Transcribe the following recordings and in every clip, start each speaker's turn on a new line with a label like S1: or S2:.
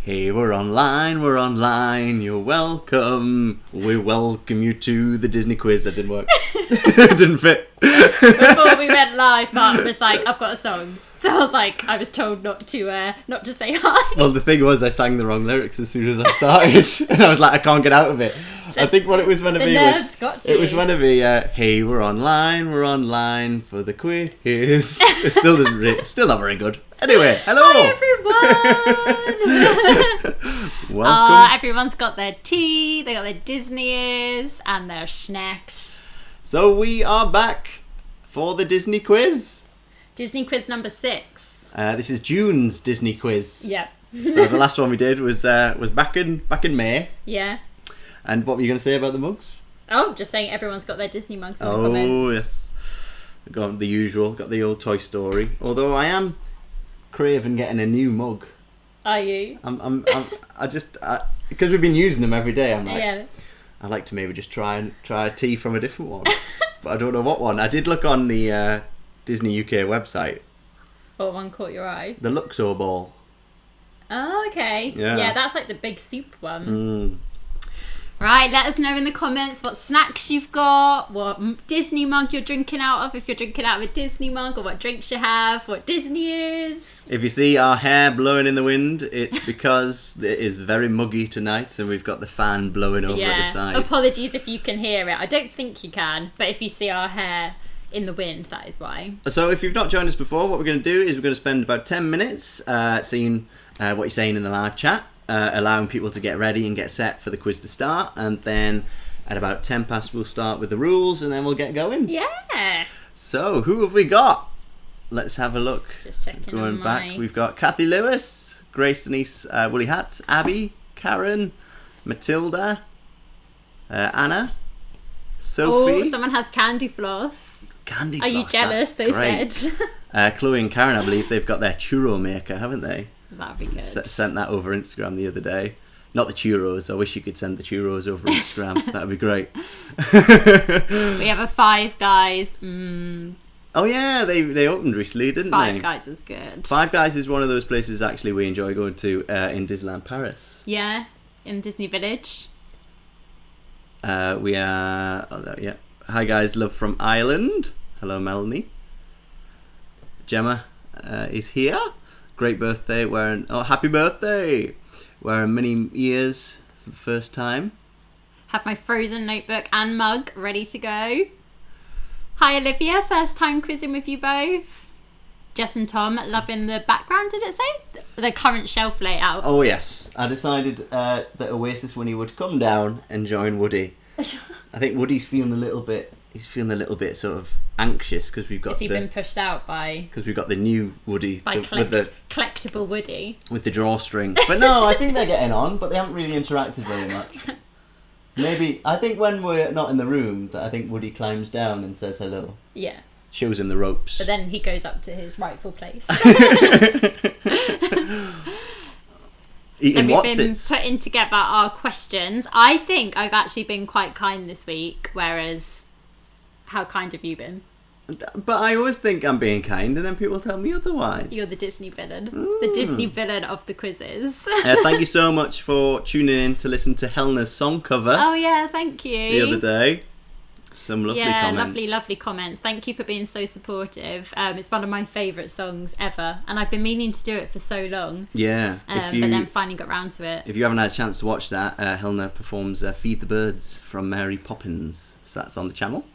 S1: Hey, we're online, you're welcome. We welcome you to the Disney quiz. That didn't work. It didn't fit.
S2: Before we went live, Martyn was like, I've got a song. So I was like, I was told not to say hi.
S1: Well, the thing was, I sang the wrong lyrics as soon as I started. And I was like, I can't get out of it. I think what it was meant to be was... It was meant to be, hey, we're online for the quiz. It still doesn't still not very good. Anyway, hello.
S2: Hi, everyone.
S1: Welcome.
S2: Everyone's got their tea, they got their Disney ears, and their snacks.
S1: So we are back for the Disney quiz.
S2: Disney quiz number 6.
S1: This is June's Disney quiz.
S2: Yep.
S1: So the last one we did was back in May.
S2: Yeah.
S1: And what were you going to say about the mugs?
S2: Oh, just saying everyone's got their Disney mugs in the comments.
S1: Oh, yes. Got the usual, got the old Toy Story. Although I am craving getting a new mug.
S2: Are you?
S1: Because we've been using them every day, I'm like,
S2: yeah.
S1: I'd like to maybe just try a tea from a different one. But I don't know what one. I did look on the Disney UK website.
S2: What one caught your eye?
S1: The Luxor Ball.
S2: Oh, okay. Yeah, that's like the big soup one.
S1: Mm.
S2: Right, let us know in the comments what snacks you've got, what Disney mug you're drinking out of, if you're drinking out of a Disney mug, or what drinks you have, what Disney is.
S1: If you see our hair blowing in the wind, it's because it is very muggy tonight and we've got the fan blowing over at the side.
S2: Apologies if you can hear it. I don't think you can, but if you see our hair in the wind, that is why.
S1: So if you've not joined us before, what we're going to do is we're going to spend about 10 minutes seeing what you're saying in the live chat. Allowing people to get ready and get set for the quiz to start, and then at about 10 past we'll start with the rules and then we'll get going.
S2: Yeah.
S1: So who have we got? Let's have a look.
S2: Just checking.
S1: Going back, we've got Kathy Lewis, Grace Denise Woolly Hats, Abby, Karen, Matilda, Anna, Sophie.
S2: Oh, someone has candy floss.
S1: Candy
S2: Are
S1: floss.
S2: you jealous? They said.
S1: Chloe and Karen, I believe they've got their churro maker, haven't they?
S2: That'd be good.
S1: Sent that over Instagram the other day. Not the churros. I wish you could send the churros over Instagram. That'd be great.
S2: We have a Five Guys.
S1: Oh yeah, they opened recently, didn't they?
S2: Five Guys is good.
S1: Five Guys is one of those places actually we enjoy going to in Disneyland Paris.
S2: Yeah, in Disney Village.
S1: We are. Oh, yeah. Hi guys, love from Ireland. Hello Melanie. Gemma is here. Great birthday, happy birthday! Wearing many ears for the first time.
S2: Have my Frozen notebook and mug ready to go. Hi Olivia, first time quizzing with you both. Jess and Tom, loving the background, did it say? The current shelf layout.
S1: Oh yes, I decided that Oasis Winnie would come down and join Woody. I think Woody's feeling a little bit sort of anxious because we've got.
S2: Has he been pushed out by?
S1: Because we've got the new Woody
S2: with the collectible Woody
S1: with the drawstring. But no, I think they're getting on, but they haven't really interacted very much. Maybe I think when we're not in the room, that I think Woody climbs down and says hello.
S2: Yeah.
S1: Shows him the ropes.
S2: But then he goes up to his rightful place. So we've been putting together our questions. I think I've actually been quite kind this week, whereas how kind have you been?
S1: But I always think I'm being kind and then people tell me otherwise.
S2: You're the Disney villain. The Disney villain of the quizzes.
S1: Thank you so much for tuning in to listen to Helena's song cover.
S2: Oh yeah, thank you.
S1: The other day. Some lovely comments.
S2: Lovely comments. Thank you for being so supportive. It's one of my favourite songs ever, and I've been meaning to do it for so long.
S1: Yeah.
S2: But then finally got round to it.
S1: If you haven't had a chance to watch that, Helena performs Feed the Birds from Mary Poppins. So that's on the channel.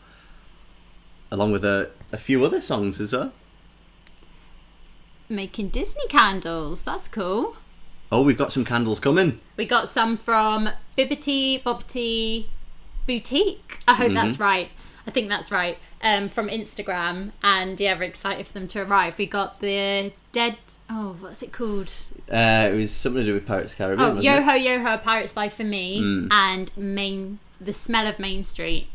S1: Along with a few other songs as well.
S2: Making Disney candles. That's cool.
S1: Oh, we've got some candles coming.
S2: We got some from Bibbity Bobbity Boutique. I hope that's right. I think that's right. From Instagram, and yeah, we're excited for them to arrive. We got the what's it called?
S1: It was something to do with Pirates of the Caribbean.
S2: Yo-Ho, Pirates Life for Me, and the Smell of Main Street.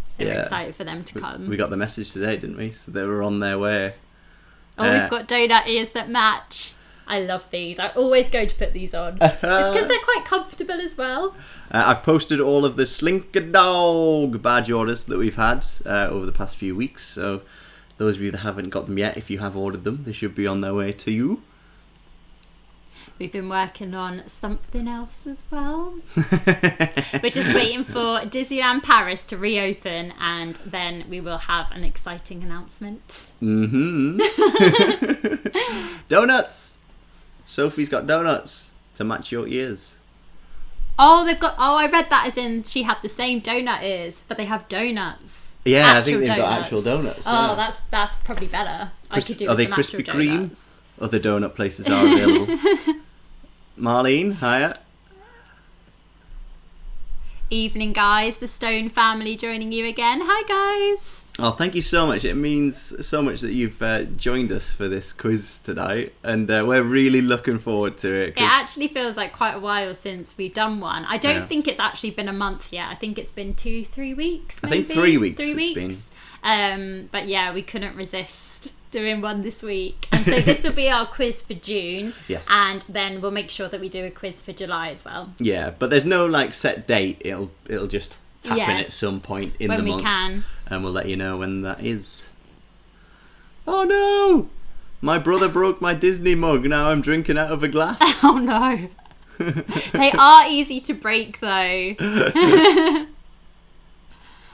S2: So we're excited for them to come.
S1: We got the message today, didn't we? So they were on their way.
S2: Oh, we've got donut ears that match. I love these. I always go to put these on. It's because they're quite comfortable as well.
S1: I've posted all of the Slinkehhh badge orders that we've had over the past few weeks. So those of you that haven't got them yet, if you have ordered them, they should be on their way to you.
S2: We've been working on something else as well. We're just waiting for Disneyland Paris to reopen, and then we will have an exciting announcement.
S1: Donuts! Sophie's got donuts to match your ears.
S2: Oh, I read that as in she had the same donut ears, but they have donuts.
S1: Yeah, I think they've got actual donuts.
S2: Oh,
S1: yeah.
S2: that's probably better. I could do
S1: Are
S2: with
S1: they
S2: some
S1: Krispy
S2: actual
S1: Kreme?
S2: donuts.
S1: Other donut places are available. Marlene, hiya.
S2: Evening, guys. The Stone family joining you again. Hi, guys.
S1: Oh, thank you so much. It means so much that you've joined us for this quiz tonight, and we're really looking forward to it.
S2: It actually feels like quite a while since we've done one. I don't think it's actually been a month yet. I think it's been 2-3 weeks, maybe?
S1: I think 3 weeks
S2: 3 weeks.
S1: It's been.
S2: But yeah, we couldn't resist doing one this week. And so this will be our quiz for June.
S1: Yes.
S2: And then we'll make sure that we do a quiz for July as well.
S1: Yeah, but there's no like set date. It'll just happen at some point in the month.
S2: When we can.
S1: And we'll let you know when that is. Oh no! My brother broke my Disney mug. Now I'm drinking out of a glass.
S2: Oh no. They are easy to break though.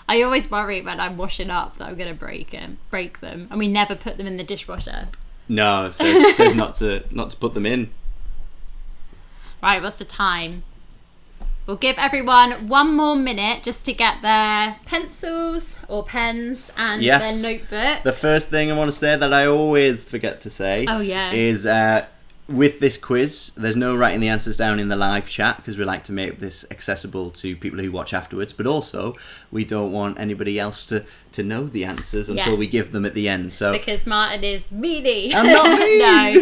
S2: I always worry when I'm washing up that I'm going to break them. And we never put them in the dishwasher.
S1: No, it says not to put them in.
S2: Right, what's the time? We'll give everyone 1 more minute just to get their pencils or pens and their notebooks.
S1: The first thing I want to say that I always forget to say is with this quiz, there's no writing the answers down in the live chat because we like to make this accessible to people who watch afterwards, but also we don't want anybody else to know the answers until we give them at the end. So
S2: because Martyn is meanie.
S1: I'm not mean.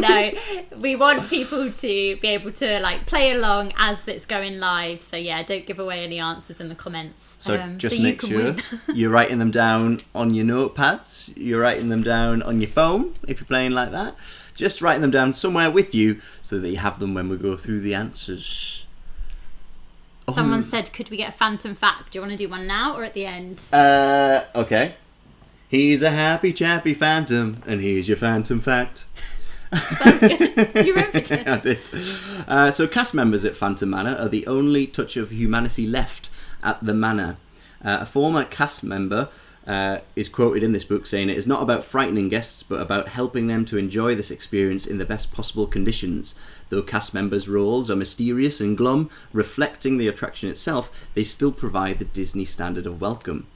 S2: No, we want people to be able to like play along as it's going live. So yeah, don't give away any answers in the comments.
S1: So just make sure you're writing them down on your notepads. You're writing them down on your phone if you're playing like that. Just writing them down somewhere with you so that you have them when we go through the answers.
S2: Someone said, could we get a phantom fact? Do you want to do one now or at the end?
S1: Okay. He's a happy chappy phantom, and here's your phantom fact.
S2: That's good. You remembered it.
S1: I did. So cast members at Phantom Manor are the only touch of humanity left at the manor. A former cast member is quoted in this book saying it is not about frightening guests but about helping them to enjoy this experience in the best possible conditions. Though cast members' roles are mysterious and glum, reflecting the attraction itself, they still provide the Disney standard of welcome.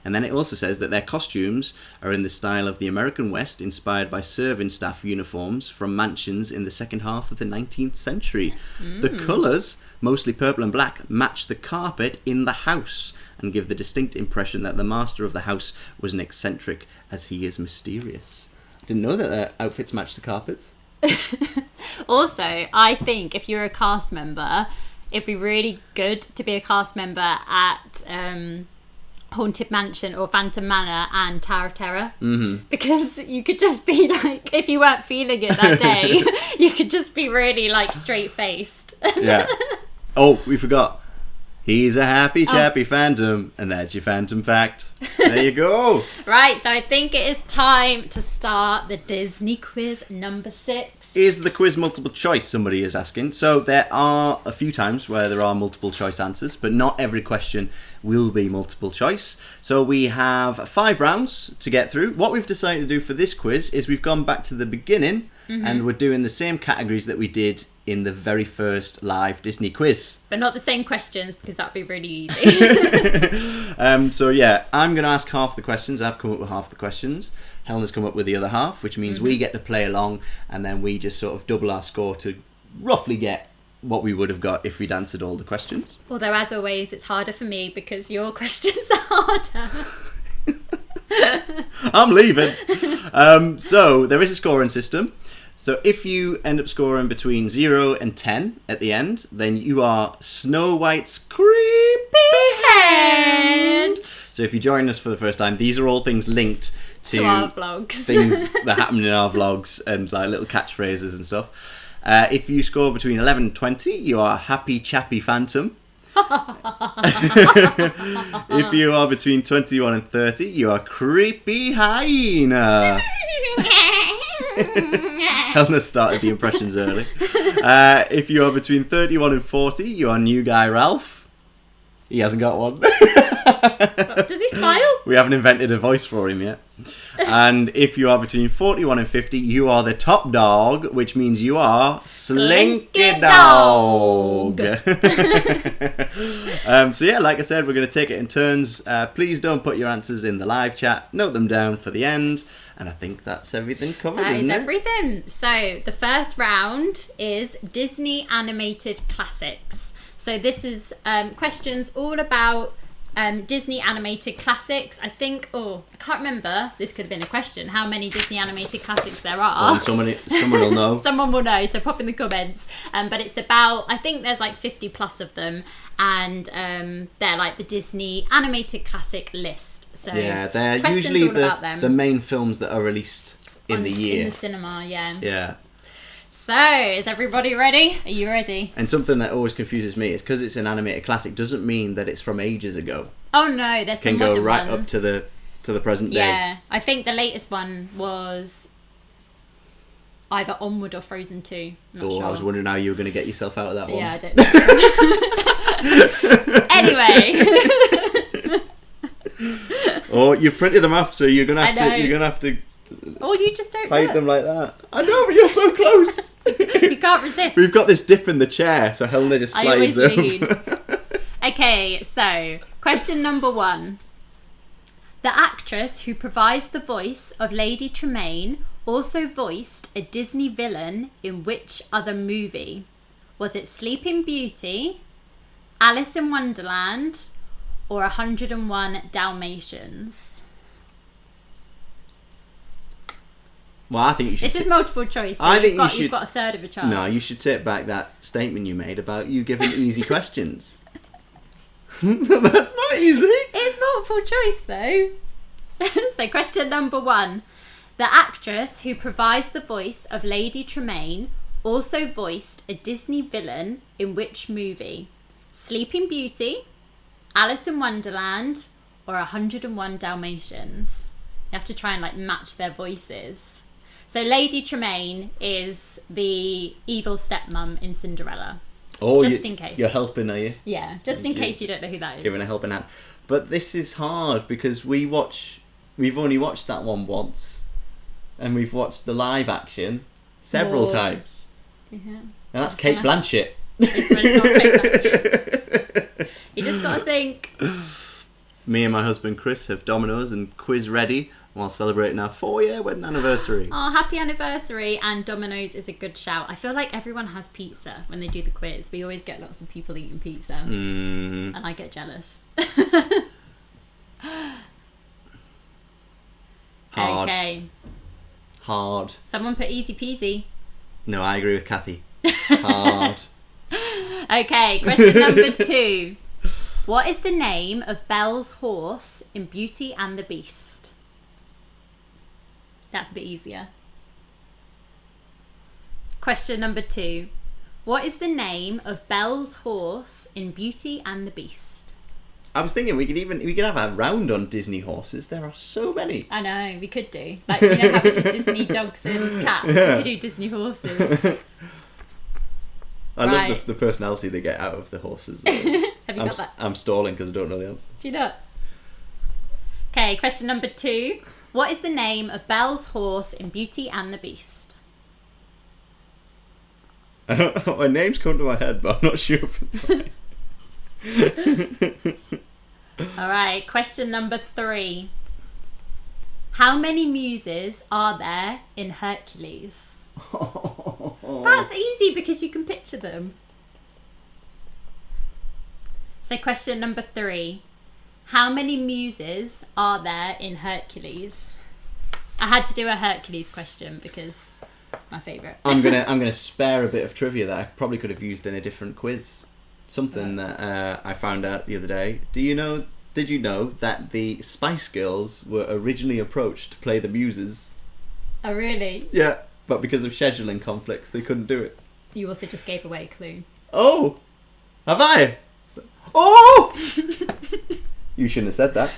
S1: And then it also says that their costumes are in the style of the American West, inspired by serving staff uniforms from mansions in the second half of the 19th century. The colours, mostly purple and black, match the carpet in the house and give the distinct impression that the master of the house was an eccentric as he is mysterious. Didn't know that their outfits match the carpets.
S2: Also, I think if you're a cast member, it'd be really good to be a cast member at Haunted Mansion or Phantom Manor and Tower of Terror, because you could just be like, if you weren't feeling it that day, you could just be really like straight faced.
S1: Yeah. Oh, we forgot. He's a happy chappy phantom, and that's your phantom fact. There you go.
S2: Right, so I think it is time to start the Disney quiz number 6.
S1: Is the quiz multiple choice, somebody is asking. So there are a few times where there are multiple choice answers, but not every question will be multiple choice. So we have 5 rounds to get through. What we've decided to do for this quiz is we've gone back to the beginning and we're doing the same categories that we did in the very first live Disney quiz.
S2: But not the same questions, because that'd be really easy.
S1: So yeah, I'm going to ask half the questions. I've come up with half the questions. Helena's come up with the other half, which means we get to play along, and then we just sort of double our score to roughly get what we would have got if we'd answered all the questions.
S2: Although, as always, it's harder for me because your questions are harder.
S1: I'm leaving. So there is a scoring system. So if you end up scoring between 0 and 10 at the end, then you are Snow White's creepy hand. So if you join us for the first time, these are all things linked to
S2: our vlogs.
S1: Things that happen in our vlogs and like little catchphrases and stuff. If you score between 11 and 20, you are Happy Chappy Phantom. If you are between 21 and 30, you are Creepy Hyena. Helena started the impressions early. If you are between 31 and 40, you are new guy Ralph. He hasn't got one.
S2: Does he smile?
S1: We haven't invented a voice for him yet. And if you are between 41 and 50, you are the top dog, which means you are Slinkehhh dog. So yeah, like I said, we're going to take it in turns. Please don't put your answers in the live chat. Note them down for the end. And I think that's everything covered, isn't it?
S2: That is everything. So the first round is Disney animated classics. So this is questions all about Disney animated classics. I think, I can't remember, this could have been a question, how many Disney animated classics there are.
S1: Someone will know.
S2: Someone will know, so pop in the comments. But it's about, I think there's like 50 plus of them, and they're like the Disney animated classic list. So
S1: yeah, they're usually the main films that are released in the year.
S2: In the cinema, yeah.
S1: Yeah.
S2: So, is everybody ready? Are you ready?
S1: And something that always confuses me is because it's an animated classic doesn't mean that it's from ages ago.
S2: Oh no, there's some
S1: modern ones. Can go right
S2: ones.
S1: up to the present day.
S2: Yeah, I think the latest one was either Onward or Frozen 2. Not sure.
S1: I was wondering how you were going to get yourself out of that one.
S2: Yeah, I don't know. Anyway.
S1: You've printed them off, so you're gonna have to.
S2: Oh, you just don't
S1: hide them like that. I know, but you're so close.
S2: You can't resist.
S1: We've got this dip in the chair, so Helena just slides over.
S2: Okay, so question number 1. The actress who provides the voice of Lady Tremaine also voiced a Disney villain in which other movie? Was it Sleeping Beauty, Alice in Wonderland, or 101 Dalmatians?
S1: Well, I think you should.
S2: This is multiple choice. So you've got a third of a chance.
S1: No, you should take back that statement you made about you giving easy questions. That's not easy.
S2: It's multiple choice though. So question number 1. The actress who provides the voice of Lady Tremaine also voiced a Disney villain in which movie? Sleeping Beauty, Alice in Wonderland, or 101 Dalmatians? You have to try and match their voices. So Lady Tremaine is the evil stepmom in Cinderella.
S1: Oh,
S2: just in case.
S1: You're helping, are you?
S2: Yeah, just in case you don't know who that is.
S1: Giving a helping hand. But this is hard because we've only watched that one once, and we've watched the live action several times.
S2: Yeah.
S1: And that's Kate Blanchett.
S2: You just got to think.
S1: Me and my husband Chris have Domino's and quiz ready while celebrating our 4-year wedding anniversary.
S2: Oh, happy anniversary. And Domino's is a good shout. I feel like everyone has pizza when they do the quiz. We always get lots of people eating pizza. And I get jealous.
S1: Hard.
S2: Okay.
S1: Hard.
S2: Someone put easy peasy.
S1: No, I agree with Kathy. Hard.
S2: Okay, question number 2. What is the name of Belle's horse in Beauty and the Beast? That's a bit easier. Question number 2. What is the name of Belle's horse in Beauty and the Beast?
S1: I was thinking we could have a round on Disney horses. There are so many.
S2: I know, we could do. Like, you know how we did Disney dogs and cats? Yeah. We could do Disney horses.
S1: I love the personality they get out of the horses.
S2: Have you got that?
S1: I'm stalling because I don't know the answer.
S2: Do you not? Okay, question number 2. What is the name of Belle's horse in Beauty and the Beast?
S1: My name's come to my head, but I'm not sure if it's right.
S2: Alright, question number 3. How many Muses are there in Hercules? That's easy because you can picture them. So question number 3. How many Muses are there in Hercules? I had to do a Hercules question because my favourite.
S1: I'm gonna spare a bit of trivia that I probably could have used in a different quiz. Something that I found out the other day. Did you know that the Spice Girls were originally approached to play the Muses?
S2: Oh really?
S1: Yeah, but because of scheduling conflicts, they couldn't do it.
S2: You also just gave away a clue.
S1: Oh, have I? Oh! You shouldn't have said that.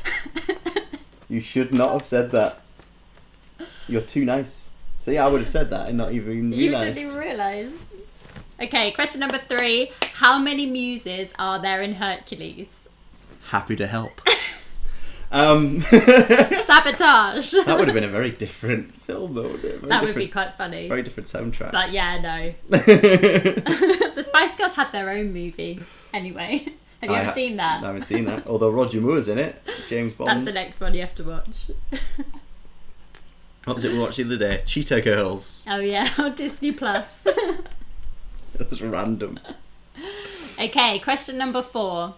S1: You should not have said that. You're too nice. So yeah, I would have said that and not even
S2: You
S1: realised.
S2: didn't even realise. Okay, question number 3. How many muses are there in Hercules?
S1: Happy to help.
S2: Sabotage.
S1: That would have been a very different film, though, wouldn't it?
S2: That would be quite funny.
S1: Very different soundtrack.
S2: But yeah, no. The Spice Girls had their own movie. Anyway, have you ever seen that?
S1: I haven't seen that. Although Roger Moore's in it. James Bond.
S2: That's the next one you have to watch.
S1: What was it we watched the other day? Cheetah Girls.
S2: Oh yeah, on Disney Plus.
S1: That was random.
S2: Okay, question number 4.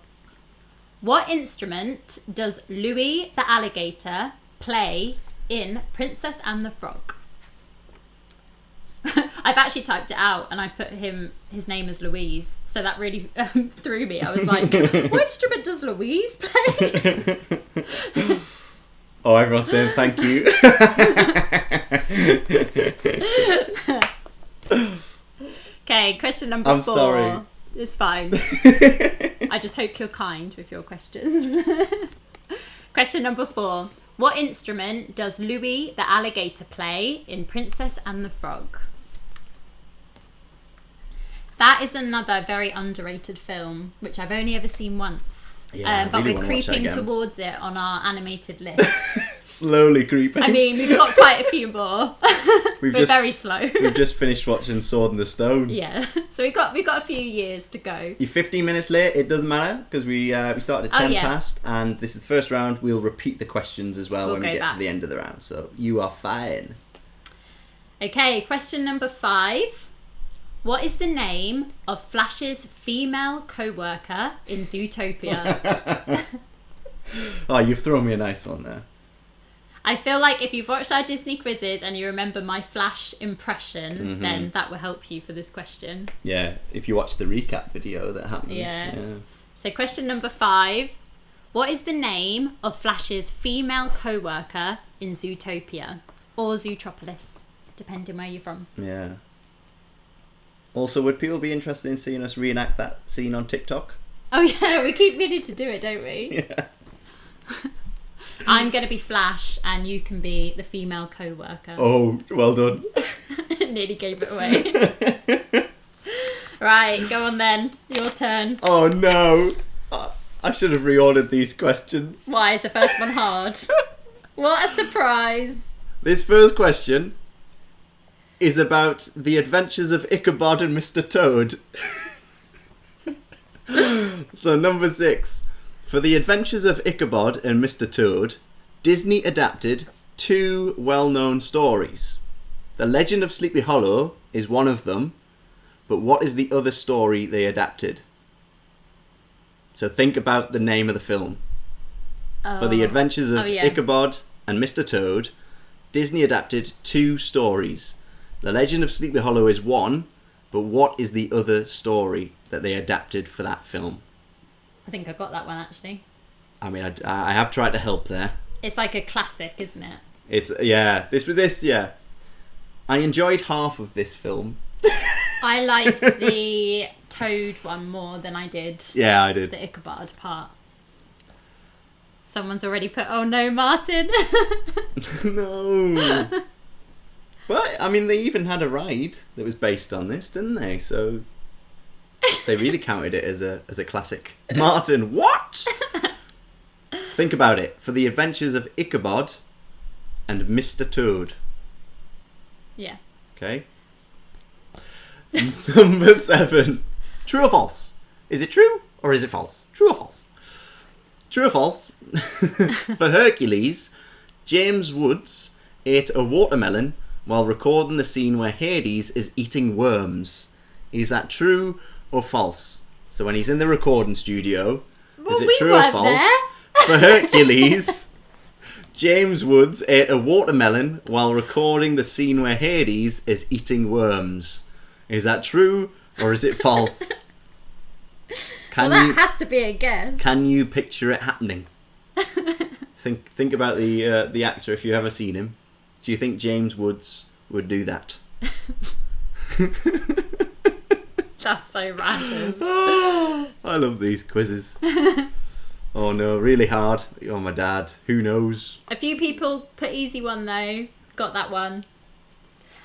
S2: What instrument does Louis the alligator play in Princess and the Frog? I've actually typed it out and I put his name as Louise, so that really threw me. I was like, what instrument does Louise play?
S1: Oh, everyone's saying thank you.
S2: Okay, question number 4.
S1: I'm sorry.
S2: It's fine. I just hope you're kind with your questions. Question number 4. What instrument does Louis the alligator play in Princess and the Frog? That is another very underrated film, which I've only ever seen once.
S1: Yeah,
S2: but
S1: really
S2: we're
S1: wanna watch that
S2: creeping
S1: again.
S2: towards it on our animated list.
S1: Slowly creeping.
S2: I mean, we've got quite a few more. We're very slow.
S1: We've just finished watching Sword in the Stone.
S2: Yeah, so we've got a few years to go.
S1: You're 15 minutes late. It doesn't matter because we started at 10
S2: yeah.
S1: past, and this is the first round. We'll repeat the questions as well
S2: We'll
S1: when we
S2: go
S1: get
S2: back.
S1: to the end of the round. So you are fine.
S2: Okay, question number 5. What is the name of Flash's female co-worker in Zootopia?
S1: Oh, you've thrown me a nice one there.
S2: I feel like if you've watched our Disney quizzes and you remember my Flash impression, then that will help you for this question.
S1: Yeah, if you watch the recap video that happened.
S2: Yeah. So question number 5. What is the name of Flash's female co-worker in Zootopia? Or Zootropolis, depending where you're from.
S1: Yeah. Also, would people be interested in seeing us reenact that scene on TikTok?
S2: Oh yeah, we keep meaning to do it, don't we?
S1: Yeah.
S2: I'm going to be Flash and you can be the female co-worker.
S1: Oh, well done.
S2: Nearly gave it away. Right, go on then. Your turn.
S1: Oh no. I should have reordered these questions.
S2: Why is the first one hard? What a surprise.
S1: This first question is about the adventures of Ichabod and Mr Toad. So number 6. For the adventures of Ichabod and Mr Toad, Disney adapted 2 well-known stories. The Legend of Sleepy Hollow is one of them, but what is the other story they adapted? So think about the name of the film. For the adventures of Ichabod and Mr Toad, Disney adapted 2 stories. The Legend of Sleepy Hollow is one, but what is the other story that they adapted for that film?
S2: I think I got that one actually.
S1: I mean, I have tried to help there.
S2: It's like a classic, isn't it?
S1: It's yeah. I enjoyed half of this film.
S2: I liked the Toad one more than I did
S1: Yeah, I did.
S2: the Ichabod part. Someone's already put, oh no, Martyn.
S1: No. Well, I mean, they even had a ride that was based on this, didn't they? So they really counted it as a classic. Martyn, what? Think about it. For the adventures of Ichabod and Mr Toad.
S2: Yeah.
S1: Okay. Number 7. True or false? Is it true or is it false? True or false? True or false? For Hercules, James Woods ate a watermelon while recording the scene where Hades is eating worms. Is that true or false? So when he's in the recording studio, is it true or false? For Hercules, James Woods ate a watermelon while recording the scene where Hades is eating worms. Is that true or is it false?
S2: That has to be a guess.
S1: Can you picture it happening? Think about the actor if you've ever seen him. Do you think James Woods would do that?
S2: That's so random.
S1: I love these quizzes. Oh no, really hard. Oh my dad. Who knows?
S2: A few people put easy one though. Got that one.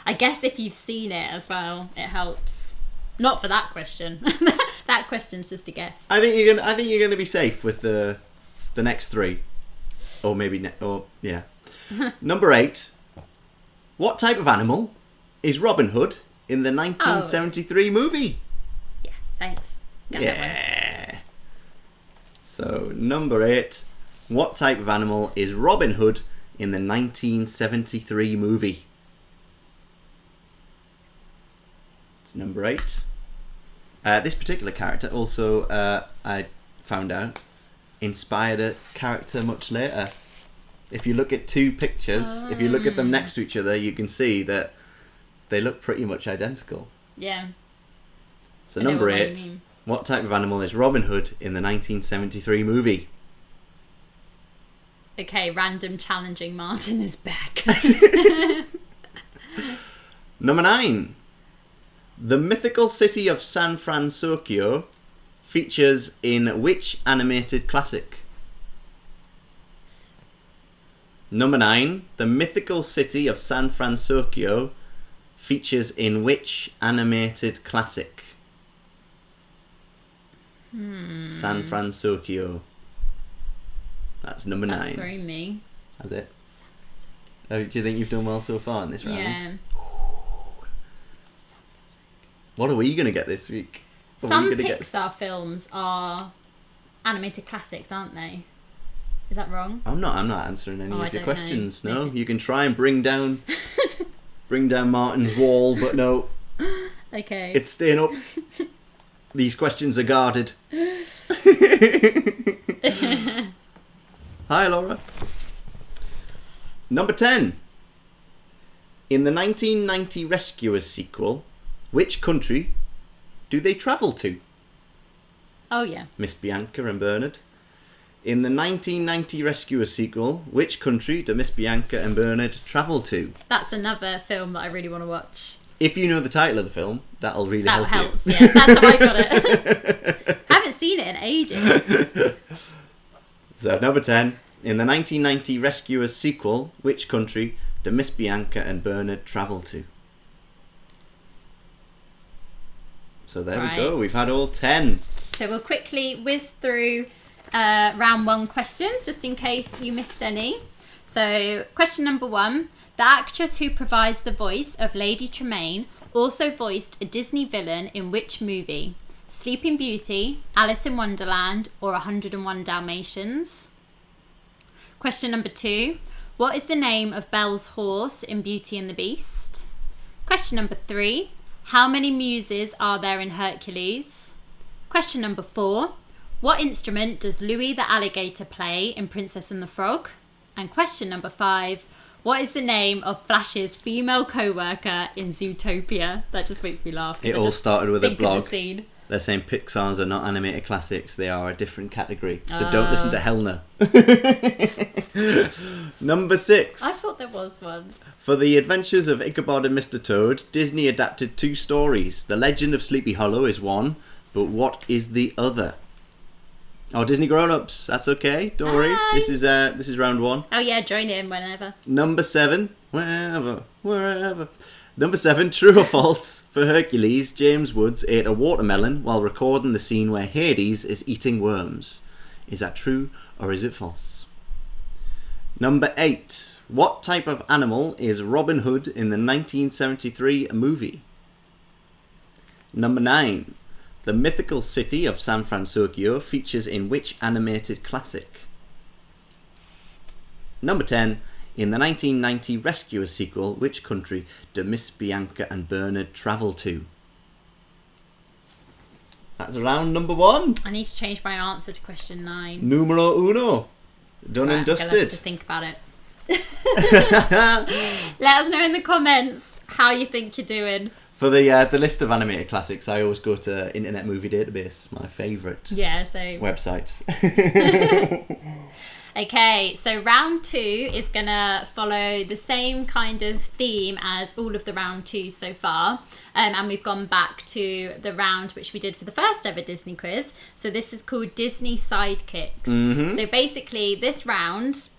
S2: I guess if you've seen it as well, it helps. Not for that question. That question's just a guess.
S1: I think you're gonna be safe with the next three, or maybe yeah. Number 8. What type of animal is Robin Hood in the 1973 movie?
S2: Yeah, thanks. Got that one.
S1: Yeah. So number 8. What type of animal is Robin Hood in the 1973 movie? It's number 8. This particular character also, I found out, inspired a character much later. If you look at two pictures, if you look at them next to each other, you can see that they look pretty much identical.
S2: Yeah.
S1: So number 8, what type of animal is Robin Hood in the 1973 movie?
S2: Okay, random challenging Martyn is back.
S1: Number 9, the mythical city of San Francisco features in which animated classic? Number 9, the mythical city of San Francisco features in which animated classic? San Francisco. That's number 9.
S2: That's throwing me.
S1: That's it. Oh, do you think you've done well so far in this round?
S2: Yeah.
S1: What are we going to get this week?
S2: Some Pixar films are animated classics, aren't they? Is that wrong?
S1: I'm not answering any of your questions.
S2: Know.
S1: No, you can try and bring down Martyn's wall, but no.
S2: Okay.
S1: It's staying up. These questions are guarded. Hi, Laura. Number 10. In the 1990 Rescuers sequel, which country do they travel to?
S2: Oh, yeah.
S1: Miss Bianca and Bernard. In the 1990 Rescuers sequel, which country do Miss Bianca and Bernard travel to?
S2: That's another film that I really want to watch.
S1: If you know the title of the film, that'll really help you.
S2: That helps, yeah. That's how I got it. I haven't seen it in ages.
S1: So, number 10. In the 1990 Rescuers sequel, which country do Miss Bianca and Bernard travel to? So there we go. We've had all 10.
S2: So we'll quickly whiz through round 1 questions, just in case you missed any. So question number 1. The actress who provides the voice of Lady Tremaine also voiced a Disney villain in which movie? Sleeping Beauty, Alice in Wonderland, or 101 Dalmatians? Question number 2. What is the name of Belle's horse in Beauty and the Beast? Question number 3. How many Muses are there in Hercules? Question number 4. What instrument does Louis the alligator play in Princess and the Frog? And question number 5. What is the name of Flash's female co-worker in Zootopia? That just makes me laugh.
S1: It all started with a blog.
S2: The scene.
S1: They're saying Pixar's are not animated classics, they are a different category. So don't listen to Helena. Number 6.
S2: I thought there was one.
S1: For the adventures of Ichabod and Mr Toad, Disney adapted 2 stories. The Legend of Sleepy Hollow is one, but what is the other? Oh, Disney grown-ups, that's okay. Don't worry. This is round 1.
S2: Oh yeah, join in whenever.
S1: Number 7, wherever. Number 7, true or false? For Hercules, James Woods ate a watermelon while recording the scene where Hades is eating worms. Is that true or is it false? Number 8, what type of animal is Robin Hood in the 1973 movie? Number 9, the mythical city of San Francisco features in which animated classic? Number 10, in the 1990 Rescuers sequel, which country do Miss Bianca and Bernard travel to? That's round number 1.
S2: I need to change my answer to question 9.
S1: Numero uno. Done and
S2: I'll
S1: dusted.
S2: have to think about it. Let us know in the comments how you think you're doing.
S1: For the list of animated classics, I always go to Internet Movie Database, my favourite website.
S2: Okay, so round 2 is going to follow the same kind of theme as all of the round 2 so far. And we've gone back to the round which we did for the first ever Disney quiz. So this is called Disney Sidekicks. Mm-hmm. So basically this round,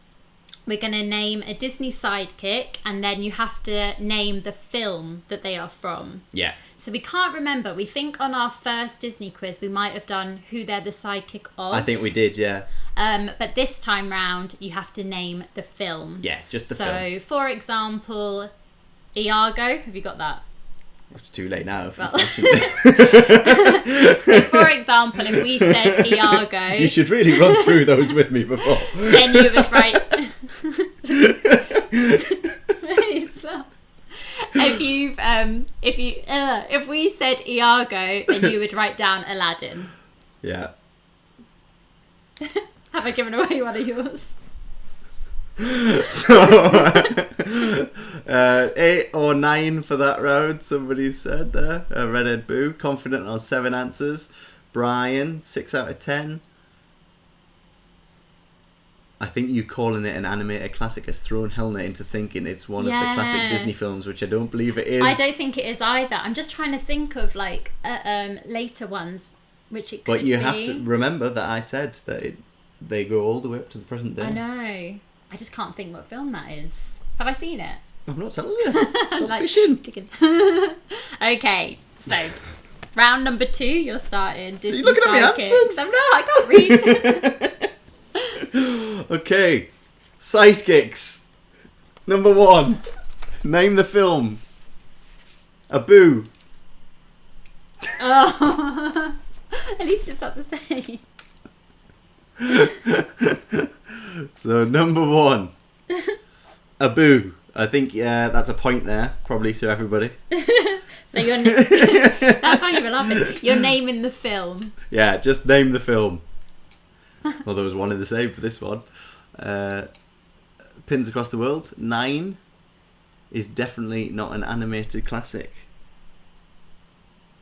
S2: we're going to name a Disney sidekick, and then you have to name the film that they are from.
S1: Yeah.
S2: So we can't remember. We think on our first Disney quiz we might have done who they're the sidekick of.
S1: I think we did, yeah.
S2: But this time round, you have to name the film.
S1: Yeah, just the film.
S2: So, for example, Iago. Have you got that?
S1: It's too late now.
S2: So, for example, if we said Iago...
S1: You should really run through those with me before.
S2: Then you would write... If we said Iago, then you would write down Aladdin.
S1: Yeah.
S2: Have I given away one of yours?
S1: So 8 or 9 for that round. Somebody said there. Redhead Boo, confident on 7 answers. Brian, 6 out of 10. I think you calling it an animated classic has thrown Helena into thinking it's one of the classic Disney films, which I don't believe it is.
S2: I don't think it is either. I'm just trying to think of like later ones, which it could be.
S1: But you have to remember that I said that they go all the way up to the present day.
S2: I know. I just can't think what film that is. Have I seen it?
S1: I'm not telling you. Stop fishing.
S2: Okay, so round number 2, you're starting. Disney
S1: So you're looking at my answers?
S2: No, I can't read.
S1: Okay, sidekicks. Number 1, name the film. Abu.
S2: Oh, at least it's not the same.
S1: So number 1, Abu. I think that's a point there, probably to everybody.
S2: So that's why you were laughing. You're naming the film.
S1: Yeah, just name the film. Well, there was one in the same for this one. Pins Across the World. 9 is definitely not an animated classic.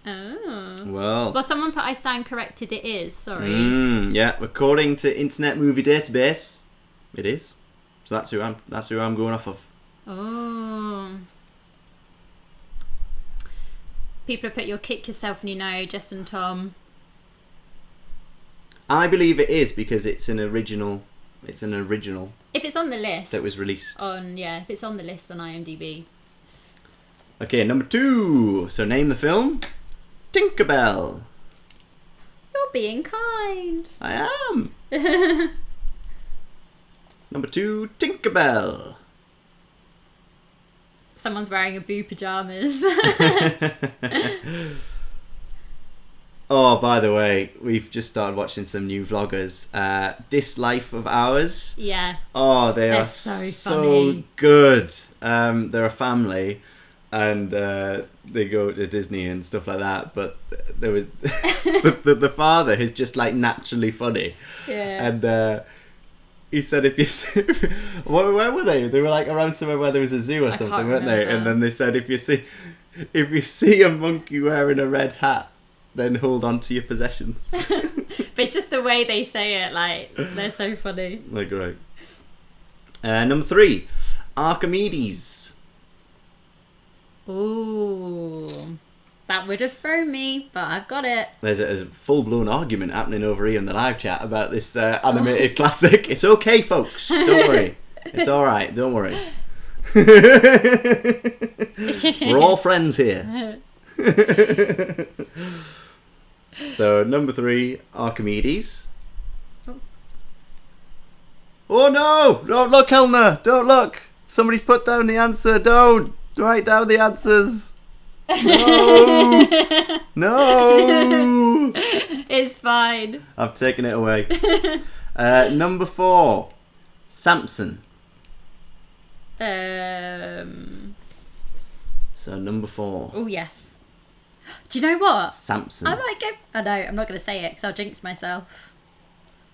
S2: Oh.
S1: Well,
S2: someone put I stand corrected. It is. Sorry.
S1: Yeah, according to Internet Movie Database, it is. So that's who I'm going off of.
S2: Oh. People have put "You'll kick yourself," and you know, Jess and Tom.
S1: I believe it is because it's an original. It's an original.
S2: If it's on the list
S1: that was released
S2: if it's on the list on IMDb.
S1: Okay, number 2. So name the film. Tinkerbell.
S2: You're being kind.
S1: I am. Number 2, Tinkerbell.
S2: Someone's wearing a Boo pajamas.
S1: Oh, by the way, we've just started watching some new vloggers. This Life of Ours.
S2: Yeah.
S1: Oh,
S2: They're
S1: are so good. They're a family, and they go to Disney and stuff like that. But there was the father is just like naturally funny.
S2: Yeah.
S1: And he said if you where were they? They were like around somewhere where there was a zoo or something, weren't they? And then they said if you see a monkey wearing a red hat, then hold on to your possessions.
S2: But it's just the way they say it, like, they're so funny.
S1: Like, right. Number 3, Archimedes.
S2: Ooh. That would have thrown me, but I've got it.
S1: There's a full-blown argument happening over here in the live chat about this animated classic. It's okay, folks. Don't worry. It's all right. Don't worry. We're all friends here. So, number 3, Archimedes. Oh no! Don't look, Helena! Don't look! Somebody's put down the answer. Don't! Write down the answers. No! No!
S2: It's fine.
S1: I've taken it away. Number 4, Samson. So, number 4.
S2: Oh, yes. Do you know what?
S1: Samson.
S2: I might go... Oh, no, I'm not going to say it because I'll jinx myself.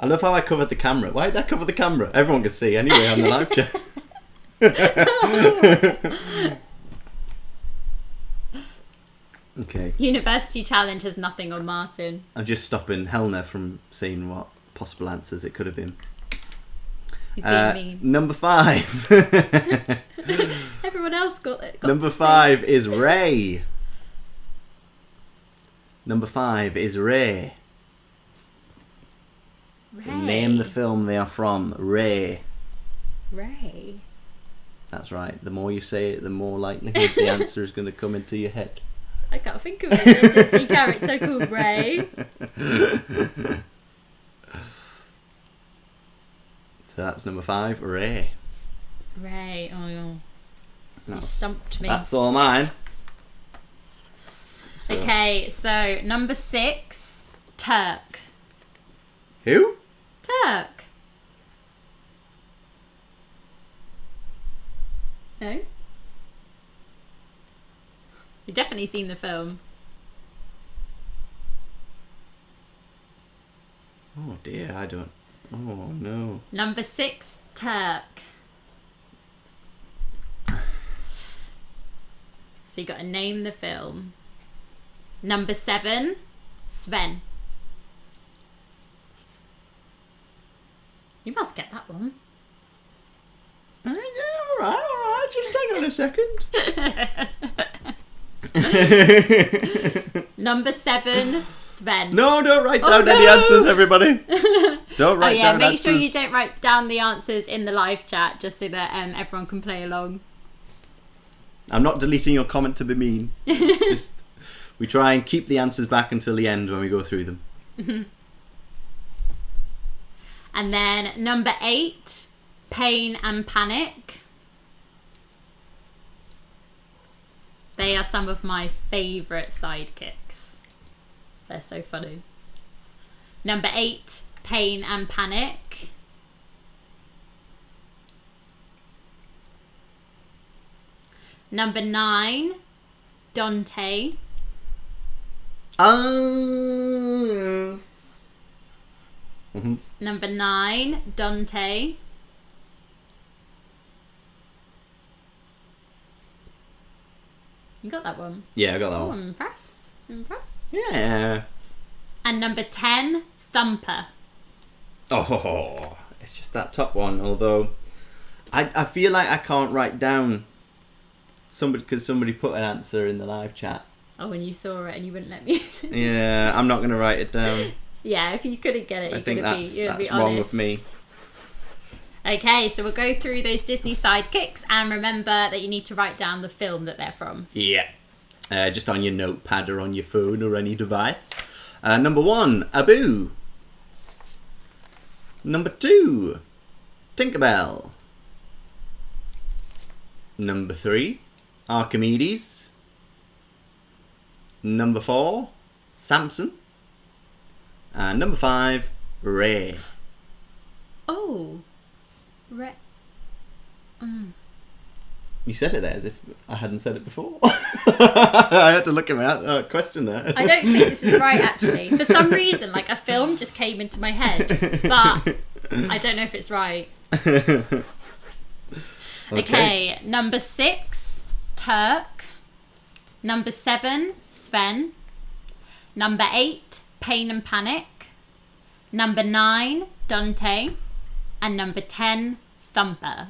S1: I love how I covered the camera. Why did I cover the camera? Everyone can see anyway on the live chat. Okay.
S2: University challenge has nothing on Martyn.
S1: I'm just stopping Helena from seeing what possible answers it could have been.
S2: He's being mean.
S1: Number 5.
S2: Everyone else got it.
S1: Number 5 is Ray. Number 5 is Ray. So name the film they are from. Ray.
S2: Ray.
S1: That's right. The more you say it, the more likelihood the answer is going to come into your head.
S2: I can't think of a Disney character called Ray.
S1: So that's number 5, Ray.
S2: Ray. Oh, yeah. You
S1: That's,
S2: stumped me.
S1: that's all mine. So.
S2: Okay, so number 6, Turk.
S1: Who?
S2: Turk. No? You've definitely seen the film.
S1: Oh dear, I don't. Oh no.
S2: Number 6, Turk. So you got to name the film. Number 7, Sven. You must get that one.
S1: Alright, just hang on a second.
S2: Number 7, Sven.
S1: No, don't write down any answers, everybody. Don't write down
S2: make
S1: answers.
S2: sure you don't write down the answers in the live chat, just so that everyone can play along.
S1: I'm not deleting your comment to be mean. It's just we try and keep the answers back until the end when we go through them.
S2: And then number 8, Pain and Panic. They are some of my favourite sidekicks. They're so funny. Number 8, Pain and Panic. Number 9, Dante. Number 9, Dante. You got that one?
S1: Yeah, I got that
S2: Oh,
S1: one.
S2: I'm impressed.
S1: Yeah.
S2: And number 10, Thumper.
S1: Oh, it's just that top one. Although, I feel like I can't write down because somebody put an answer in the live chat.
S2: Oh, and you saw it and you wouldn't let me.
S1: Yeah, I'm not going to write it down.
S2: Yeah, if you couldn't get it,
S1: I think that's
S2: be
S1: wrong
S2: honest.
S1: with me.
S2: Okay, so we'll go through those Disney sidekicks and remember that you need to write down the film that they're from.
S1: Yeah. Just on your notepad or on your phone or any device. Number 1, Abu. Number 2, Tinkerbell. Number 3, Archimedes. Number 4, Samson. And number 5, Ray.
S2: Oh, Ray.
S1: You said it there as if I hadn't said it before. I had to look at my question there.
S2: I don't think this is right, actually. For some reason, like a film just came into my head, but I don't know if it's right. Okay, number 6, Turk. Number 7, Sven. Number 8, Pain and Panic. Number 9, Dante. And number 10, Thumper.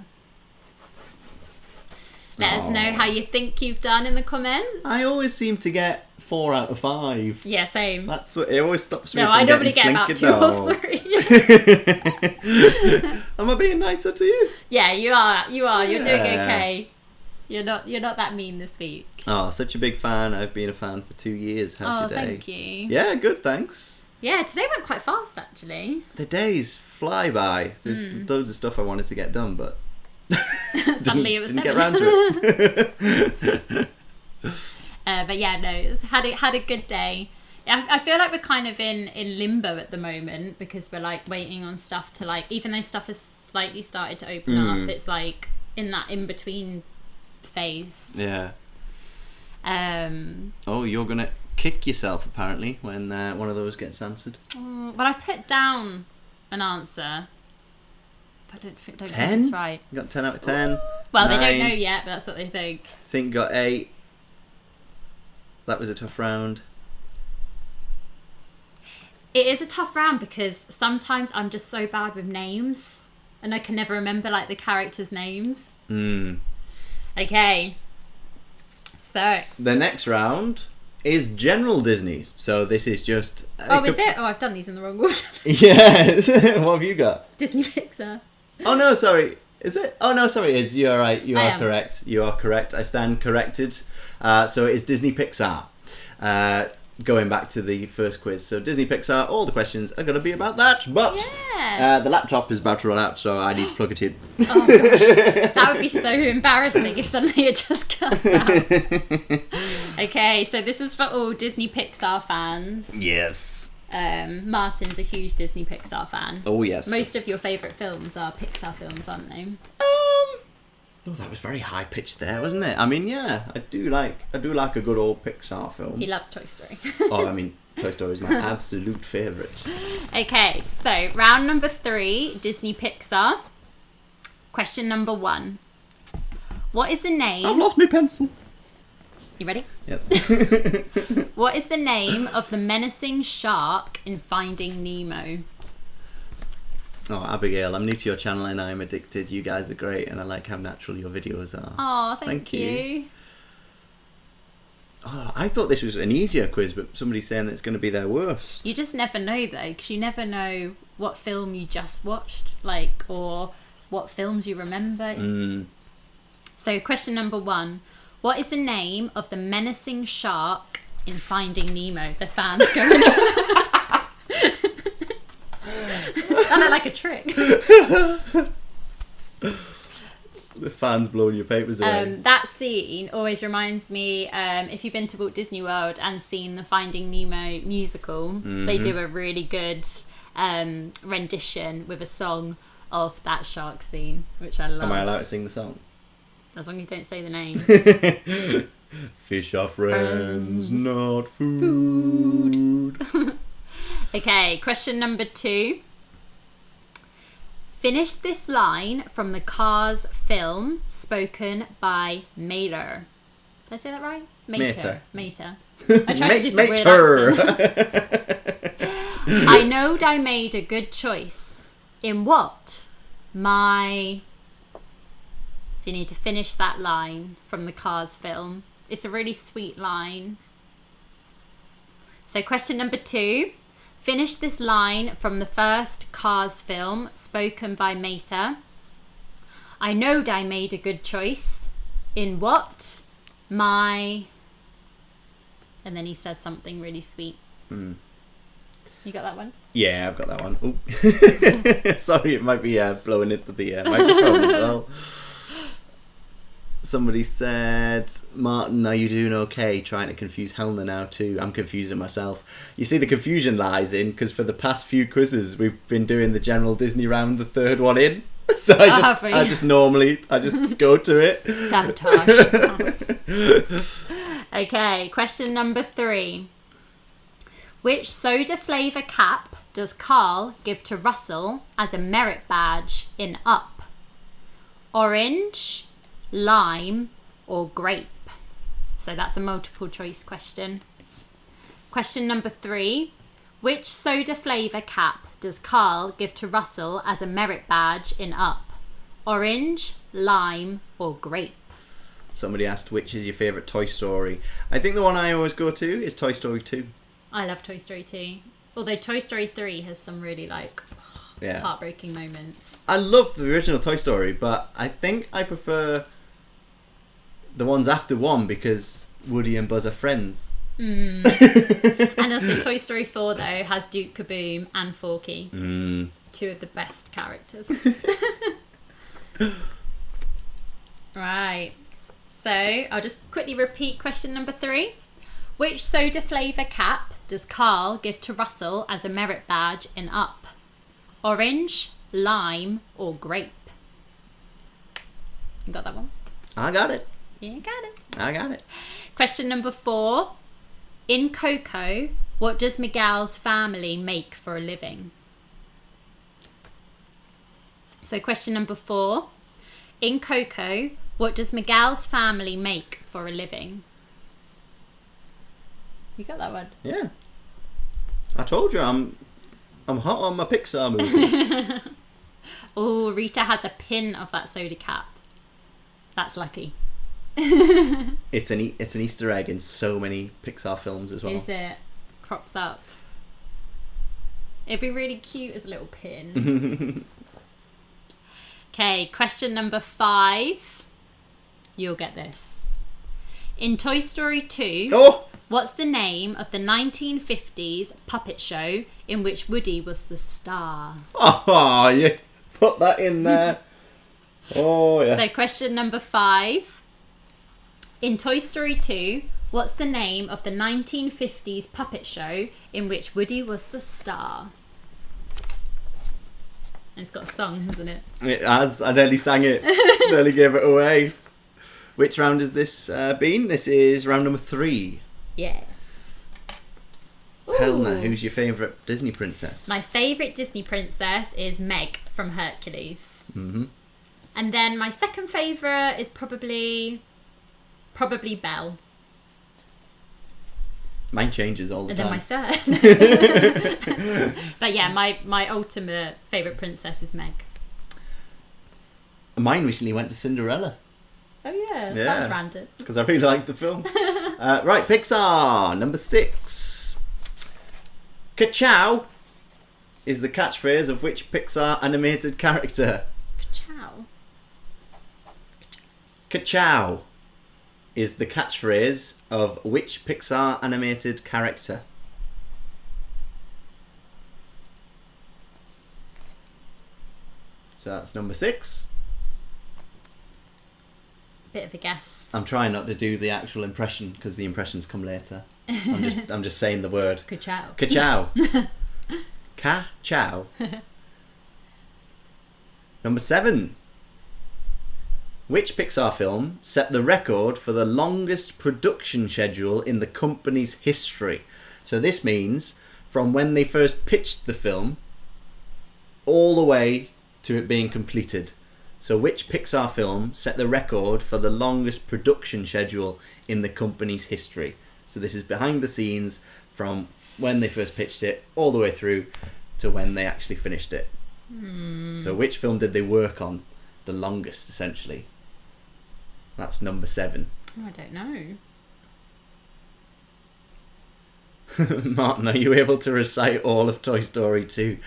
S2: Let us know how you think you've done in the comments.
S1: I always seem to get 4 out of 5.
S2: Yeah, same.
S1: That's what it always stops me
S2: No,
S1: from
S2: I normally
S1: getting
S2: get about
S1: Slinkehhh
S2: 2 or 3.
S1: Am I being nicer to you?
S2: Yeah, you are. You're doing
S1: Yeah.
S2: okay. You're not that mean this week.
S1: Oh, such a big fan. I've been a fan for 2 years. How's your day?
S2: Thank you.
S1: Yeah, good, thanks.
S2: Yeah, today went quite fast actually.
S1: The days fly by. There's loads of stuff I wanted to get done, but
S2: Suddenly it was
S1: didn't
S2: 7.
S1: get round to it.
S2: But yeah, no, had a good day. I feel like we're kind of in limbo at the moment because we're like waiting on stuff to like, even though stuff has slightly started to open up, it's like in that in between phase.
S1: Yeah. Oh, you're gonna kick yourself apparently when one of those gets answered.
S2: Well, I've put down an answer. I don't think
S1: 10?
S2: it's right.
S1: You got 10 out of 10.
S2: Well,
S1: 9.
S2: they don't know yet, but that's what they think.
S1: Think got 8. That was a tough round.
S2: It is a tough round because sometimes I'm just so bad with names and I can never remember like the characters' names. Okay. So.
S1: The next round is general Disney. So this is just...
S2: is it? Oh, I've done these in the wrong order.
S1: Yes. What have you got?
S2: Disney Pixar.
S1: Oh no, sorry. Is it? Oh no, sorry, it is. You are right. You
S2: I
S1: are
S2: am.
S1: correct. You are correct. I stand corrected. So it is Disney Pixar. Going back to the first quiz. So Disney Pixar, all the questions are going to be about that. But the laptop is about to run out, so I need to plug it in.
S2: Oh gosh, that would be so embarrassing if suddenly it just comes out. Okay, so this is for all Disney Pixar fans.
S1: Yes.
S2: Martyn's a huge Disney Pixar fan.
S1: Oh yes.
S2: Most of your favourite films are Pixar films, aren't they?
S1: Oh, that was very high pitched there, wasn't it? I mean, yeah, I do like a good old Pixar film.
S2: He loves Toy Story.
S1: Oh, I mean, Toy Story is my absolute favourite.
S2: Okay, so round number 3, Disney Pixar. Question number 1. What is the name...
S1: I've lost my pencil.
S2: You ready?
S1: Yes.
S2: What is the name of the menacing shark in Finding Nemo?
S1: Oh, Abigail, I'm new to your channel and I'm addicted. You guys are great and I like how natural your videos are.
S2: Oh, thank you.
S1: Oh, I thought this was an easier quiz, but somebody's saying that it's going to be their worst.
S2: You just never know, though, because you never know what film you just watched, like, or what films you remember. So, question number 1. What is the name of the menacing shark in Finding Nemo? The fans going on. That looked like a trick.
S1: The fans blowing your papers away.
S2: That scene always reminds me, if you've been to Walt Disney World and seen the Finding Nemo musical, they do a really good rendition with a song of that shark scene, which I love.
S1: Am I allowed to sing the song?
S2: As long as you don't say the name.
S1: Fish are friends, not food.
S2: Okay, question number 2. Finish this line from the Cars film spoken by Mater. Did I say that right? Mater. I tried to do some weird accent. I knowed I made a good choice. In what? My... So you need to finish that line from the Cars film. It's a really sweet line. So question number 2. Finish this line from the first Cars film spoken by Mater. I knowed I made a good choice. In what? My... And then he says something really sweet. You got that one?
S1: Yeah, I've got that one. Ooh. Sorry, it might be blowing into the microphone as well. Somebody said, Martyn, are you doing okay? Trying to confuse Helena now too. I'm confusing myself. You see, the confusion lies in because for the past few quizzes we've been doing the general Disney round, the third one in. So I just go to it.
S2: Sabotage. Okay, question number 3. Which soda flavour cap does Carl give to Russell as a merit badge in Up? Orange, lime, or grape? So that's a multiple choice question. Question number 3. Which soda flavour cap does Carl give to Russell as a merit badge in Up? Orange, lime, or grape?
S1: Somebody asked, which is your favourite Toy Story? I think the one I always go to is Toy Story 2.
S2: I love Toy Story 2. Although Toy Story 3 has some really, heartbreaking moments.
S1: I love the original Toy Story, but I think I prefer the ones after 1 because Woody and Buzz are friends.
S2: And also Toy Story 4, though, has Duke Kaboom and Forky. 2 of the best characters. Right. So, I'll just quickly repeat question number 3. Which soda flavour cap does Carl give to Russell as a merit badge in Up? Orange, lime, or grape? You got that one?
S1: I got it.
S2: You got it.
S1: I got it.
S2: Question number 4. In Coco, what does Miguel's family make for a living? So question number 4. In Coco, what does Miguel's family make for a living? You got that one?
S1: Yeah. I told you I'm hot on my Pixar movies.
S2: Oh, Rita has a pin of that soda cap. That's lucky.
S1: It's an Easter egg in so many Pixar films as well.
S2: Is it? Crops up. It'd be really cute as a little pin. Okay, question number 5. You'll get this. In Toy Story 2, what's the name of the 1950s puppet show in which Woody was the star?
S1: Oh, you put that in there. Oh, yes.
S2: So question number 5. In Toy Story 2, what's the name of the 1950s puppet show in which Woody was the star? And it's got a song, hasn't it?
S1: It has. I nearly sang it. Nearly gave it away. Which round has this been? This is round number 3.
S2: Yes.
S1: Helena,
S2: Ooh.
S1: who's your favourite Disney princess?
S2: My favourite Disney princess is Meg from Hercules.
S1: Mm-hmm.
S2: And then my second favourite is probably Belle.
S1: Mine changes all the
S2: And
S1: time.
S2: then my third. But yeah, my ultimate favourite princess is Meg.
S1: Mine recently went to Cinderella.
S2: Oh yeah,
S1: Yeah.
S2: that's random.
S1: Because I really liked the film. Right, Pixar, number 6. Ka-chow is the catchphrase of which Pixar animated character?
S2: Ciao.
S1: Ka-chow is the catchphrase of which Pixar animated character? So that's number 6.
S2: Bit of a guess.
S1: I'm trying not to do the actual impression because the impressions come later. I'm just saying the word.
S2: Ka-chow.
S1: Ka-chow. Ka-chow. Number 7. Which Pixar film set the record for the longest production schedule in the company's history? So this means from when they first pitched the film all the way to it being completed. So which Pixar film set the record for the longest production schedule in the company's history? So this is behind the scenes from when they first pitched it all the way through to when they actually finished it. So which film did they work on the longest, essentially? That's number 7.
S2: Oh, I don't know.
S1: Martyn, are you able to recite all of Toy Story 2?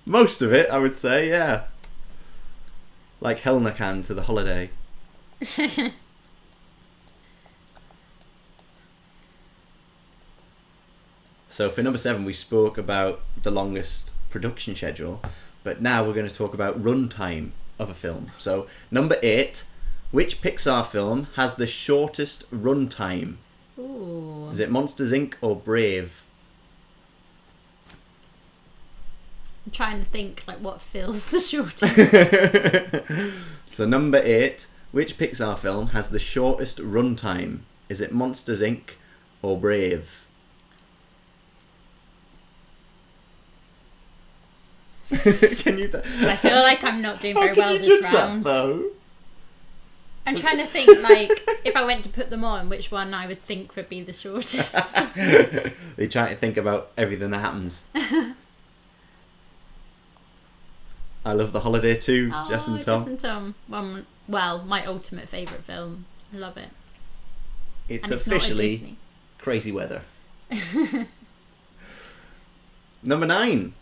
S1: Most of it, I would say, yeah. Like Helena can to the holiday. So for number 7, we spoke about the longest production schedule, but now we're going to talk about runtime of a film. So number 8, which Pixar film has the shortest runtime?
S2: Ooh.
S1: Is it Monsters Inc. or Brave?
S2: I'm trying to think like what feels the shortest.
S1: So number 8, which Pixar film has the shortest runtime? Is it Monsters Inc. or Brave? Can you?
S2: I feel like I'm not doing very
S1: How can
S2: well
S1: you
S2: this
S1: judge
S2: round.
S1: that, though?
S2: I'm trying to think like if I went to put them on, which one I would think would be the shortest.
S1: You're trying to think about everything that happens. I love The Holiday too, Jess and Tom.
S2: Jess and Tom. Well, my ultimate favourite film. I love it.
S1: It's
S2: And it's not a
S1: officially
S2: Disney.
S1: crazy weather. Number 9.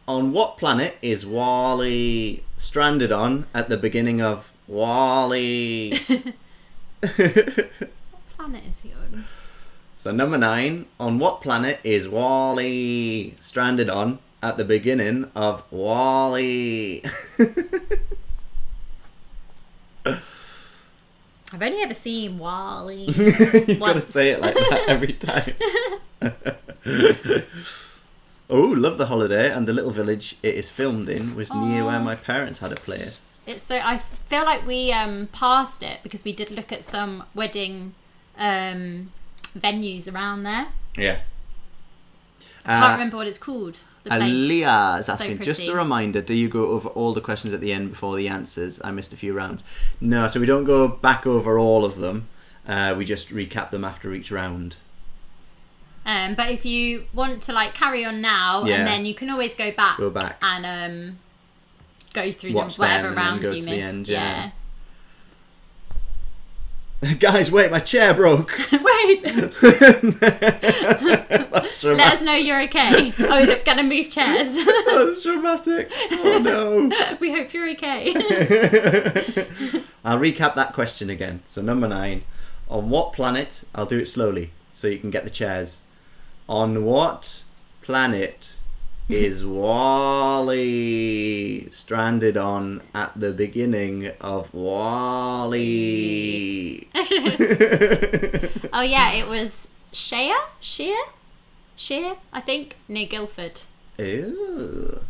S1: On what planet is Wall-E stranded on at the beginning of Wall-E?
S2: What planet is he on?
S1: So number 9. On what planet is Wall-E stranded on at the beginning of Wall-E?
S2: I've only ever seen Wall-E.
S1: You've got to
S2: once.
S1: say it like that every time. Oh, love The Holiday, and the little village it is filmed in was near where my parents had a place.
S2: It's so I feel like we passed it because we did look at some wedding venues around there.
S1: Yeah.
S2: I can't remember what it's called. The place.
S1: Aliyah is
S2: So
S1: asking, just
S2: pretty.
S1: a reminder, do you go over all the questions at the end before the answers? I missed a few rounds. No, so we don't go back over all of them. We just recap them after each round.
S2: But if you want to like carry on now,
S1: Yeah.
S2: and then you can always go back
S1: and
S2: go through
S1: watch
S2: whatever
S1: them and then
S2: rounds
S1: go
S2: you
S1: to
S2: missed.
S1: the end, yeah. Guys, wait, my chair broke.
S2: Wait.
S1: That's
S2: Let us know you're okay. Oh, look, gonna move chairs.
S1: That's dramatic. Oh no.
S2: We hope you're okay.
S1: I'll recap that question again. So number 9. On what planet, I'll do it slowly so you can get the chairs. On what planet is Wall-E stranded on at the beginning of Wall-E?
S2: Oh yeah, it was Sheer, I think, near Guildford.
S1: Ew.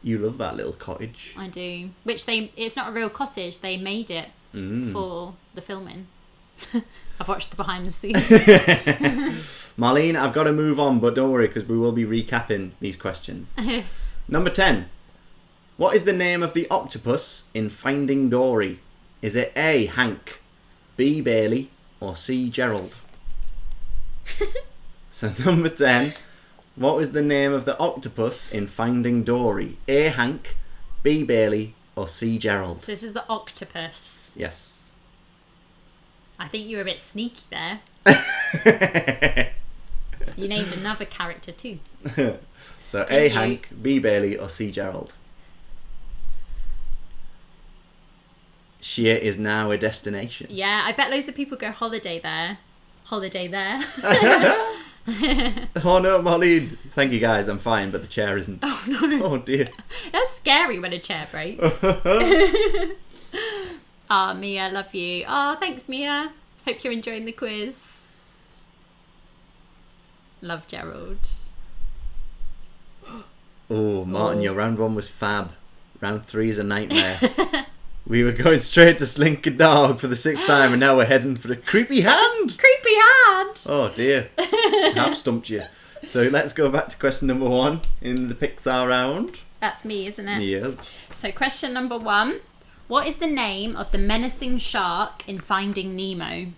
S1: You love that little cottage.
S2: I do. Which it's not a real cottage, they made it for the filming. I've watched the behind the scenes.
S1: Marlene, I've got to move on, but don't worry because we will be recapping these questions. Number 10. What is the name of the octopus in Finding Dory? Is it A. Hank, B. Bailey, or C. Gerald? So number 10. What was the name of the octopus in Finding Dory? A. Hank, B. Bailey, or C. Gerald?
S2: So this is the octopus.
S1: Yes.
S2: I think you were a bit sneaky there. You named another character too.
S1: So A. Hank, B. Bailey, or C. Gerald? Sheer is now a destination.
S2: Yeah, I bet loads of people go holiday there. Holiday there.
S1: Oh no, Marlene. Thank you guys, I'm fine, but the chair isn't.
S2: Oh no.
S1: Oh dear.
S2: That's scary when a chair breaks. Oh, Mia, love you. Oh, thanks, Mia. Hope you're enjoying the quiz. Love Gerald.
S1: Oh, Martyn, your round 1 was fab. Round 3 is a nightmare. We were going straight to Slinkehhh for the 6th time, and now we're heading for the creepy hand.
S2: Creepy hand.
S1: Oh dear. I've stumped you. So let's go back to question number 1 in the Pixar round.
S2: That's me, isn't it?
S1: Yes.
S2: So question number 1. What is the name of the menacing shark in Finding Nemo?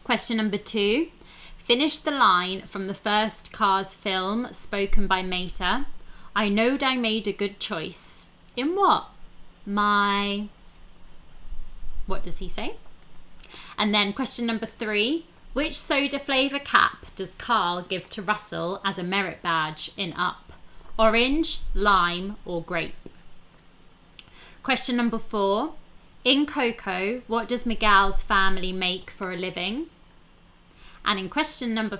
S2: Question number 2. Finish the line from the first Cars film spoken by Mater. I knowed I made a good choice. In what? What does he say? And then question number 3. Which soda flavour cap does Carl give to Russell as a merit badge in Up? Orange, lime, or grape? Question number 4. In Coco, what does Miguel's family make for a living? And in question number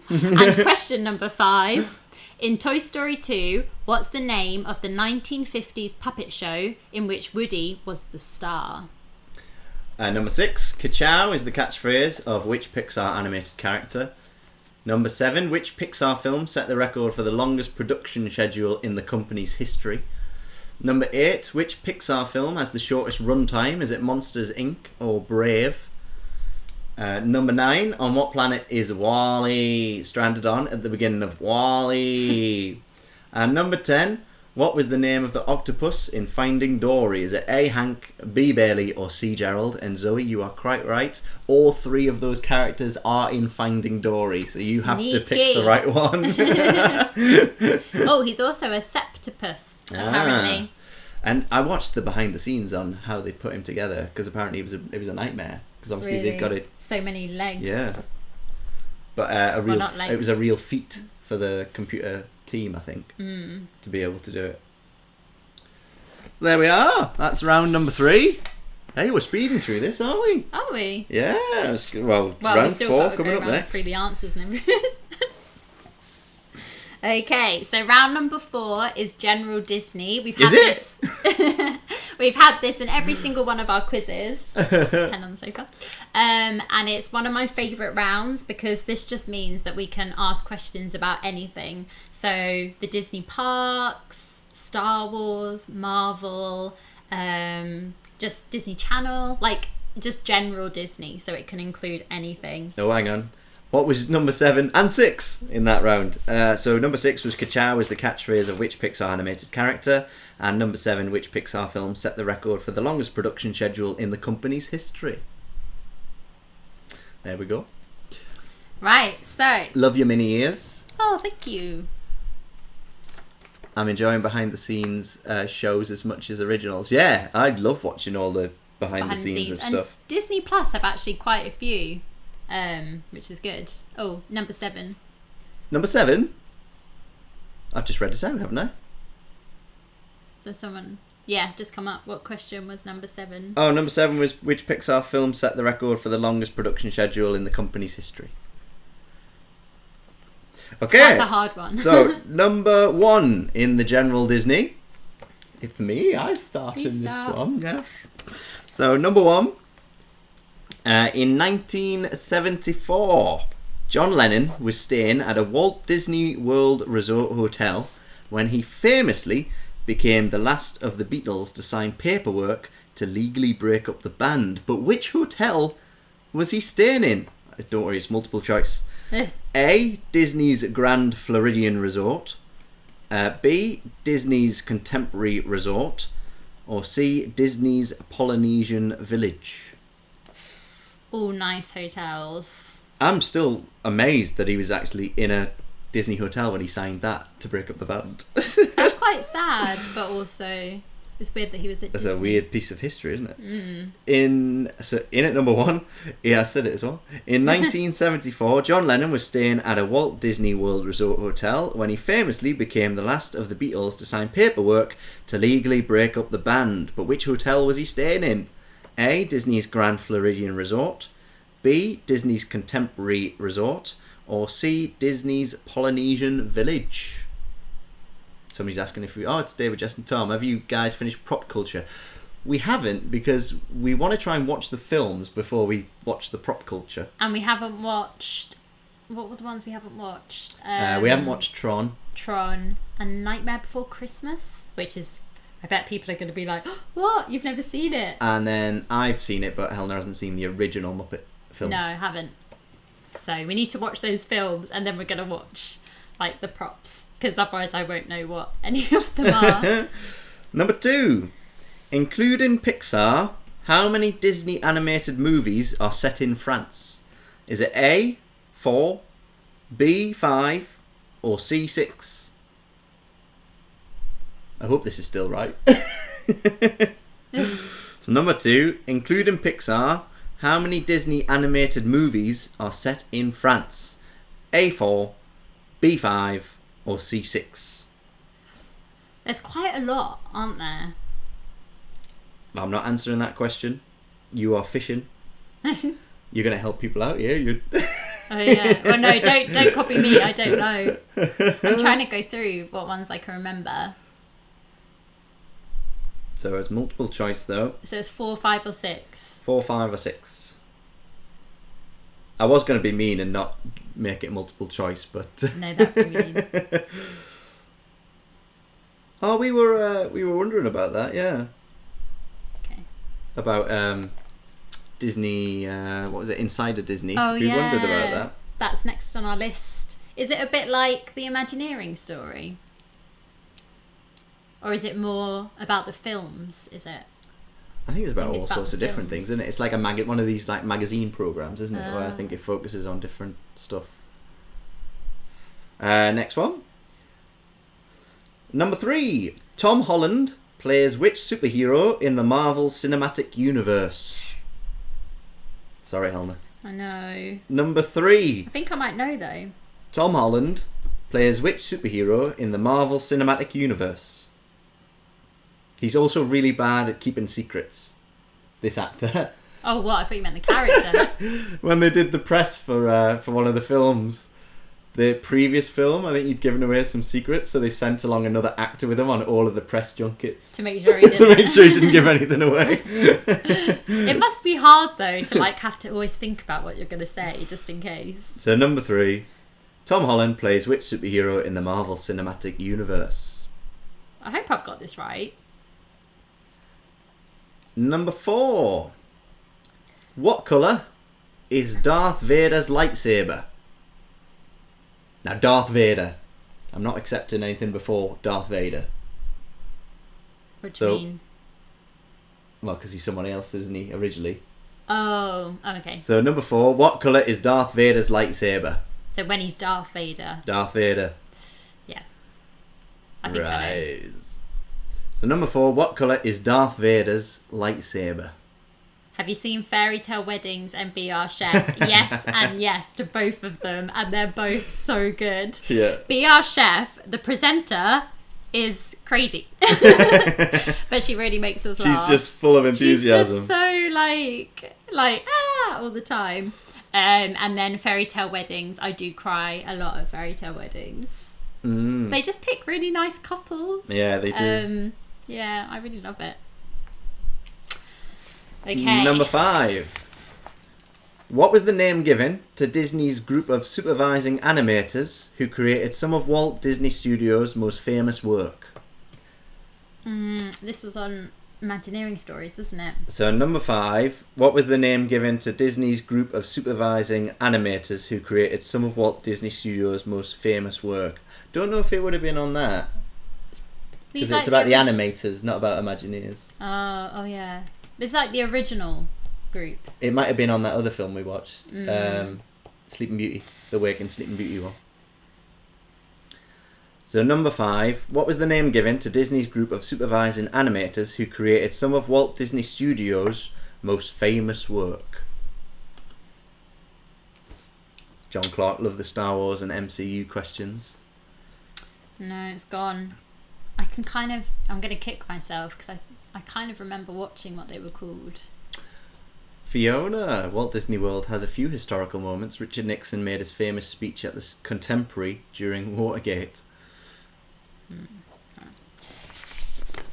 S2: question number 5. In Toy Story 2, what's the name of the 1950s puppet show in which Woody was the star?
S1: Number 6. Ka-chow is the catchphrase of which Pixar animated character? Number 7. Which Pixar film set the record for the longest production schedule in the company's history? Number 8. Which Pixar film has the shortest runtime? Is it Monsters, Inc. or Brave? Number 9. On what planet is Wall-E stranded on at the beginning of Wall-E? And number 10. What was the name of the octopus in Finding Dory? Is it A. Hank, B. Bailey, or C. Gerald? And Zoe, you are quite right. All 3 of those characters are in Finding Dory, so you have to pick the right one.
S2: Oh, he's also a septopus, apparently.
S1: And I watched the behind the scenes on how they put him together, because apparently it was a nightmare. Because obviously they've got it.
S2: So many legs.
S1: Yeah. But it was a real feat for the computer team, I think, to be able to do it. So there we are. That's round number 3. Hey, we're speeding through this, aren't we?
S2: Are we?
S1: Yeah. Well,
S2: we've
S1: round
S2: still
S1: 4
S2: got to
S1: coming
S2: go
S1: up
S2: round
S1: next.
S2: through the answers and everything. Okay, so round number 4 is General Disney. We've had this. We've had this in every single one of our quizzes. Pen on the sofa. And it's one of my favourite rounds because this just means that we can ask questions about anything. So the Disney parks, Star Wars, Marvel, just Disney Channel, like just general Disney. So it can include anything.
S1: Oh, hang on. What was number 7 and 6 in that round? So number 6 was Ka-chow is the catchphrase of which Pixar animated character, and number 7, which Pixar film set the record for the longest production schedule in the company's history. There we go.
S2: Right, so
S1: Love your mini ears.
S2: oh, thank you.
S1: I'm enjoying behind the scenes shows as much as originals. Yeah, I love watching all the behind the scenes of
S2: and
S1: stuff.
S2: Disney Plus have actually quite a few, which is good. Oh, number 7.
S1: Number 7? I've just read it out, haven't I?
S2: There's someone... Yeah, just come up. What question was number 7?
S1: Oh, number 7 was which Pixar film set the record for the longest production schedule in the company's history? Okay.
S2: That's a hard one.
S1: So, number 1 in the general Disney. It's me. I started this one. Yeah. So, number 1. In 1974, John Lennon was staying at a Walt Disney World Resort hotel when he famously became the last of the Beatles to sign paperwork to legally break up the band. But which hotel was he staying in? Don't worry, it's multiple choice. A. Disney's Grand Floridian Resort. B. Disney's Contemporary Resort. Or C. Disney's Polynesian Village.
S2: All nice hotels.
S1: I'm still amazed that he was actually in a Disney hotel when he signed that to break up the band.
S2: That's quite sad, but also it's weird that he was at
S1: That's
S2: Disney.
S1: a weird piece of history, isn't it? In at number 1, yeah, I said it as well. In 1974, John Lennon was staying at a Walt Disney World Resort hotel when he famously became the last of the Beatles to sign paperwork to legally break up the band. But which hotel was he staying in? A. Disney's Grand Floridian Resort. B. Disney's Contemporary Resort. Or C. Disney's Polynesian Village. Somebody's asking if we... Oh, it's David, Jess and Tom. Have you guys finished Prop Culture? We haven't, because we want to try and watch the films before we watch the Prop Culture.
S2: And we haven't watched... What were the ones we haven't watched?
S1: We haven't watched Tron.
S2: Tron and Nightmare Before Christmas, which is... I bet people are going to be like, oh, what? You've never seen it?
S1: And then I've seen it, but Helena hasn't seen the original Muppet film.
S2: No, I haven't. So we need to watch those films, and then we're going to watch, like, the props, because otherwise I won't know what any of them are.
S1: Number 2. Including Pixar, how many Disney animated movies are set in France? Is it A, 4, B, 5, or C, 6? I hope this is still right. So number 2, including Pixar, how many Disney animated movies are set in France? A4, B5, or C6?
S2: There's quite a lot, aren't there?
S1: I'm not answering that question. You are fishing. You're going to help people out, yeah? You're...
S2: Oh yeah. Well, no, don't copy me. I don't know. I'm trying to go through what ones I can remember.
S1: So it's multiple choice though.
S2: So it's 4, 5, or 6.
S1: 4, 5, or 6. I was going to be mean and not make it multiple choice, but
S2: No, that'd be mean.
S1: Oh, we were wondering about that, yeah.
S2: Okay.
S1: About Disney. What was it? Insider Disney.
S2: Oh,
S1: we
S2: yeah.
S1: wondered about that.
S2: That's next on our list. Is it a bit like the Imagineering story? Or is it more about the films, is it?
S1: I think it's about
S2: it's
S1: all
S2: about
S1: sorts
S2: the
S1: of different
S2: films.
S1: things, isn't it? It's like one of these like magazine programs, isn't it? Where I think it focuses on different stuff. Next one. Number 3. Tom Holland plays which superhero in the Marvel Cinematic Universe? Sorry, Helena.
S2: I know.
S1: Number 3.
S2: I think I might know, though.
S1: Tom Holland plays which superhero in the Marvel Cinematic Universe? He's also really bad at keeping secrets, this actor.
S2: Oh, what? I thought you meant the character.
S1: When they did the press for one of the films, the previous film, I think he'd given away some secrets, so they sent along another actor with him on all of the press junkets.
S2: To make sure he didn't.
S1: To make sure he didn't give anything away.
S2: It must be hard, though, to like have to always think about what you're going to say, just in case.
S1: So number 3. Tom Holland plays which superhero in the Marvel Cinematic Universe?
S2: I hope I've got this right.
S1: Number 4. What colour is Darth Vader's lightsaber? Now, Darth Vader. I'm not accepting anything before Darth Vader.
S2: What do you mean?
S1: Well, because he's someone else, isn't he, originally?
S2: Oh, okay.
S1: So, number 4. What colour is Darth Vader's lightsaber?
S2: So when he's Darth Vader.
S1: Darth Vader.
S2: Yeah. I think I know.
S1: So, number 4. What colour is Darth Vader's lightsaber?
S2: Have you seen Fairy Tale Weddings and Be Our Chef? Yes and yes to both of them, and they're both so good.
S1: Yeah.
S2: Be Our Chef, the presenter, is crazy. But she really makes us laugh.
S1: She's just full of enthusiasm.
S2: She's just so all the time. And then Fairy Tale Weddings, I do cry a lot at Fairy Tale Weddings. They just pick really nice couples.
S1: Yeah, they do.
S2: Yeah, I really love it. Okay.
S1: Number 5. What was the name given to Disney's group of supervising animators who created some of Walt Disney Studios' most famous work?
S2: This was on Imagineering Stories, wasn't it?
S1: So number 5, what was the name given to Disney's group of supervising animators who created some of Walt Disney Studios' most famous work? Don't know if it would have been on that. Because it's about the animators, not about Imagineers.
S2: Oh yeah. It's like the original group.
S1: It might have been on that other film we watched, Sleeping Beauty, the Waking Sleeping Beauty one. So number 5, what was the name given to Disney's group of supervising animators who created some of Walt Disney Studios' most famous work? John Clark loved the Star Wars and MCU questions.
S2: No, it's gone. I'm going to kick myself because I kind of remember watching what they were called.
S1: Fiona. Walt Disney World has a few historical moments. Richard Nixon made his famous speech at the Contemporary during Watergate.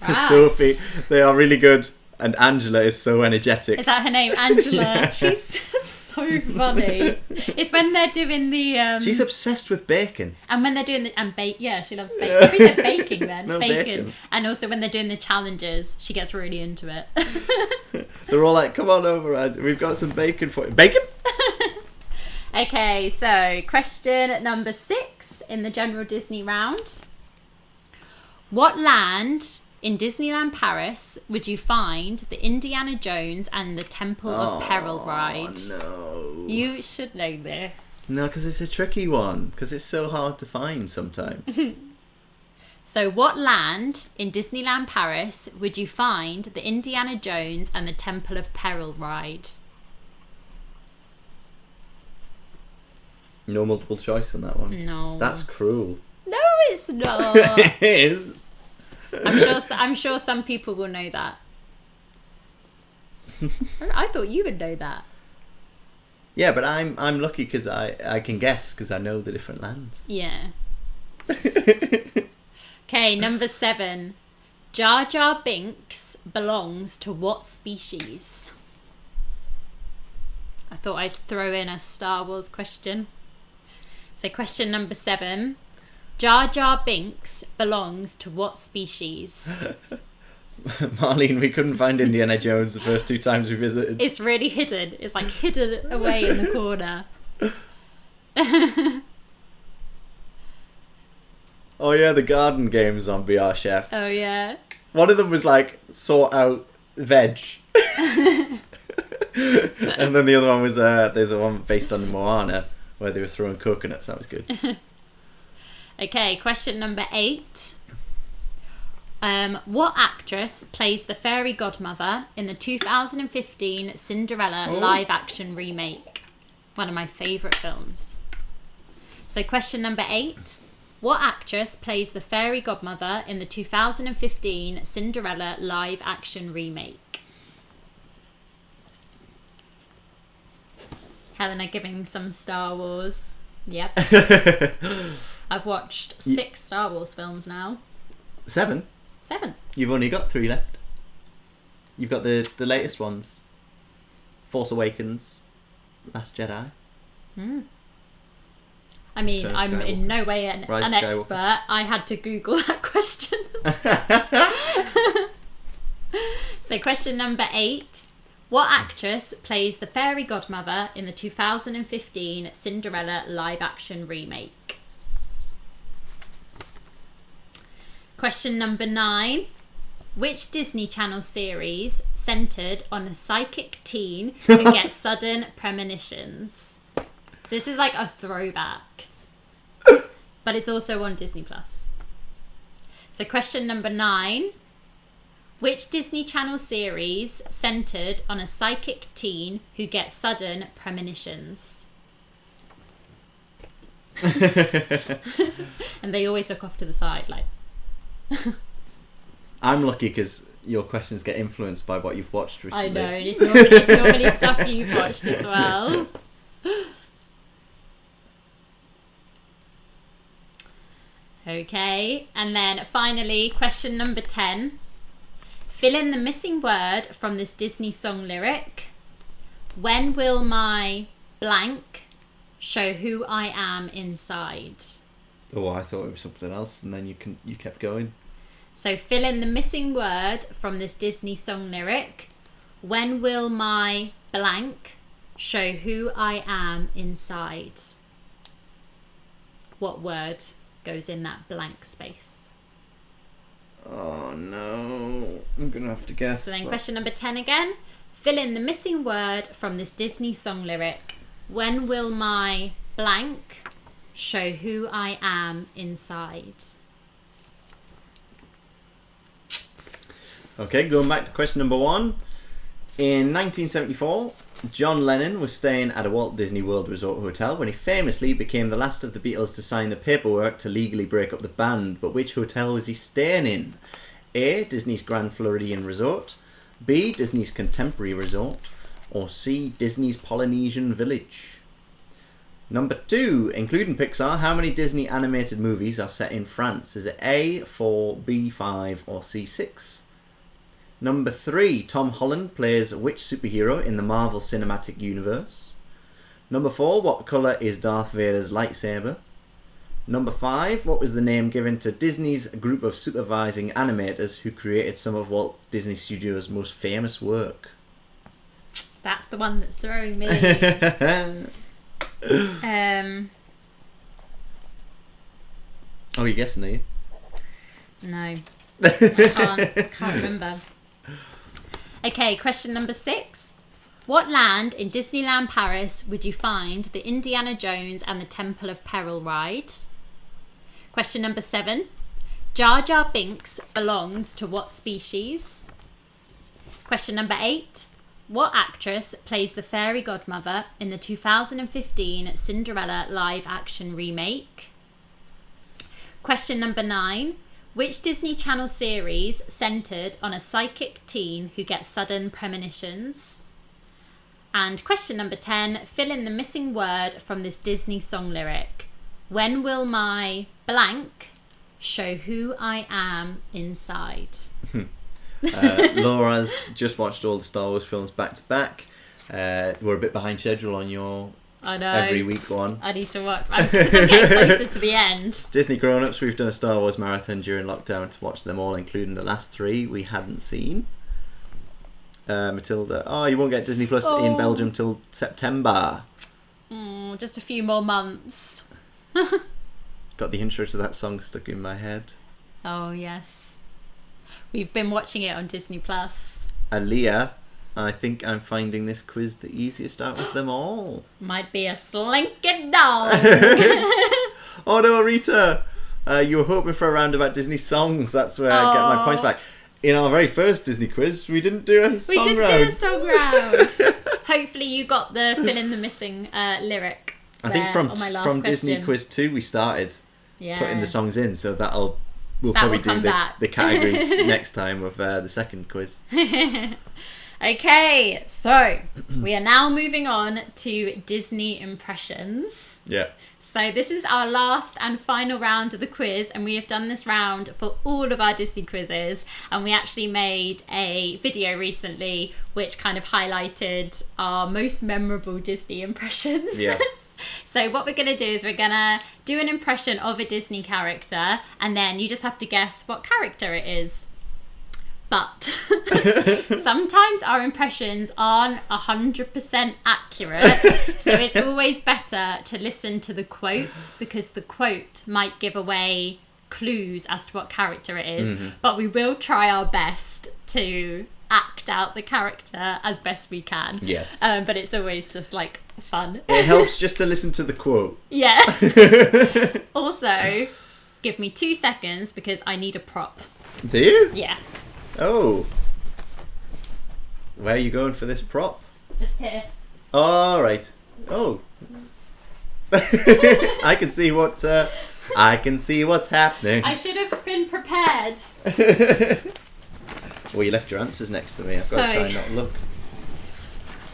S2: Right.
S1: Sophie, they are really good. And Angela is so energetic.
S2: Is that her name? Angela. She's so funny. It's when they're doing the...
S1: She's obsessed with bacon.
S2: And when they're doing the... And yeah, she loves bacon. If we said baking then.
S1: No,
S2: bacon. And also when they're doing the challenges, she gets really into it.
S1: They're all like, come on over, we've got some bacon for you. Bacon?
S2: Okay, so question number 6 in the general Disney round. What land in Disneyland Paris would you find the Indiana Jones and the Temple of Peril ride?
S1: No.
S2: You should know this.
S1: No, because it's a tricky one. Because it's so hard to find sometimes.
S2: So what land in Disneyland Paris would you find the Indiana Jones and the Temple of Peril ride?
S1: No multiple choice on that one.
S2: No.
S1: That's cruel.
S2: No, it's not.
S1: It is.
S2: I'm sure some people will know that. I thought you would know that.
S1: Yeah, but I'm lucky because I can guess because I know the different lands.
S2: Yeah. Okay, number 7. Jar Jar Binks belongs to what species? I thought I'd throw in a Star Wars question. So question number 7. Jar Jar Binks belongs to what species?
S1: Marlene, we couldn't find Indiana Jones the first 2 times we visited.
S2: It's really hidden. It's like hidden away in the corner.
S1: Oh yeah, the garden games on Be Our Chef.
S2: Oh yeah.
S1: One of them was like, sort out veg. And then the other one was, there's a one based on Moana where they were throwing coconuts. That was good.
S2: Okay, question number 8. What actress plays the fairy godmother in the 2015 Cinderella live-action remake? One of my favourite films. So question number 8. What actress plays the fairy godmother in the 2015 Cinderella live-action remake? Helena giving some Star Wars. Yep. I've watched 6 Star Wars films now.
S1: 7?
S2: 7.
S1: You've only got 3 left. You've got the latest ones. Force Awakens, Last Jedi.
S2: I mean,
S1: Return of
S2: I'm
S1: Skywalker.
S2: in no way an
S1: Rise of Skywalker.
S2: expert. I had to Google that question. So question number 8. What actress plays the fairy godmother in the 2015 Cinderella live-action remake? Question number 9. Which Disney Channel series centred on a psychic teen who gets sudden premonitions? So this is like a throwback. But it's also on Disney+. So question number 9. Which Disney Channel series centred on a psychic teen who gets sudden premonitions? And they always look off to the side, like.
S1: I'm lucky because your questions get influenced by what you've watched recently.
S2: I know, and it's normally stuff you've watched as well. Okay, and then finally, question number 10. Fill in the missing word from this Disney song lyric. When will my blank show who I am inside?
S1: Oh, I thought it was something else, and then you kept going.
S2: So fill in the missing word from this Disney song lyric. When will my blank show who I am inside? What word goes in that blank space?
S1: Oh no, I'm gonna have to guess.
S2: So then question number 10 again. Fill in the missing word from this Disney song lyric. When will my blank show who I am inside?
S1: Okay, going back to question number 1. In 1974, John Lennon was staying at a Walt Disney World Resort hotel when he famously became the last of the Beatles to sign the paperwork to legally break up the band. But which hotel was he staying in? A. Disney's Grand Floridian Resort, B. Disney's Contemporary Resort, or C. Disney's Polynesian Village? Number 2, including Pixar, how many Disney animated movies are set in France? Is it A, 4, B, 5, or C, 6? Number 3, Tom Holland plays which superhero in the Marvel Cinematic Universe? Number 4, what colour is Darth Vader's lightsaber? Number 5, what was the name given to Disney's group of supervising animators who created some of Walt Disney Studios' most famous work?
S2: That's the one that's throwing me.
S1: Oh, you're guessing, are you?
S2: No. Can't remember. Okay, question number 6. What land in Disneyland Paris would you find the Indiana Jones and the Temple of Peril ride? Question number 7. Jar Jar Binks belongs to what species? Question number 8. What actress plays the fairy godmother in the 2015 Cinderella live-action remake? Question number 9. Which Disney Channel series centred on a psychic teen who gets sudden premonitions? And question number 10. Fill in the missing word from this Disney song lyric. When will my blank show who I am inside?
S1: Laura's just watched all the Star Wars films back to back. We're a bit behind schedule on your
S2: I know.
S1: every week one.
S2: I need to work. Because I'm getting closer to the end.
S1: Disney Grown-Ups, we've done a Star Wars marathon during lockdown to watch them all, including the last 3 we hadn't seen. Matilda, you won't get Disney Plus in Belgium till September.
S2: Just a few more months.
S1: Got the intro to that song stuck in my head.
S2: Oh, yes. We've been watching it on Disney Plus.
S1: Aaliyah, I think I'm finding this quiz the easiest out of them all.
S2: Might be a Slinkehhh dog.
S1: Oh no, Rita! You were hoping for a round about Disney songs. That's where I get my points back. In our very first Disney quiz, we didn't do a song round.
S2: We didn't do a song round. Hopefully you got the fill in the missing lyric.
S1: I think from
S2: question.
S1: Disney Quiz 2 we started putting the songs in, so we'll probably do the categories next time with the second quiz.
S2: Okay, so we are now moving on to Disney impressions.
S1: Yeah.
S2: So this is our last and final round of the quiz, and we have done this round for all of our Disney quizzes, and we actually made a video recently which kind of highlighted our most memorable Disney impressions.
S1: Yes.
S2: So what we're going to do is we're going to do an impression of a Disney character, and then you just have to guess what character it is. But sometimes our impressions aren't 100% accurate, so it's always better to listen to the quote, because the quote might give away clues as to what character it is. Mm-hmm. But we will try our best to act out the character as best we can.
S1: Yes.
S2: But it's always just like fun.
S1: It helps just to listen to the quote.
S2: Yeah. Also, give me 2 seconds because I need a prop.
S1: Do you?
S2: Yeah.
S1: Oh. Where are you going for this prop?
S2: Just here.
S1: All right. Oh. I can see what's happening.
S2: I should have been prepared.
S1: Well, you left your answers next to me. I've got to try and not look.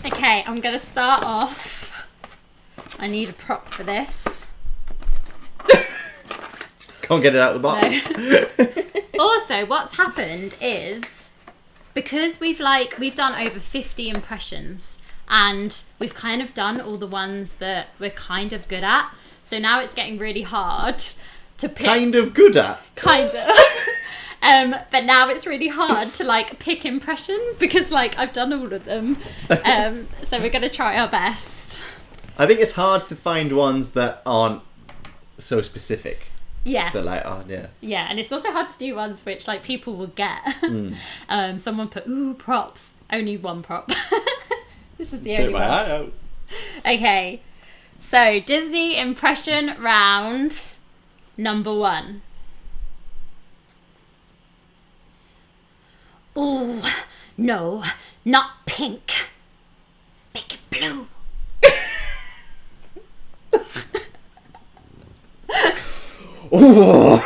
S2: Okay, I'm going to start off. I need a prop for this.
S1: Can't get it out of the box.
S2: No. Also, what's happened is because we've done over 50 impressions and we've kind of done all the ones that we're kind of good at. So now it's getting really hard to pick.
S1: Kind of good at?
S2: Kind of. But now it's really hard to like pick impressions because like I've done all of them. So we're going to try our best.
S1: I think it's hard to find ones that aren't so specific.
S2: Yeah.
S1: That like, oh yeah.
S2: Yeah, and it's also hard to do ones which like people will get. Someone put, ooh, props. Only one prop. This is the only one. Okay. So, Disney impression round number 1. Ooh, no, not pink. Make it blue.
S1: Oh.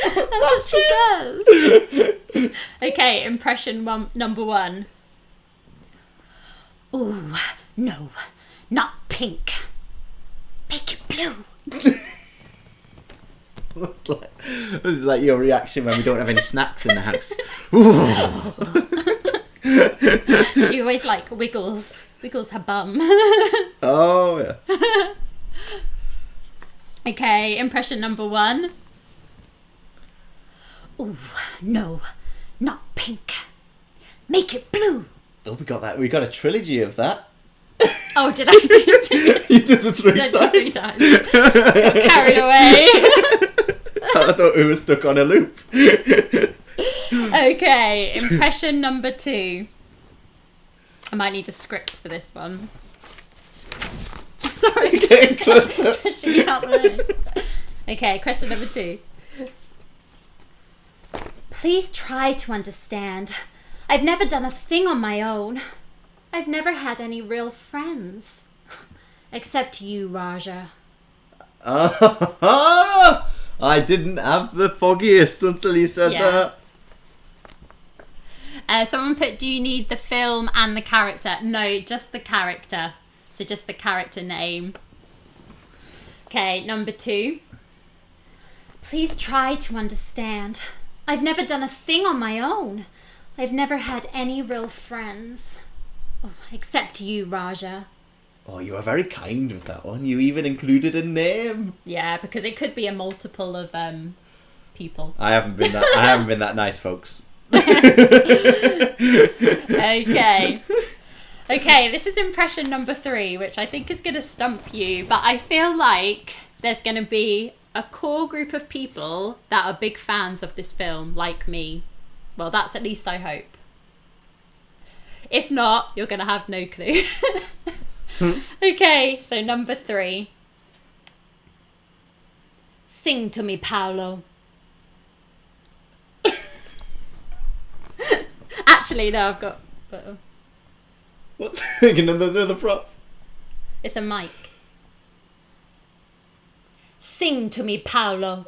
S2: That's what she does. Okay, impression number 1. Ooh, no, not pink. Make it blue.
S1: This is like your reaction when we don't have any snacks in the house.
S2: She always like wiggles her bum.
S1: Oh yeah.
S2: Okay, impression number 1. Ooh, no, not pink. Make it blue.
S1: Oh, we got that. We got a trilogy of that.
S2: Oh, did I do it?
S1: You did the 3
S2: Did
S1: times.
S2: 3 times. Got carried away.
S1: I thought we were stuck on a loop.
S2: Okay, impression number 2. I might need a script for this one. Sorry.
S1: Getting closer.
S2: Pushing it out the way. Okay, question number 2. Please try to understand. I've never done a thing on my own. I've never had any real friends. Except you, Raja.
S1: I didn't have the foggiest until you said that.
S2: Someone put, do you need the film and the character? No, just the character. So just the character name. Okay, number 2. Please try to understand. I've never done a thing on my own. I've never had any real friends. Oh, except you, Raja.
S1: Oh, you were very kind with that one. You even included a name.
S2: Yeah, because it could be a multiple of people.
S1: I haven't been that nice, folks.
S2: Okay. Okay, this is impression number 3, which I think is going to stump you, but I feel like there's going to be a core group of people that are big fans of this film, like me. Well, that's at least I hope. If not, you're going to have no clue. Okay, so number 3. Sing to me, Paolo. Actually, no, I've got...
S1: What's another prop?
S2: It's a mic. Sing to me, Paolo.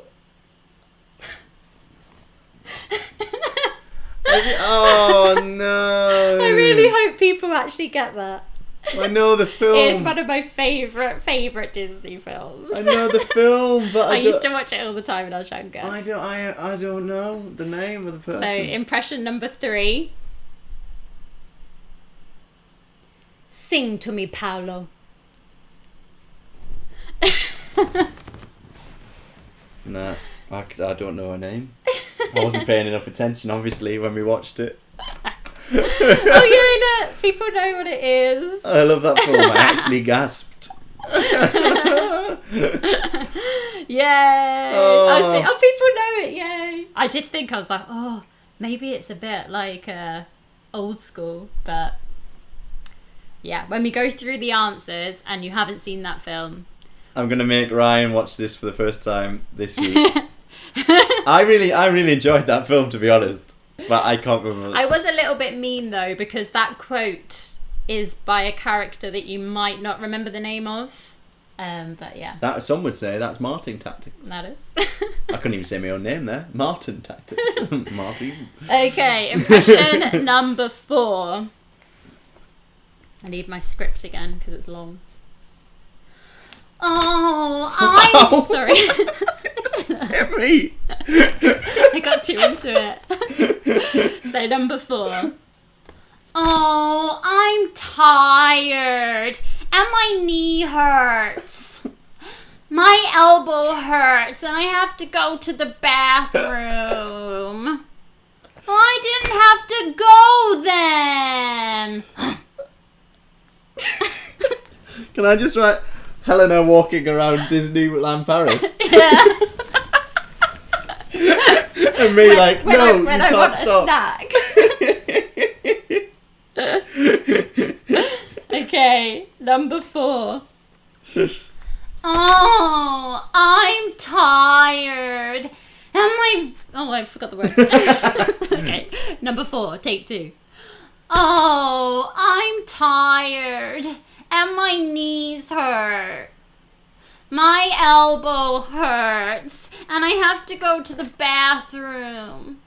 S1: Oh no!
S2: I really hope people actually get that.
S1: I know the film.
S2: It's one of my favourite Disney films.
S1: I know the film, but
S2: I used to watch it all the time when I was younger.
S1: I don't know the name of the person.
S2: So, impression number 3. Sing to me, Paolo.
S1: Nah, I don't know her name. I wasn't paying enough attention, obviously, when we watched it.
S2: Oh yeah, nuts! People know what it is.
S1: I love that film. I actually gasped.
S2: Yay!
S1: Oh.
S2: People know it. Yay! I did think, I was like, oh, maybe it's a bit like old school, but yeah. When we go through the answers and you haven't seen that film,
S1: I'm gonna make Ryan watch this for the first time this week. I really enjoyed that film, to be honest. But I can't remember.
S2: I was a little bit mean though, because that quote is by a character that you might not remember the name of. But yeah.
S1: That some would say that's Martyn tactics.
S2: That is.
S1: I couldn't even say my own name there. Martyn tactics. Martyn.
S2: Okay, impression number 4. I need my script again because it's long. Oh, I'm sorry.
S1: Hit me.
S2: I got too into it. So number 4. Oh, I'm tired and my knee hurts. My elbow hurts and I have to go to the bathroom. I didn't have to go then.
S1: Can I just write Helena walking around Disneyland Paris?
S2: Yeah.
S1: And me like, no, you
S2: when
S1: can't
S2: I want
S1: stop.
S2: A snack. Okay, number 4. Oh, I'm tired. I forgot the words. Okay, number 4, take 2. Oh, I'm tired and my knees hurt. My elbow hurts and I have to go to the bathroom.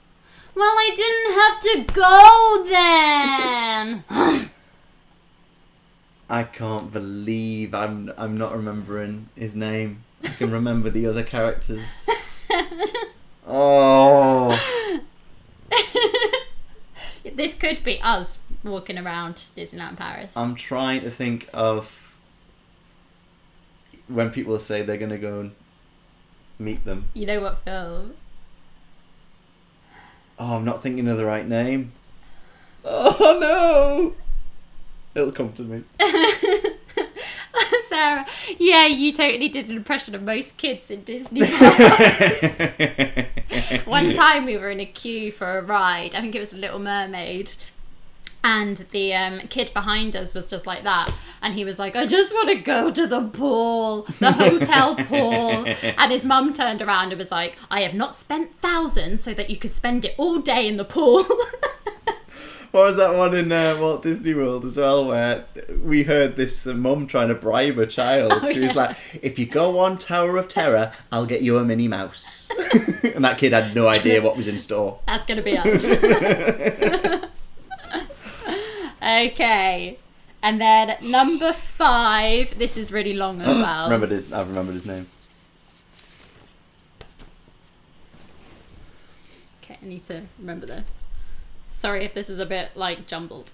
S2: Well, I didn't have to go then.
S1: I can't believe I'm not remembering his name. I can remember the other characters. Oh.
S2: This could be us walking around Disneyland Paris.
S1: I'm trying to think of when people say they're going to go and meet them.
S2: You know what film?
S1: Oh, I'm not thinking of the right name. Oh, no. It'll come to me.
S2: Sarah, yeah, you totally did an impression of most kids in Disney Paris. One time we were in a queue for a ride. I think it was Little Mermaid. And the kid behind us was just like that. And he was like, I just want to go to the pool, the hotel pool. And his mum turned around and was like, I have not spent thousands so that you could spend it all day in the pool.
S1: What was that one in Walt Disney World as well, where we heard this mum trying to bribe a child?
S2: Oh,
S1: she was
S2: yeah.
S1: like, if you go on Tower of Terror, I'll get you a Minnie Mouse. And that kid had no idea what was in store.
S2: That's going to be us. Okay. And then number 5. This is really long as well.
S1: I've remembered his name.
S2: Okay, I need to remember this. Sorry if this is a bit, like, jumbled.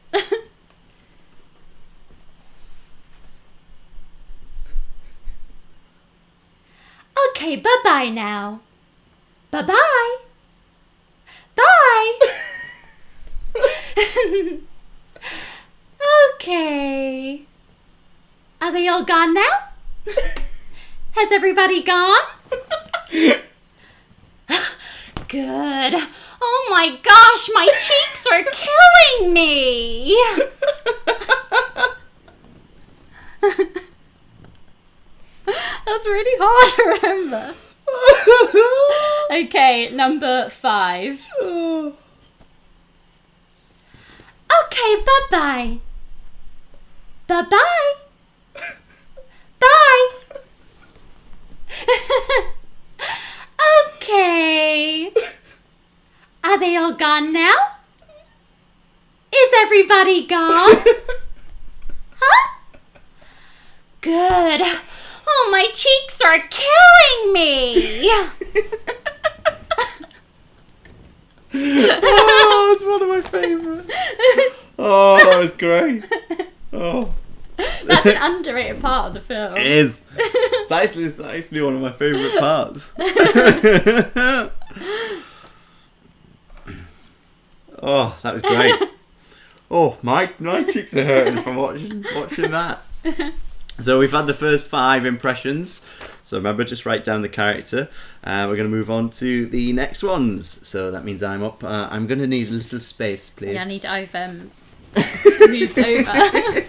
S2: Okay, bye-bye now. Bye-bye. Bye. Okay. Are they all gone now? Has everybody gone? Good. Oh my gosh, my cheeks are killing me. That's really hard to remember. Okay, number 5. Okay, bye-bye. Bye-bye. Bye. Okay. Are they all gone now? Is everybody gone? Huh? Good. Oh, my cheeks are killing me.
S1: Oh, it's one of my favourites. Oh, that was great. Oh.
S2: That's an underrated part of the film.
S1: It is. It's actually one of my favourite parts. Oh, that was great. Oh, my cheeks are hurting from watching that. So we've had the first 5 impressions. So remember, just write down the character. We're going to move on to the next ones. So that means I'm up. I'm going to need a little space, please.
S2: Yeah, I've moved over.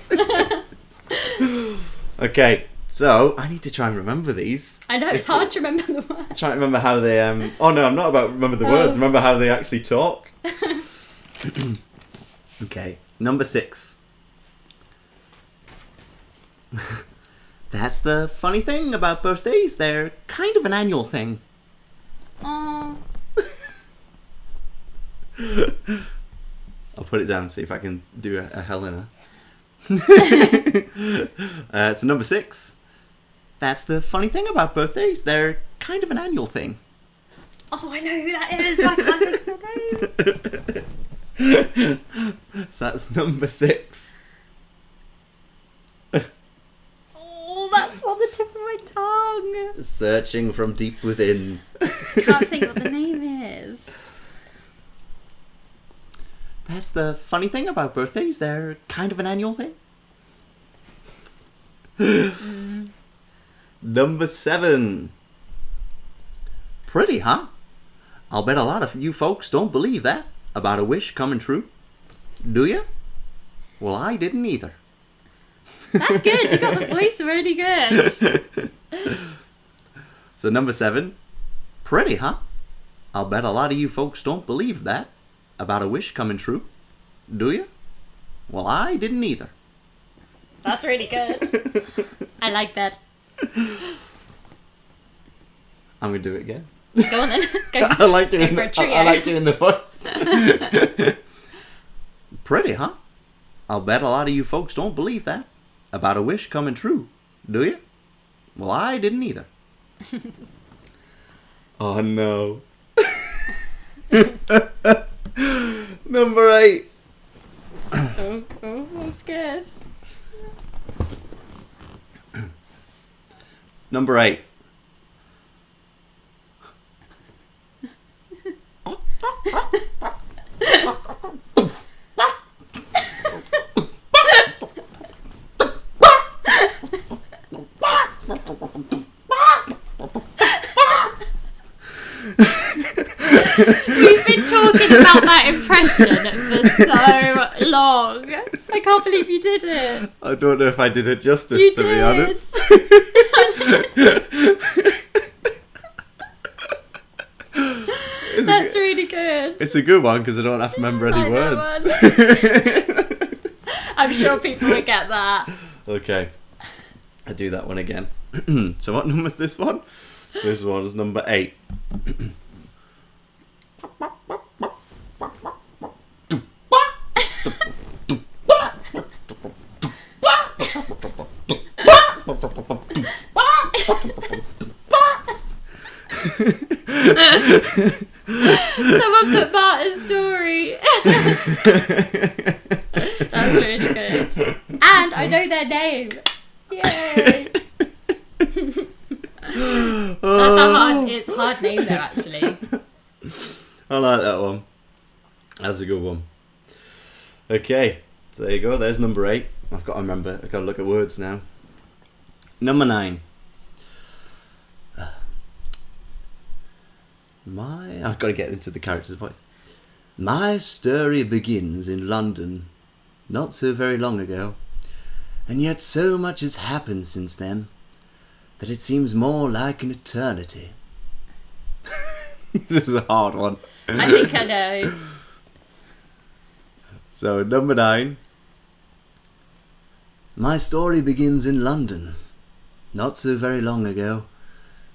S1: Okay, so I need to try and remember these.
S2: I know, it's hard to remember the words.
S1: Try to remember how they... Oh no, I'm not about remember the words. Remember how they actually talk. Okay, number 6. That's the funny thing about birthdays. They're kind of an annual thing.
S2: Oh.
S1: I'll put it down and see if I can do a Helena. So number 6. That's the funny thing about birthdays. They're kind of an annual thing.
S2: Oh, I know who that is. Why can't I think of her name?
S1: So that's number 6.
S2: Oh, that's on the tip of my tongue.
S1: Searching from deep within.
S2: Can't think what the name is.
S1: That's the funny thing about birthdays. They're kind of an annual thing. Number 7. Pretty, huh? I'll bet a lot of you folks don't believe that about a wish coming true. Do you? Well, I didn't either.
S2: That's good. You got the voice really good.
S1: So number 7. Pretty, huh? I'll bet a lot of you folks don't believe that about a wish coming true. Do you? Well, I didn't either.
S2: That's really good. I like that.
S1: I'm going to do it again.
S2: Go on then. Go,
S1: I like doing
S2: go for a trio.
S1: I like doing the voice. Pretty, huh? I'll bet a lot of you folks don't believe that about a wish coming true. Do you? Well, I didn't either. Oh, no. Number 8.
S2: Oh, I'm scared.
S1: Number 8.
S2: We've been talking about that impression for so long. I can't believe you did it.
S1: I don't know if I did it justice,
S2: You
S1: to
S2: did.
S1: be honest.
S2: That's really good.
S1: It's a good one because I don't have to remember any
S2: I know
S1: words.
S2: I'm sure people would get that.
S1: Okay, I'll do that one again. So what number is this one? This one is number 8.
S2: Someone put Martyn's story. That's really good. And I know their name. Yay. That's a hard name though, actually.
S1: I like that one. That's a good one. Okay, so there you go. There's number 8. I've got to remember. I've got to look at words now. Number 9. I've got to get into the character's voice. My story begins in London, not so very long ago, and yet so much has happened since then that it seems more like an eternity. This is a hard one.
S2: I think I know.
S1: So, number 9. My story begins in London, not so very long ago,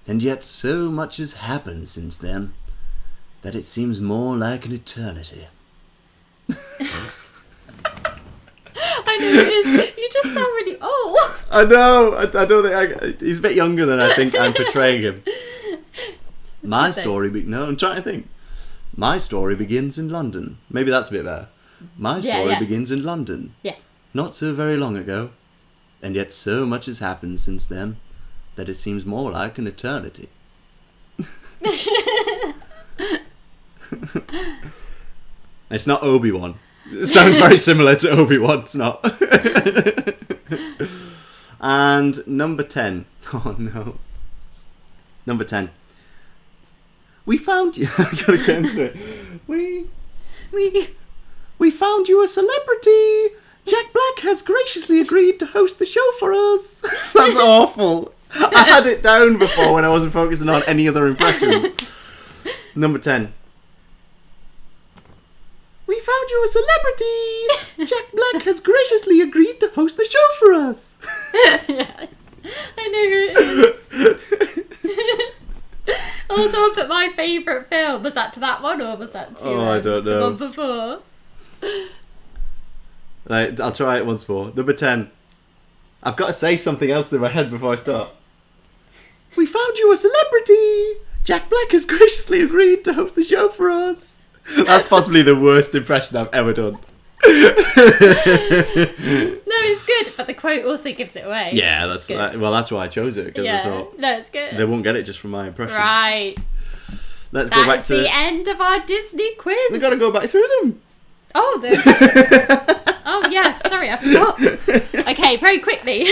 S1: and yet so much has happened since then that it seems more like an eternity.
S2: I know it is. You just sound really old.
S1: I know. I don't think he's a bit younger than I think I'm portraying him. My story. No, I'm trying to think. My story begins in London. Maybe that's a bit better. My story begins in London.
S2: Yeah.
S1: Not so very long ago, and yet so much has happened since then that it seems more like an eternity. It's not Obi-Wan. It sounds very similar to Obi-Wan. It's not. And number 10. Oh no. Number 10. We found you. I gotta get into it. We found you a celebrity. Jack Black has graciously agreed to host the show for us. That's awful. I had it down before when I wasn't focusing on any other impressions. Number 10. We found you a celebrity! Jack Black has graciously agreed to host the show for us!
S2: Yeah, I know who it is. Oh, someone put my favourite film. Was that to that one or was that to
S1: I don't know.
S2: the one before?
S1: Right, I'll try it once more. Number 10. I've got to say something else in my head before I start. We found you a celebrity! Jack Black has graciously agreed to host the show for us. That's possibly the worst impression I've ever done.
S2: No, it's good, but the quote also gives it away.
S1: Yeah, that's that's why I chose it, because I thought
S2: no, it's good.
S1: they won't get it just from my impression.
S2: Right.
S1: Let's go back to
S2: the end of our Disney quiz.
S1: We got to go back through them.
S2: Oh, oh yeah. Sorry, I forgot. Okay, very quickly.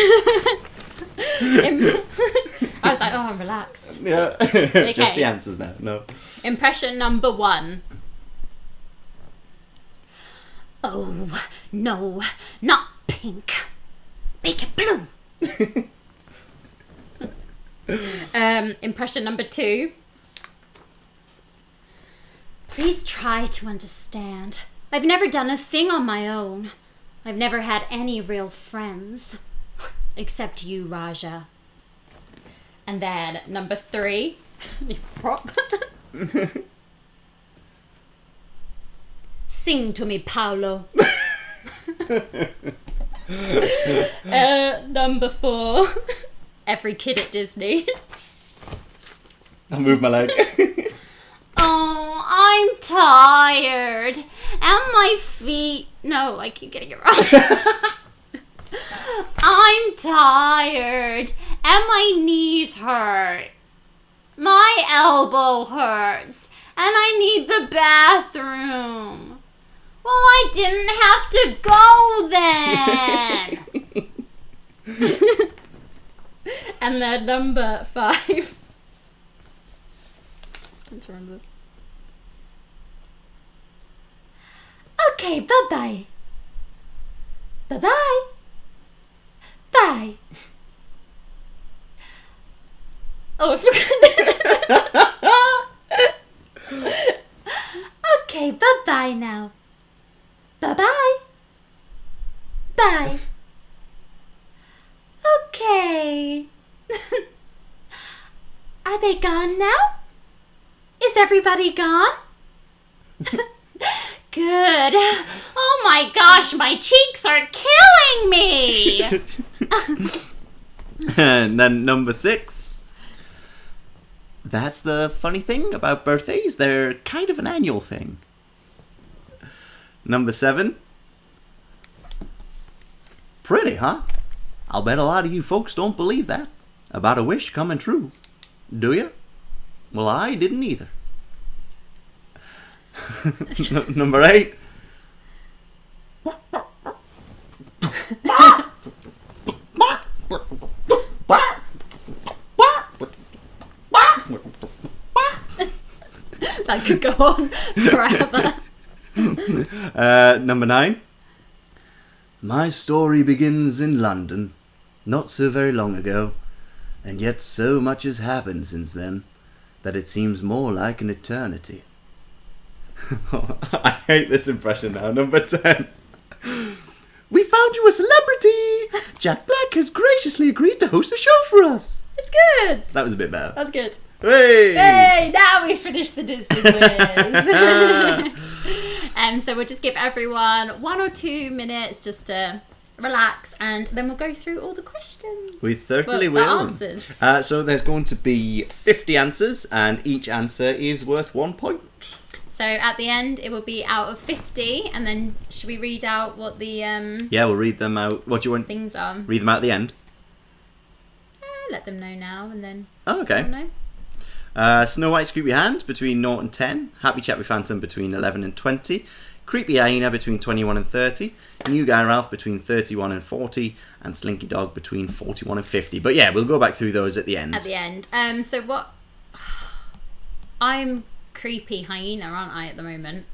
S2: I was like, oh, I'm relaxed.
S1: Yeah.
S2: Okay.
S1: Just the answers now. No.
S2: Impression number 1. Oh, no, not pink. Make it blue. Impression number 2. Please try to understand. I've never done a thing on my own. I've never had any real friends. Except you, Raja. And then number 3. Prop. Sing to me, Paolo. Number 4. Every kid at Disney.
S1: I'll move my leg.
S2: Oh, I'm tired. And my feet... No, I keep getting it wrong. I'm tired. And my knees hurt. My elbow hurts. And I need the bathroom. Well, I didn't have to go then. And then number 5. Let's remember this. Okay, bye-bye. Bye-bye. Bye. Oh, I forgot. Okay, bye-bye now. Bye-bye. Bye. Okay. Are they gone now? Is everybody gone? Good. Oh my gosh, my cheeks are killing me!
S1: And then number 6. That's the funny thing about birthdays. They're kind of an annual thing. Number 7. Pretty, huh? I'll bet a lot of you folks don't believe that. About a wish coming true. Do you? Well, I didn't either. Number 8.
S2: That could go on forever.
S1: Number 9. My story begins in London, not so very long ago, and yet so much has happened since then that it seems more like an eternity. I hate this impression now. Number 10. We found you a celebrity! Jack Black has graciously agreed to host a show for us.
S2: It's good.
S1: That was a bit better.
S2: That's good.
S1: Hey!
S2: Hey, now we finished the Disney quiz. So we'll just give everyone 1 or 2 minutes just to relax, and then we'll go through all the questions.
S1: We certainly
S2: The
S1: will.
S2: answers.
S1: So there's going to be 50 answers, and each answer is worth 1 point.
S2: So at the end, it will be out of 50, and then should we read out what the
S1: Yeah, we'll read them out. What do you want?
S2: things are?
S1: Read them out at the end.
S2: Let them know now, and then
S1: Oh, okay.
S2: they'll know.
S1: Snow White's Creepy Hand between 0 and 10. Happy Chappy Phantom between 11 and 20. Creepy Hyena between 21 and 30. New Guy Ralph between 31 and 40. And Slinkehhh between 41 and 50. But yeah, we'll go back through those at the end.
S2: At the end. So what? I'm Creepy Hyena, aren't I, at the moment?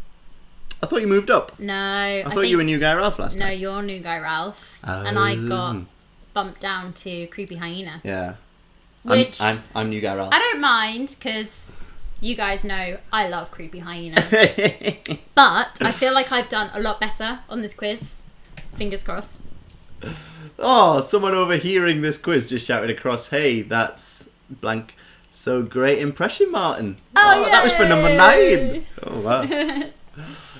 S1: I thought you moved up.
S2: No.
S1: I thought you were New Guy Ralph last
S2: No,
S1: time.
S2: you're New Guy Ralph. And I got
S1: Oh.
S2: bumped down to Creepy Hyena.
S1: Yeah.
S2: Which
S1: I'm New Guy Ralph.
S2: I don't mind, because You guys know I love creepy hyena. But I feel like I've done a lot better on this quiz. Fingers crossed.
S1: Oh, someone overhearing this quiz just shouted across, "Hey, that's blank. So great impression, Martyn." Oh, that was for number 9. Oh, wow.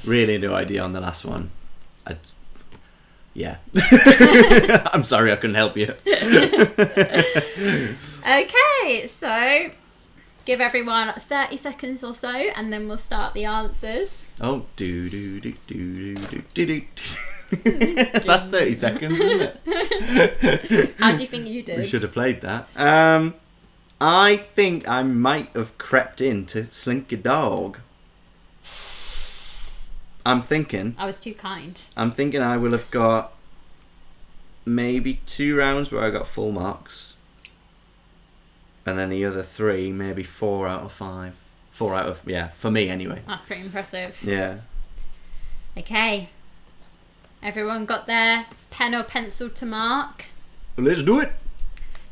S1: Really no idea on the last one. Yeah. I'm sorry I couldn't help you.
S2: Okay, so give everyone 30 seconds or so, and then we'll start the answers.
S1: Oh, do. That's 30 seconds, isn't it?
S2: How do you think you did?
S1: We should have played that. I think I might have crept into Slinkehhh. I'm thinking
S2: I was too kind.
S1: I will have got maybe 2 rounds where I got full marks. And then the other 3, maybe 4 out of 5. 4 out of, yeah, for me anyway.
S2: That's pretty impressive.
S1: Yeah.
S2: Okay. Everyone got their pen or pencil to mark?
S1: Let's do it.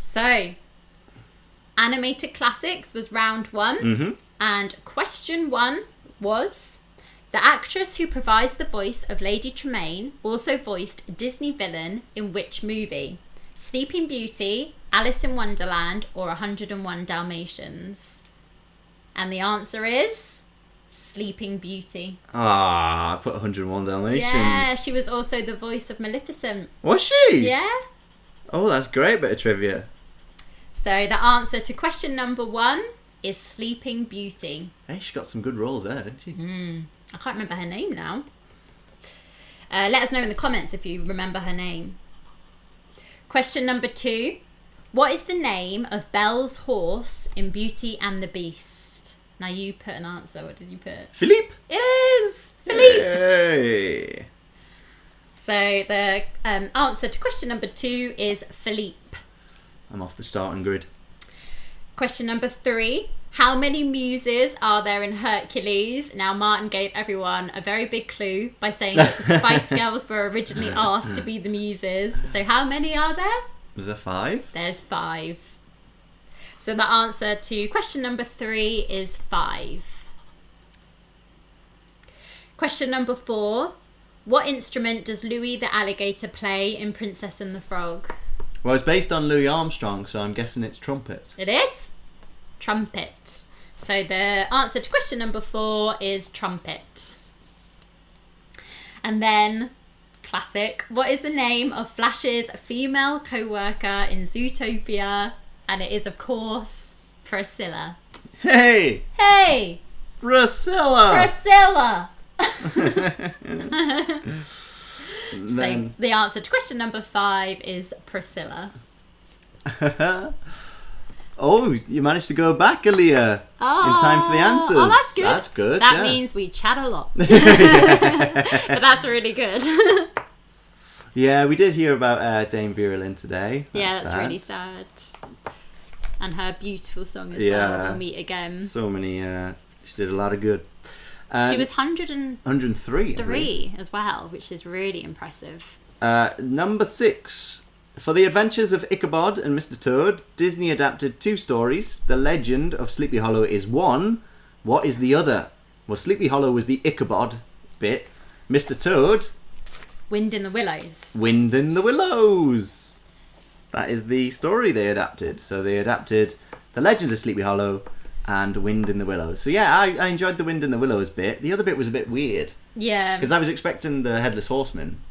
S2: So, animated classics was round 1.
S1: Mm-hmm.
S2: And question 1 was... The actress who provides the voice of Lady Tremaine also voiced a Disney villain in which movie? Sleeping Beauty, Alice in Wonderland, or 101 Dalmatians? And the answer is Sleeping Beauty.
S1: Ah, I put 101 Dalmatians.
S2: Yeah, she was also the voice of Maleficent.
S1: Was she?
S2: Yeah.
S1: Oh, that's great bit of trivia.
S2: So the answer to question number 1 is Sleeping Beauty.
S1: Hey, she got some good roles there, didn't she?
S2: I can't remember her name now. Let us know in the comments if you remember her name. Question number 2. What is the name of Belle's horse in Beauty and the Beast? Now you put an answer. What did you put?
S1: Philippe?
S2: It is! Philippe!
S1: Hey.
S2: So the answer to question number 2 is Philippe.
S1: I'm off the starting grid.
S2: Question number 3. How many Muses are there in Hercules? Now, Martyn gave everyone a very big clue by saying that the Spice Girls were originally asked to be the Muses. So how many are there?
S1: Was there 5?
S2: There's 5. So the answer to question number 3 is 5. Question number 4. What instrument does Louis the alligator play in Princess and the Frog?
S1: Well, it's based on Louis Armstrong, so I'm guessing it's trumpet.
S2: It is? Trumpet. So the answer to question number 4 is trumpet. And then, classic, what is the name of Flash's female co-worker in Zootopia? And it is, of course, Priscilla.
S1: Hey!
S2: Hey!
S1: Priscilla!
S2: Priscilla!
S1: Then...
S2: So the answer to question number 5 is Priscilla.
S1: Oh, you managed to go back, Aaliyah, in time for the answers.
S2: Oh, that's good.
S1: That's good.
S2: That
S1: yeah.
S2: means we chat a lot. But that's really good.
S1: Yeah, we did hear about Dame Vera Lynn today.
S2: That's really sad. And her beautiful song as well, We'll Meet Again.
S1: So many, she did a lot of good.
S2: She was
S1: 103
S2: as well, which is really impressive.
S1: Number 6. For the adventures of Ichabod and Mr Toad, Disney adapted 2 stories. The Legend of Sleepy Hollow is one. What is the other? Well, Sleepy Hollow was the Ichabod bit. Mr Toad...
S2: Wind in the Willows.
S1: Wind in the Willows. That is the story they adapted. So they adapted The Legend of Sleepy Hollow and Wind in the Willows. So yeah, I enjoyed the Wind in the Willows bit. The other bit was a bit weird.
S2: Yeah.
S1: Because I was expecting the Headless Horseman.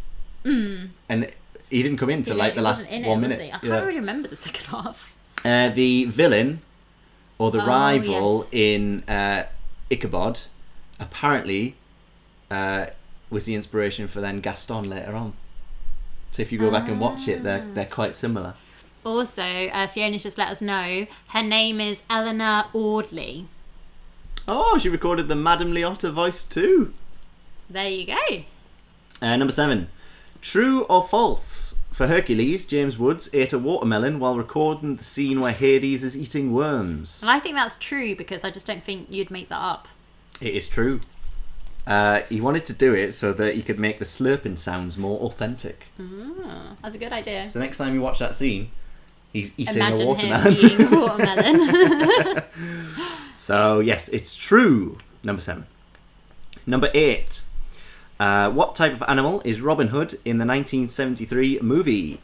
S1: And he didn't come in till like the last 1 minute.
S2: I can't really remember the second half.
S1: The villain, or the rival in Ichabod, apparently was the inspiration for then Gaston later on. So if you go back and watch it, they're quite similar.
S2: Also, Fiona's just let us know, her name is Eleanor Audley.
S1: Oh, she recorded the Madame Leotta voice too.
S2: There you go.
S1: Number 7. True or false? For Hercules, James Woods ate a watermelon while recording the scene where Hades is eating worms.
S2: Well, I think that's true because I just don't think you'd make that up.
S1: It is true. He wanted to do it so that he could make the slurping sounds more authentic.
S2: That's a good idea.
S1: So next time you watch that scene, he's eating
S2: Imagine
S1: a watermelon.
S2: him eating a watermelon.
S1: So, yes, it's true. Number 7. Number 8. What type of animal is Robin Hood in the 1973 movie?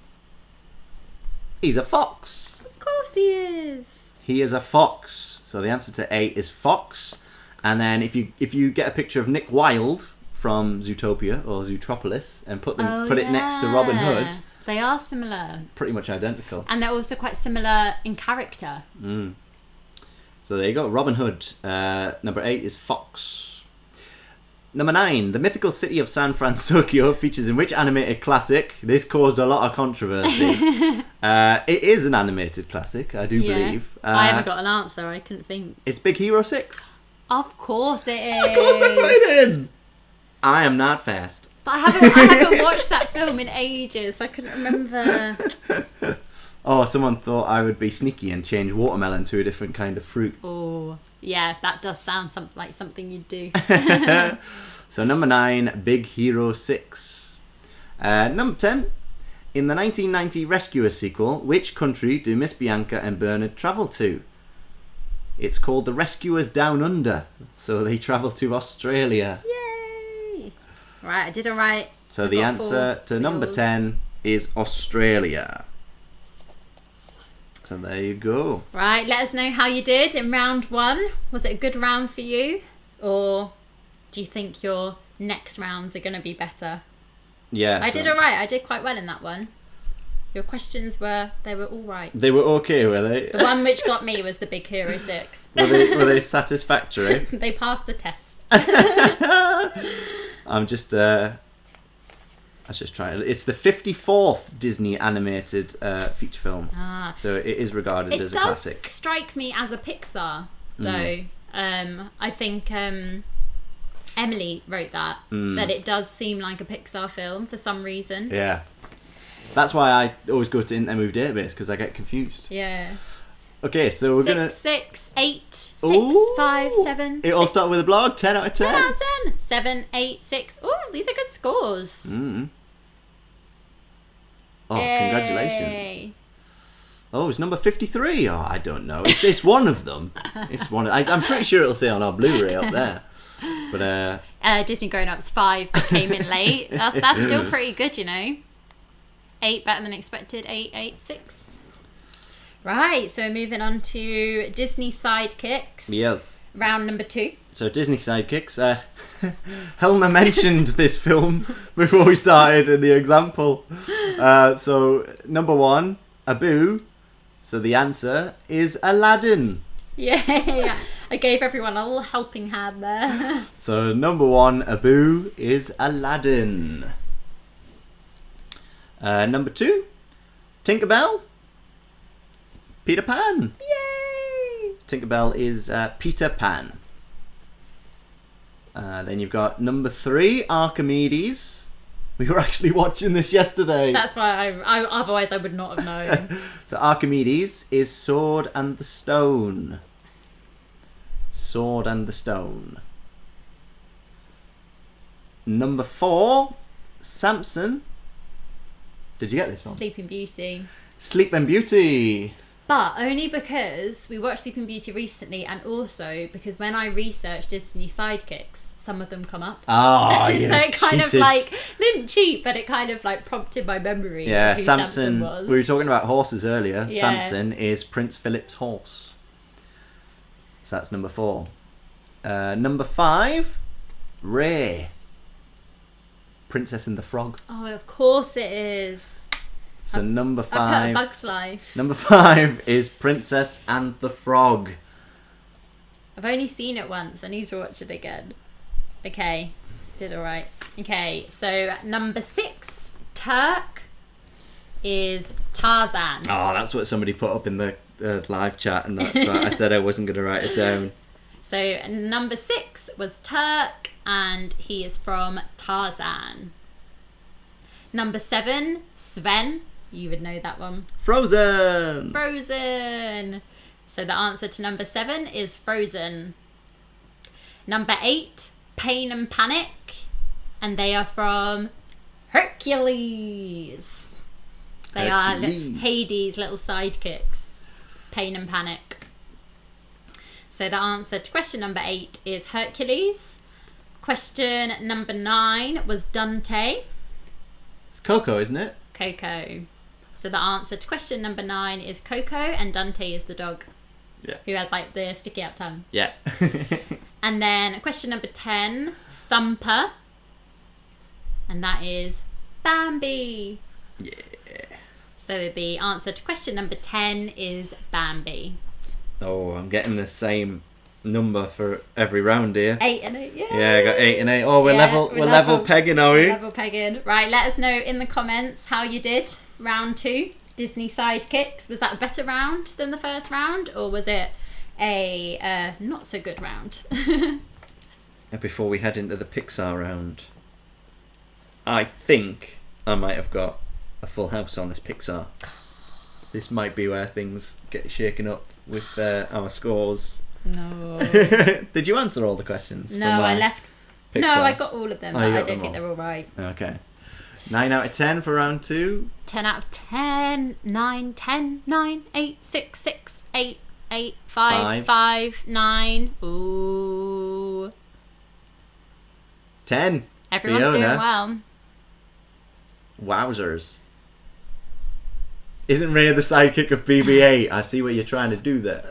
S1: He's a fox.
S2: Of course he is.
S1: He is a fox. So the answer to 8 is fox. And then if you get a picture of Nick Wilde from Zootopia or Zootropolis and put it next to Robin Hood,
S2: they are similar.
S1: Pretty much identical.
S2: And they're also quite similar in character.
S1: So there you go. Robin Hood. Number 8 is fox. Number 9. The mythical city of San Francisco features in which animated classic? This caused a lot of controversy. It is an animated classic, I do believe.
S2: I haven't got an answer. I couldn't think.
S1: It's Big Hero 6.
S2: Of course it is.
S1: Of course I put it in. I am not fast.
S2: But I haven't watched that film in ages. I couldn't remember.
S1: Oh, someone thought I would be sneaky and change watermelon to a different kind of fruit.
S2: Oh, yeah, that does sound like something you'd do.
S1: So number 9, Big Hero 6. Number 10. In the 1990 Rescuer sequel, which country do Miss Bianca and Bernard travel to? It's called The Rescuers Down Under. So they travel to Australia.
S2: Yay! Right, I did it right.
S1: So the answer to number 10 is Australia. So there you go.
S2: Right, let us know how you did in round 1. Was it a good round for you? Or do you think your next rounds are going to be better?
S1: Yeah.
S2: I did all right. I did quite well in that one. Your questions were all right.
S1: They were okay, were they?
S2: The one which got me was the Big Hero 6.
S1: Were they satisfactory?
S2: They passed the test.
S1: I'm just let's just try it. It's the 54th Disney animated feature film. So it is regarded as a classic.
S2: It does strike me as a Pixar, though. I think Emily wrote that it does seem like a Pixar film for some reason.
S1: Yeah. That's why I always go to Internet Movie Database, because I get confused.
S2: Yeah.
S1: Okay, so we're
S2: 6, 8, 6,
S1: Ooh.
S2: 5, 7.
S1: It all started with a blog. 10 out of 10.
S2: 10 out of 10. 7, 8, 6. Oh, these are good scores.
S1: Oh,
S2: Yay.
S1: Congratulations. Oh, it's number 53. Oh, I don't know. It's one of them. It's one. I'm pretty sure it'll say on our Blu-ray up there. But
S2: Disney Grown Ups 5 came in late. That's still pretty good, you know. 8 better than expected. 8, 8, 6. Right, so moving on to Disney Sidekicks.
S1: Yes.
S2: Round number 2.
S1: So Disney Sidekicks. Helena mentioned this film before we started in the example. So number 1, Abu. So the answer is Aladdin.
S2: Yeah, I gave everyone a little helping hand there.
S1: So number 1, Abu, is Aladdin. Number 2, Tinkerbell. Peter Pan.
S2: Yay!
S1: Tinkerbell is Peter Pan. Then you've got number 3, Archimedes. We were actually watching this yesterday.
S2: That's why I otherwise I would not have known.
S1: So Archimedes is Sword and the Stone. Sword and the Stone. Number 4, Samson. Did you get this one?
S2: Sleeping Beauty.
S1: Sleeping Beauty.
S2: But only because we watched Sleeping Beauty recently, and also because when I researched Disney Sidekicks, some of them come up.
S1: Oh, you
S2: so it kind
S1: cheated.
S2: of like, didn't cheat, but it kind of like prompted my memory of who Samson was.
S1: We were talking about horses earlier.
S2: Yeah.
S1: Samson is Prince Philip's horse. So that's number 4. Number 5, Ray. Princess and the Frog.
S2: Oh, of course it is.
S1: So number
S2: I put A
S1: 5.
S2: Bug's Life.
S1: Number 5 is Princess and the Frog.
S2: I've only seen it once. I need to watch it again. Okay, did all right. Okay, so number 6, Turk, is Tarzan.
S1: Oh, that's what somebody put up in the live chat, and that's why I said I wasn't going to write it down.
S2: So number 6 was Turk, and he is from Tarzan. Number 7, Sven. You would know that one.
S1: Frozen.
S2: Frozen. So the answer to number 7 is Frozen. Number 8, Pain and Panic, and they are from Hercules. They
S1: Hercules.
S2: are Hades' little sidekicks. Pain and Panic. So the answer to question number 8 is Hercules. Question number 9 was Dante.
S1: It's Coco, isn't it?
S2: Coco. So the answer to question number 9 is Coco, and Dante is the dog.
S1: Yeah.
S2: Who has like the sticky out tongue.
S1: Yeah.
S2: And then question number 10, Thumper. And that is Bambi.
S1: Yeah.
S2: So the answer to question number 10 is Bambi.
S1: Oh, I'm getting the same number for every round here.
S2: 8 and 8, yeah.
S1: Yeah, I got 8 and 8. Oh, we're level pegging, are we?
S2: Level pegging. Right, let us know in the comments how you did. Round 2, Disney sidekicks. Was that a better round than the first round, or was it a not so good round?
S1: Before we head into the Pixar round, I think I might have got a full house on this Pixar. This might be where things get shaken up with our scores.
S2: No.
S1: Did you answer all the questions?
S2: No, I left.
S1: Pixar?
S2: No, I got all of them, but I don't think they're all right.
S1: Okay. 9 out of 10 for round 2.
S2: 10 out of 10, 9, 10, 9, 8, 6, 6, 8, 8, 5, 5, 9. Ooh.
S1: 10.
S2: Everyone's
S1: Fiona.
S2: doing well.
S1: Wowzers. Isn't Ray the sidekick of BB-8? I see what you're trying to do there.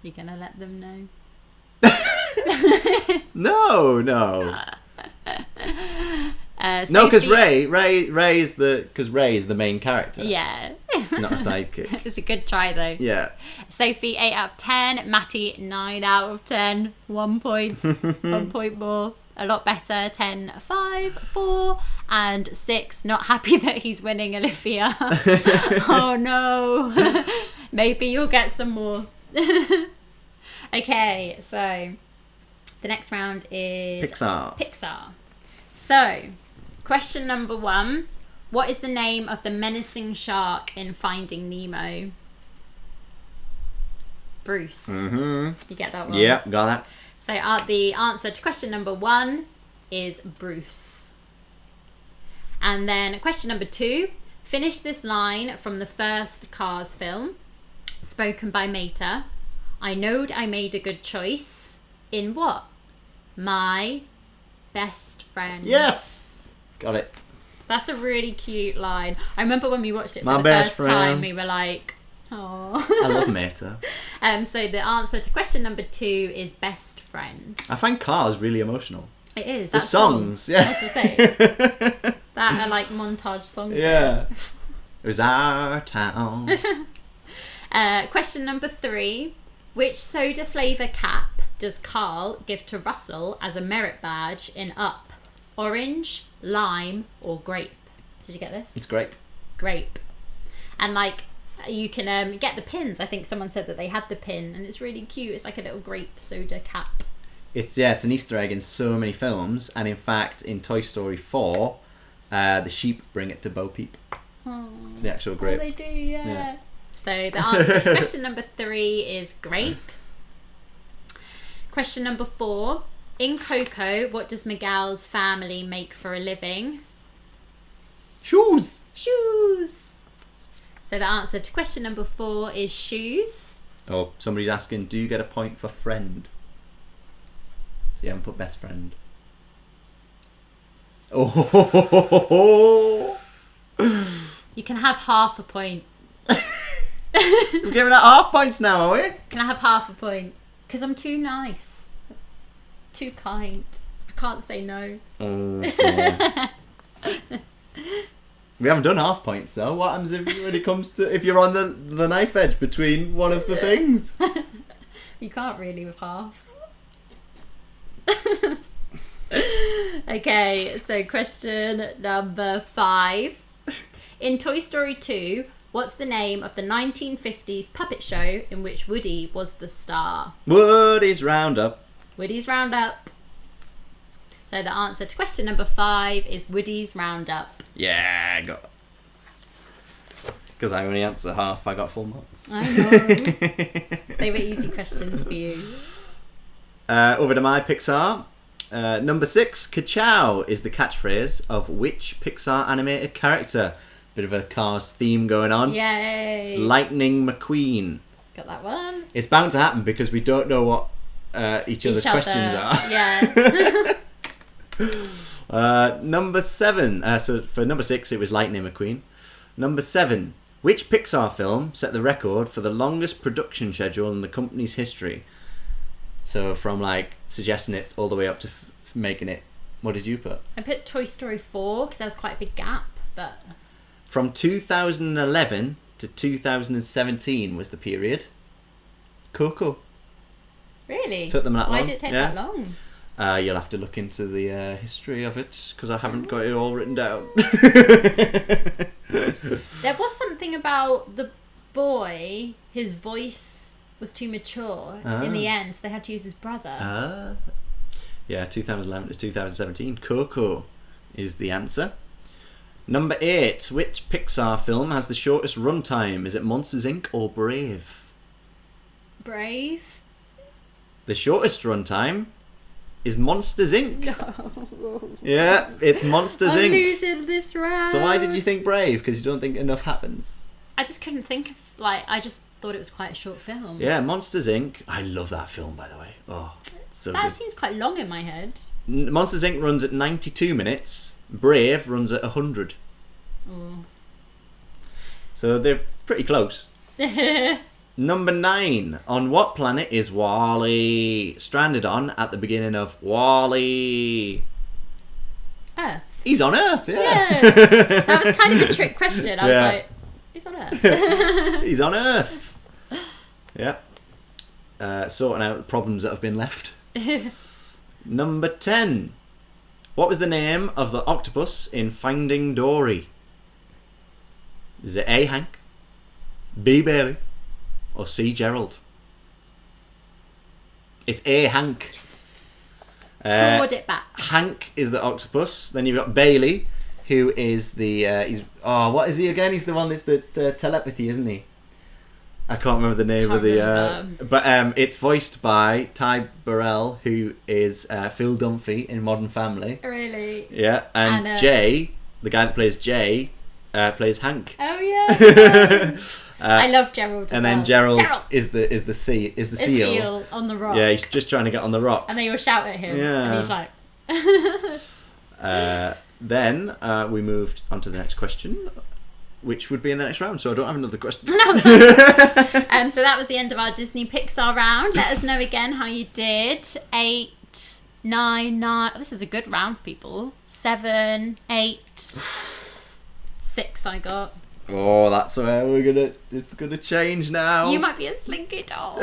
S2: You're going to let them know?
S1: No. No, because Ray is the main character.
S2: Yeah.
S1: Not a sidekick.
S2: It's a good try though.
S1: Yeah.
S2: Sophie 8 out of 10. Matty 9 out of 10. 1 point. 1 point more. A lot better. 10, 5, 4, and 6. Not happy that he's winning, Olivia. Oh no. Maybe you'll get some more. Okay, so the next round is Pixar. So, question number 1. What is the name of the menacing shark in Finding Nemo? Bruce.
S1: Mm-hmm.
S2: You get that one?
S1: Yeah, got that.
S2: So the answer to question number 1 is Bruce. And then question number 2. Finish this line from the first Cars film, spoken by Mater. I knowed I made a good choice. In what? My best friend.
S1: Yes! Got it.
S2: That's a really cute line. I remember when we watched it for the first time, we were like, oh.
S1: I love Mater.
S2: So the answer to question number 2 is best friend.
S1: I find Cars really emotional.
S2: It is.
S1: The songs, yeah.
S2: I was going to say. That are like montage songs.
S1: Yeah. It was our town.
S2: Question number 3. Which soda flavour cap does Carl give to Russell as a merit badge in Up? Orange, lime, or grape? Did you get this?
S1: It's grape.
S2: Grape. And like, you can get the pins. I think someone said that they had the pin, and it's really cute. It's like a little grape soda cap.
S1: It's an Easter egg in so many films, and in fact, in Toy Story 4, the sheep bring it to Bo Peep.
S2: Oh,
S1: the actual grape.
S2: Oh, they do, yeah. So the answer to question number 3 is grape. Question number 4. In Coco, what does Miguel's family make for a living?
S1: Shoes!
S2: Shoes! So the answer to question number 4 is shoes.
S1: Oh, somebody's asking, do you get a point for friend? So you haven't put best friend. Oh!
S2: You can have half a point.
S1: We're giving out half points now, are we?
S2: Can I have half a point? Because I'm too nice. Too kind. I can't say no.
S1: Oh, dear. We haven't done half points though. What happens when it comes to if you're on the knife edge between one of the things?
S2: You can't really with half. Okay, so question number 5. In Toy Story 2, what's the name of the 1950s puppet show in which Woody was the star?
S1: Woody's Roundup.
S2: Woody's Roundup. So the answer to question number 5 is Woody's Roundup.
S1: Yeah, I got it. Because I only answered half, I got full marks.
S2: I know. They were easy questions for you.
S1: Over to my Pixar. Number 6, Ka-chow is the catchphrase of which Pixar animated character? Bit of a Cars theme going on.
S2: Yay!
S1: It's Lightning McQueen.
S2: Got that one.
S1: It's bound to happen because we don't know what each other's questions are.
S2: Yeah.
S1: Number 7. So for number 6, it was Lightning McQueen. Number 7. Which Pixar film set the record for the longest production schedule in the company's history? So from like suggesting it all the way up to making it. What did you put?
S2: I put Toy Story 4 because there was quite a big gap, but...
S1: From 2011 to 2017 was the period. Cool.
S2: Really?
S1: Took them that long.
S2: Why did it take that long?
S1: You'll have to look into the history of it because I haven't got it all written down.
S2: There was something about the boy, his voice was too mature in the end, so they had to use his brother.
S1: Yeah, 2011 to 2017. Coco is the answer. Number 8. Which Pixar film has the shortest runtime? Is it Monsters, Inc. or Brave?
S2: Brave?
S1: The shortest runtime is Monsters, Inc.
S2: No.
S1: Yeah, it's Monsters,
S2: I'm
S1: Inc.
S2: losing this round.
S1: So why did you think Brave? Because you don't think enough happens?
S2: I just couldn't think of, I just thought it was quite a short film.
S1: Yeah, Monsters, Inc. I love that film, by the way. Oh, it's so
S2: that
S1: good.
S2: seems quite long in my head.
S1: Monsters, Inc. runs at 92 minutes. Brave runs at 100.
S2: Oh.
S1: So they're pretty close. Number 9. On what planet is Wall-E stranded on at the beginning of Wall-E?
S2: Earth.
S1: He's on Earth,
S2: Yeah. That was kind of a trick question. I was like, he's on Earth.
S1: He's on Earth. Yeah. Sorting out the problems that have been left. Number 10. What was the name of the octopus in Finding Dory? Is it A. Hank, B. Bailey, or C. Gerald? It's A. Hank.
S2: Clawed it back.
S1: Hank is the octopus. Then you've got Bailey, who is the... what is he again? He's the one that's the telepathy, isn't he? I can't remember the name of the... But it's voiced by Ty Burrell, who is Phil Dunphy in Modern Family.
S2: Really?
S1: Yeah, and Jay, the guy that plays Jay, plays Hank.
S2: Oh yeah. I love Gerald.
S1: And then Gerald is the seal
S2: on the rock.
S1: Yeah, he's just trying to get on the rock.
S2: And they all shout at him.
S1: Yeah.
S2: And he's like.
S1: Then we moved on to the next question, which would be in the next round. So I don't have another question.
S2: No. So that was the end of our Disney Pixar round. Let us know again how you did. 8, 9, 9. This is a good round for people. 7, 8, 6 I got.
S1: Oh, that's where it's gonna change now.
S2: You might be a Slinky doll.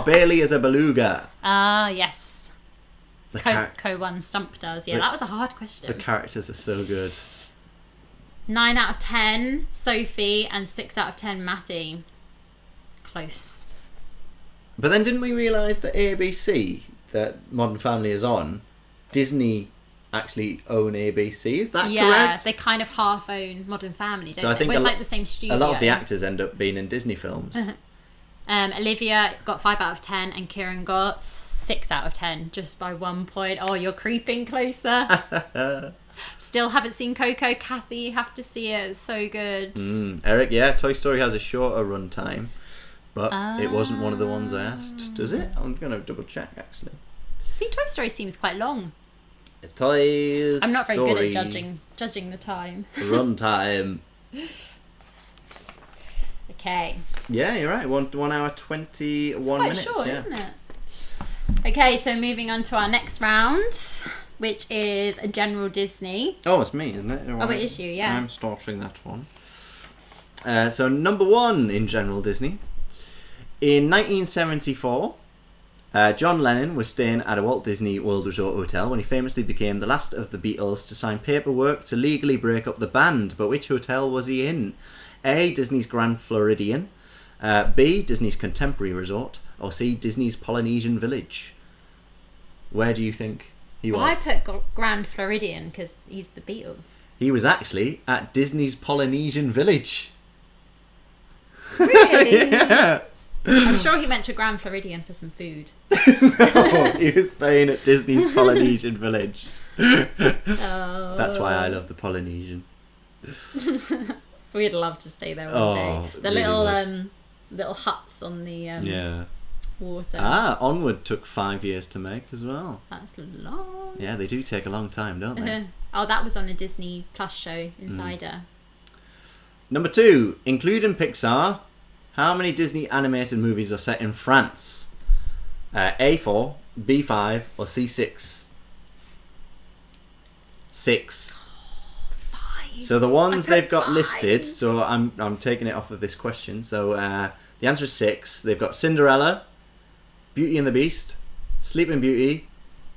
S1: Bailey is a beluga.
S2: Ah, yes. Co-1 stumped us. Yeah, that was a hard question.
S1: The characters are so good.
S2: 9 out of 10, Sophie, and 6 out of 10, Maddie. Close.
S1: But then didn't we realise that ABC, that Modern Family is on, Disney actually own ABC? Is that correct?
S2: Yeah, they kind of half own Modern Family, don't
S1: I think
S2: they? But it's like the same studio.
S1: A lot of the actors end up being in Disney films.
S2: Olivia got 5 out of 10 and Kieran got 6 out of 10 just by 1 point. Oh, you're creeping closer. Still haven't seen Coco. Kathy, you have to see it. It's so good.
S1: Eric, yeah, Toy Story has a shorter run time, but it wasn't one of the ones I asked. Does it? I'm going to double check, actually.
S2: See, Toy Story seems quite long.
S1: Toy
S2: I'm not very
S1: Story
S2: good at judging the time.
S1: Run time.
S2: Okay.
S1: Yeah, you're right. 1 hour 21 minutes.
S2: It's quite short,
S1: yeah.
S2: isn't it? Okay, so moving on to our next round, which is a general Disney.
S1: Oh, it's me, isn't it?
S2: Oh, it is you, yeah.
S1: I'm starting that one. So number 1 in general Disney. In 1974, John Lennon was staying at a Walt Disney World Resort hotel when he famously became the last of the Beatles to sign paperwork to legally break up the band. But which hotel was he in? A. Disney's Grand Floridian, B. Disney's Contemporary Resort, or C. Disney's Polynesian Village? Where do you think he was?
S2: Well, I put Grand Floridian because he's the Beatles.
S1: He was actually at Disney's Polynesian Village.
S2: Really?
S1: Yeah.
S2: I'm sure he went to Grand Floridian for some food.
S1: No, he was staying at Disney's Polynesian Village.
S2: Oh.
S1: That's why I love the Polynesian.
S2: We'd love to stay there all day. The
S1: really
S2: little huts on the
S1: yeah.
S2: water.
S1: Onward took 5 years to make as well.
S2: That's long.
S1: Yeah, they do take a long time, don't they?
S2: Oh, that was on a Disney Plus show, Insider.
S1: Number 2, including Pixar, how many Disney animated movies are set in France? A4, B5, or C6? 6.
S2: 5.
S1: So the ones they've got
S2: 5.
S1: listed, so I'm taking it off of this question. So the answer is 6. They've got Cinderella, Beauty and the Beast, Sleeping Beauty,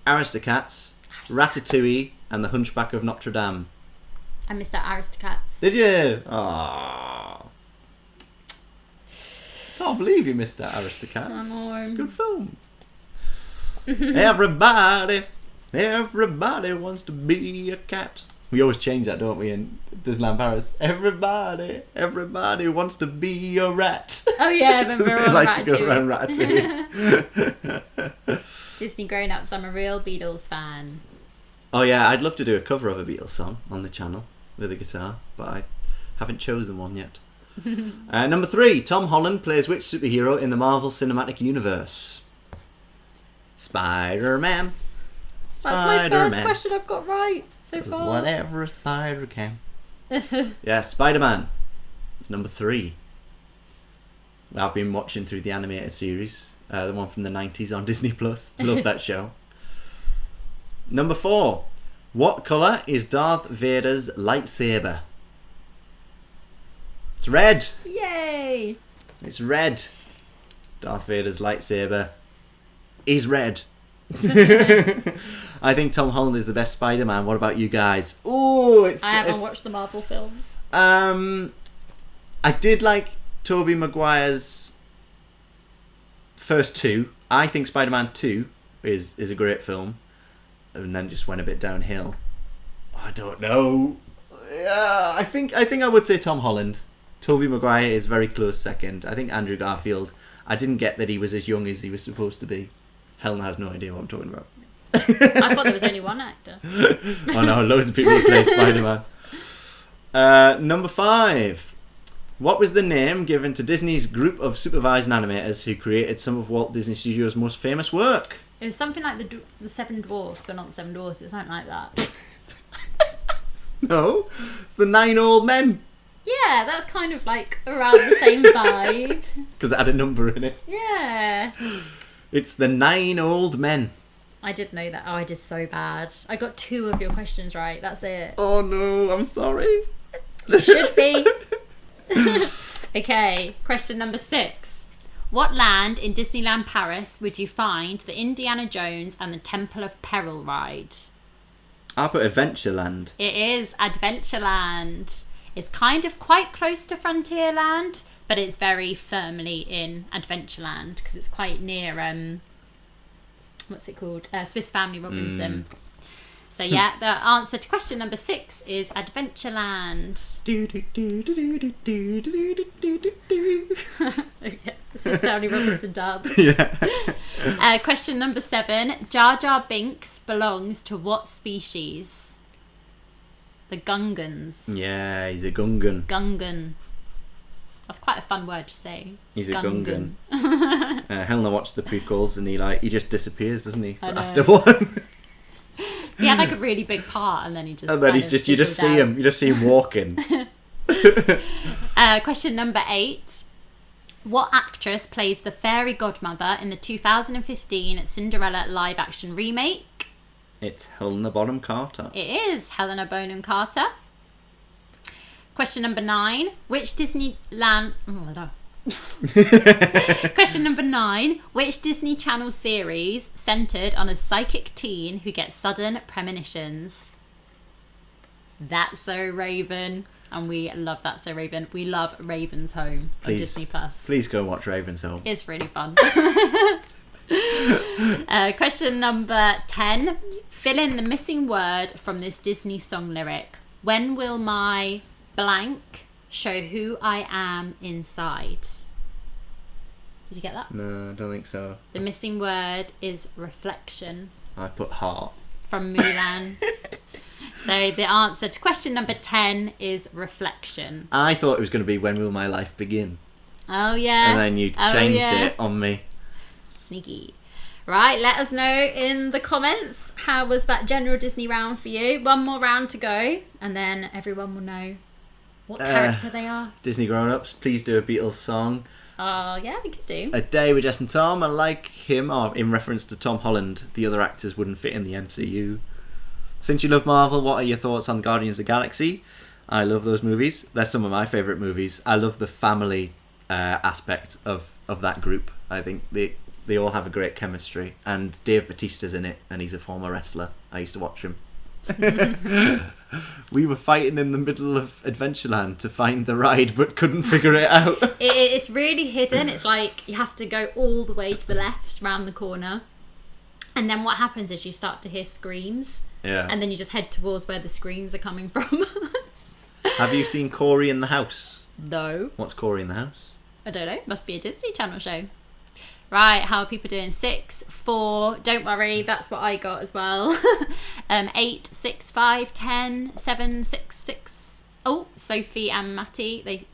S1: Aristocats, Ratatouille, and The Hunchback of Notre Dame.
S2: I missed out Aristocats.
S1: Did you? Aww. Can't believe you missed out Aristocats.
S2: I know.
S1: It's a good film. Everybody wants to be a cat. We always change that, don't we, in Disneyland Paris? Everybody wants to be a rat.
S2: Oh yeah, when we're
S1: we
S2: on
S1: like to go
S2: Ratatouille.
S1: around Ratatouille.
S2: Disney grown-ups, I'm a real Beatles fan.
S1: Oh yeah, I'd love to do a cover of a Beatles song on the channel with a guitar, but I haven't chosen one yet. Number 3, Tom Holland plays which superhero in the Marvel Cinematic Universe? Spider-Man.
S2: That's my first question I've got right so far.
S1: Whatever a spider can. Yeah, Spider-Man. It's number 3. I've been watching through the animated series, the one from the 90s on Disney Plus. Love that show. Number 4. What colour is Darth Vader's lightsaber? It's red.
S2: Yay!
S1: It's red. Darth Vader's lightsaber is red. I think Tom Holland is the best Spider-Man. What about you guys? Oh,
S2: I haven't watched the Marvel films.
S1: I did like Tobey Maguire's first 2. I think Spider-Man 2 is a great film, and then just went a bit downhill. I don't know. Yeah, I think I would say Tom Holland. Tobey Maguire is very close second. I think Andrew Garfield, I didn't get that he was as young as he was supposed to be. Helena has no idea what I'm talking about.
S2: I thought there was only one actor.
S1: Oh no, loads of people play Spider-Man. Number 5. What was the name given to Disney's group of supervising animators who created some of Walt Disney Studios' most famous work?
S2: It was something like the Seven Dwarfs, but not the Seven Dwarfs. It was something like that.
S1: No, it's the 9 Old Men.
S2: Yeah, that's kind of like around the same vibe.
S1: Because it had a number in it.
S2: Yeah.
S1: It's the 9 Old Men.
S2: I did know that. Oh, I did so bad. I got 2 of your questions right. That's it.
S1: Oh no, I'm sorry.
S2: You should be. Okay, question number 6. What land in Disneyland Paris would you find the Indiana Jones and the Temple of Peril ride?
S1: I put Adventureland.
S2: It is Adventureland. It's kind of quite close to Frontierland, but it's very firmly in Adventureland because it's quite near, what's it called? Swiss Family Robinson. So yeah, the answer to question number 6 is Adventureland. Okay, Swiss Family Robinson dance.
S1: Yeah.
S2: Question number 7. Jar Jar Binks belongs to what species? The Gungans.
S1: Yeah, he's a Gungan.
S2: Gungan. That's quite a fun word to say.
S1: He's a Gungan. Helena watched the prequels and he just disappears, doesn't he?
S2: I know.
S1: After one.
S2: He had like a really big part and then he just.
S1: And then you just see him. You just see him walking.
S2: Question number 8. What actress plays the fairy godmother in the 2015 Cinderella live action remake?
S1: It's Helena Bonham Carter.
S2: It is Helena Bonham Carter. Question number 9. Which Disneyland... Oh, no. Question number 9. Which Disney Channel series centred on a psychic teen who gets sudden premonitions? That's So Raven. And we love That's So Raven. We love Raven's Home on Disney Plus.
S1: Please go and watch Raven's Home.
S2: It's really fun. Question number 10. Fill in the missing word from this Disney song lyric. When will my blank show who I am inside? Did you get that?
S1: No, I don't think so.
S2: The missing word is reflection.
S1: I put heart.
S2: From Mulan. So the answer to question number 10 is reflection.
S1: I thought it was going to be When Will My Life Begin?
S2: Oh, yeah.
S1: And then you changed it on me.
S2: Sneaky. Right, let us know in the comments, how was that general Disney round for you? One more round to go, and then everyone will know what character they are.
S1: Disney grown-ups, please do a Beatles song.
S2: Oh, yeah, we could do.
S1: A Day with Jess and Tom. I like him. Oh, in reference to Tom Holland, the other actors wouldn't fit in the MCU. Since you love Marvel, what are your thoughts on Guardians of the Galaxy? I love those movies. They're some of my favourite movies. I love the family aspect of that group. I think they all have a great chemistry. And Dave Bautista's in it, and he's a former wrestler. I used to watch him. We were fighting in the middle of Adventureland to find the ride, but couldn't figure it out.
S2: It's really hidden. It's like you have to go all the way to the left, round the corner. And then what happens is you start to hear screams.
S1: Yeah.
S2: And then you just head towards where the screams are coming from.
S1: Have you seen Corey in the House?
S2: No.
S1: What's Corey in the House?
S2: I don't know. Must be a Disney Channel show. Right, how are people doing? 6, 4, don't worry, that's what I got as well. 8, 6, 5, 10, 7, 6, 6. Oh, Sophie and Matty, they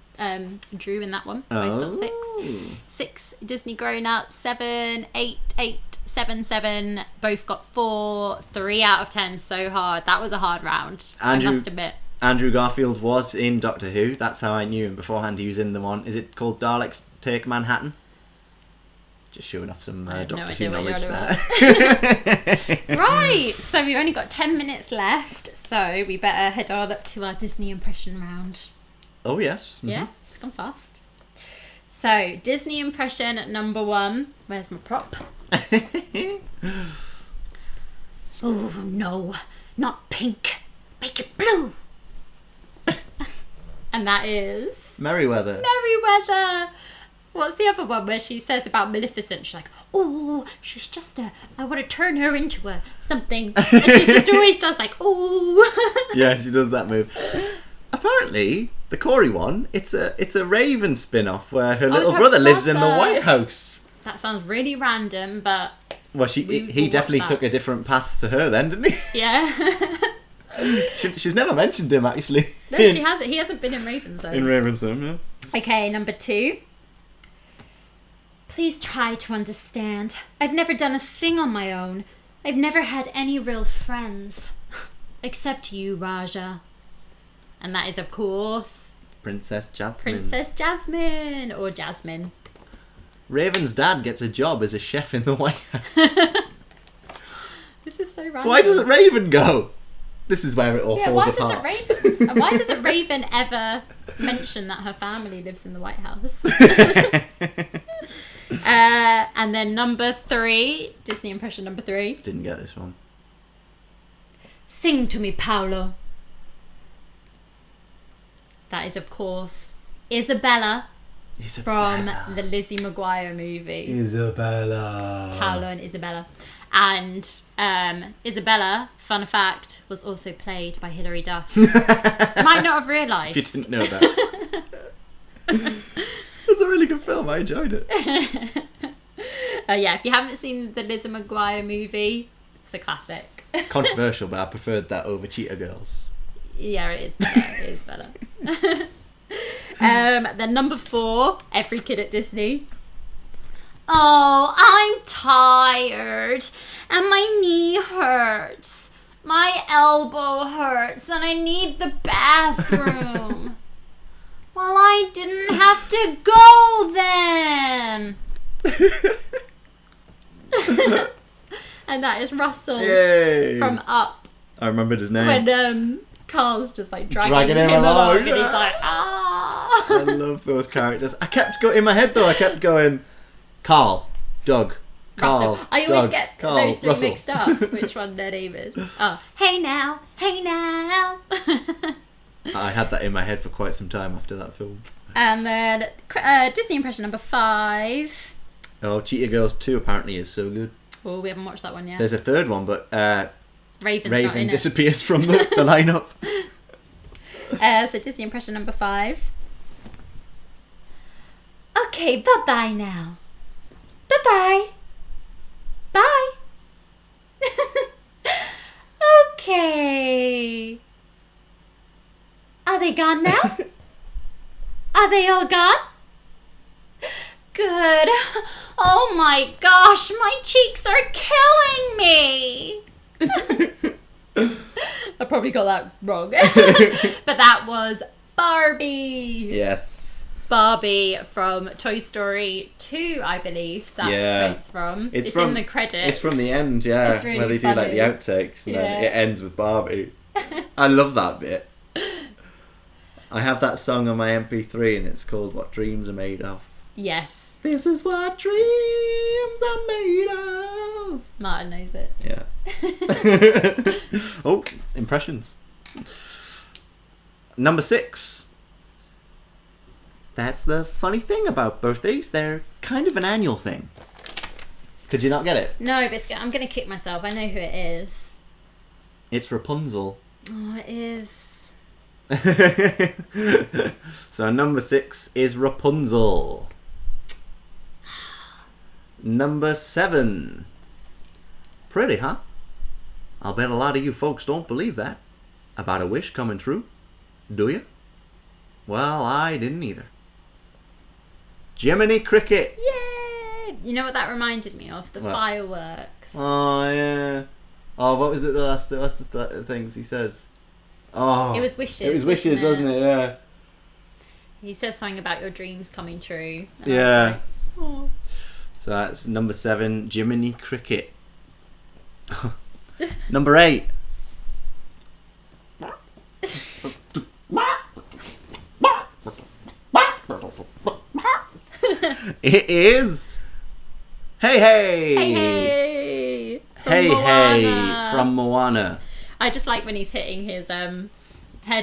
S2: drew in that one. Both got 6. 6, Disney Grown Up. 7, 8, 8, 7, 7. Both got 4. 3 out of 10, so hard. That was a hard round, I must admit.
S1: Andrew Garfield was in Doctor Who. That's how I knew him beforehand. He was in the one. Is it called Daleks Take Manhattan? Just showing off some Doctor Who knowledge there.
S2: Right, so we've only got 10 minutes left, so we better head on up to our Disney impression round.
S1: Oh, yes. Mm-hmm.
S2: Yeah, it's gone fast. So, Disney impression number 1. Where's my prop? Oh, no, not pink. Make it blue. And that is...
S1: Merryweather.
S2: Merryweather. What's the other one where she says about Maleficent? She's like, oh, she's just I want to turn her into a something. And she just always does like, oh.
S1: Yeah, she does that move. Apparently, the Corey one, it's a Raven spin-off where her little brother lives in the White House.
S2: That sounds really random, but...
S1: Well, he definitely took a different path to her then, didn't he?
S2: Yeah.
S1: She's never mentioned him, actually.
S2: No, she hasn't. He hasn't been in Raven's Home.
S1: In Raven's Home, yeah.
S2: Okay, number 2. Please try to understand. I've never done a thing on my own. I've never had any real friends. Except you, Raja. And that is, of course...
S1: Princess Jasmine.
S2: Princess Jasmine. Or Jasmine.
S1: Raven's dad gets a job as a chef in the White House.
S2: This is so random.
S1: Why doesn't Raven go? This is where it all falls apart.
S2: Why doesn't Raven ever mention that her family lives in the White House? And then number 3, Disney impression number 3.
S1: Didn't get this one.
S2: Sing to me, Paolo. That is, of course, Isabella. From the Lizzie McGuire movie.
S1: Isabella.
S2: Paolo and Isabella. And Isabella, fun fact, was also played by Hilary Duff. Might not have realised.
S1: If you didn't know that. It's a really good film. I enjoyed it.
S2: Yeah, if you haven't seen the Lizzie McGuire movie, it's a classic.
S1: Controversial, but I preferred that over Cheetah Girls.
S2: Yeah, it is better. It is better. Then number 4, every kid at Disney. Oh, I'm tired and my knee hurts. My elbow hurts and I need the bathroom. Well, I didn't have to go then. And that is Russell.
S1: Yay.
S2: From Up.
S1: I remembered his name.
S2: When Carl's just like dragging him along and he's like, ah.
S1: I love those characters. I kept going in my head though. I kept going, Carl, Doug, Carl.
S2: Russell. I always get
S1: Carl,
S2: those 3
S1: Russell.
S2: mixed up. Which one their name is? Oh, hey now, hey now.
S1: I had that in my head for quite some time after that film.
S2: And then Disney impression number 5.
S1: Oh, Cheetah Girls 2 apparently is so good.
S2: Oh, we haven't watched that one yet.
S1: There's a third one, but
S2: Raven's not in
S1: Raven
S2: it.
S1: disappears from the lineup.
S2: So Disney impression number 5. Okay, bye-bye now. Bye-bye. Bye. Okay. Are they gone now? Are they all gone? Good. Oh my gosh, my cheeks are killing me. I probably got that wrong. But that was Barbie.
S1: Yes.
S2: Barbie from Toy Story 2, I believe that quote's from. It's in the credits.
S1: It's from the end, yeah,
S2: it's really
S1: where they
S2: funny.
S1: do like the outtakes and then it ends with Barbie. I love that bit. I have that song on my MP3 and it's called What Dreams Are Made Of.
S2: Yes.
S1: This is what dreams are made of.
S2: Martyn knows it.
S1: Yeah. Oh, impressions. Number 6. That's the funny thing about birthdays. They're kind of an annual thing. Could you not get it?
S2: No, Biscuit, I'm going to kick myself. I know who it is.
S1: It's Rapunzel.
S2: Oh, it is.
S1: So number 6 is Rapunzel. Number 7. Pretty, huh? I'll bet a lot of you folks don't believe that. About a wish coming true. Do you? Well, I didn't either. Jiminy Cricket.
S2: Yay! You know what that reminded me of? The fireworks.
S1: Oh, yeah. Oh, what was it what's the things he says? Oh,
S2: it was wishes.
S1: It was wishes, wasn't it? Yeah.
S2: He says something about your dreams coming true.
S1: Yeah.
S2: Like, oh.
S1: So that's number 7, Jiminy Cricket. Number 8. It is Hey Hey.
S2: Hey
S1: Hey from Moana.
S2: I just like when he's hitting his head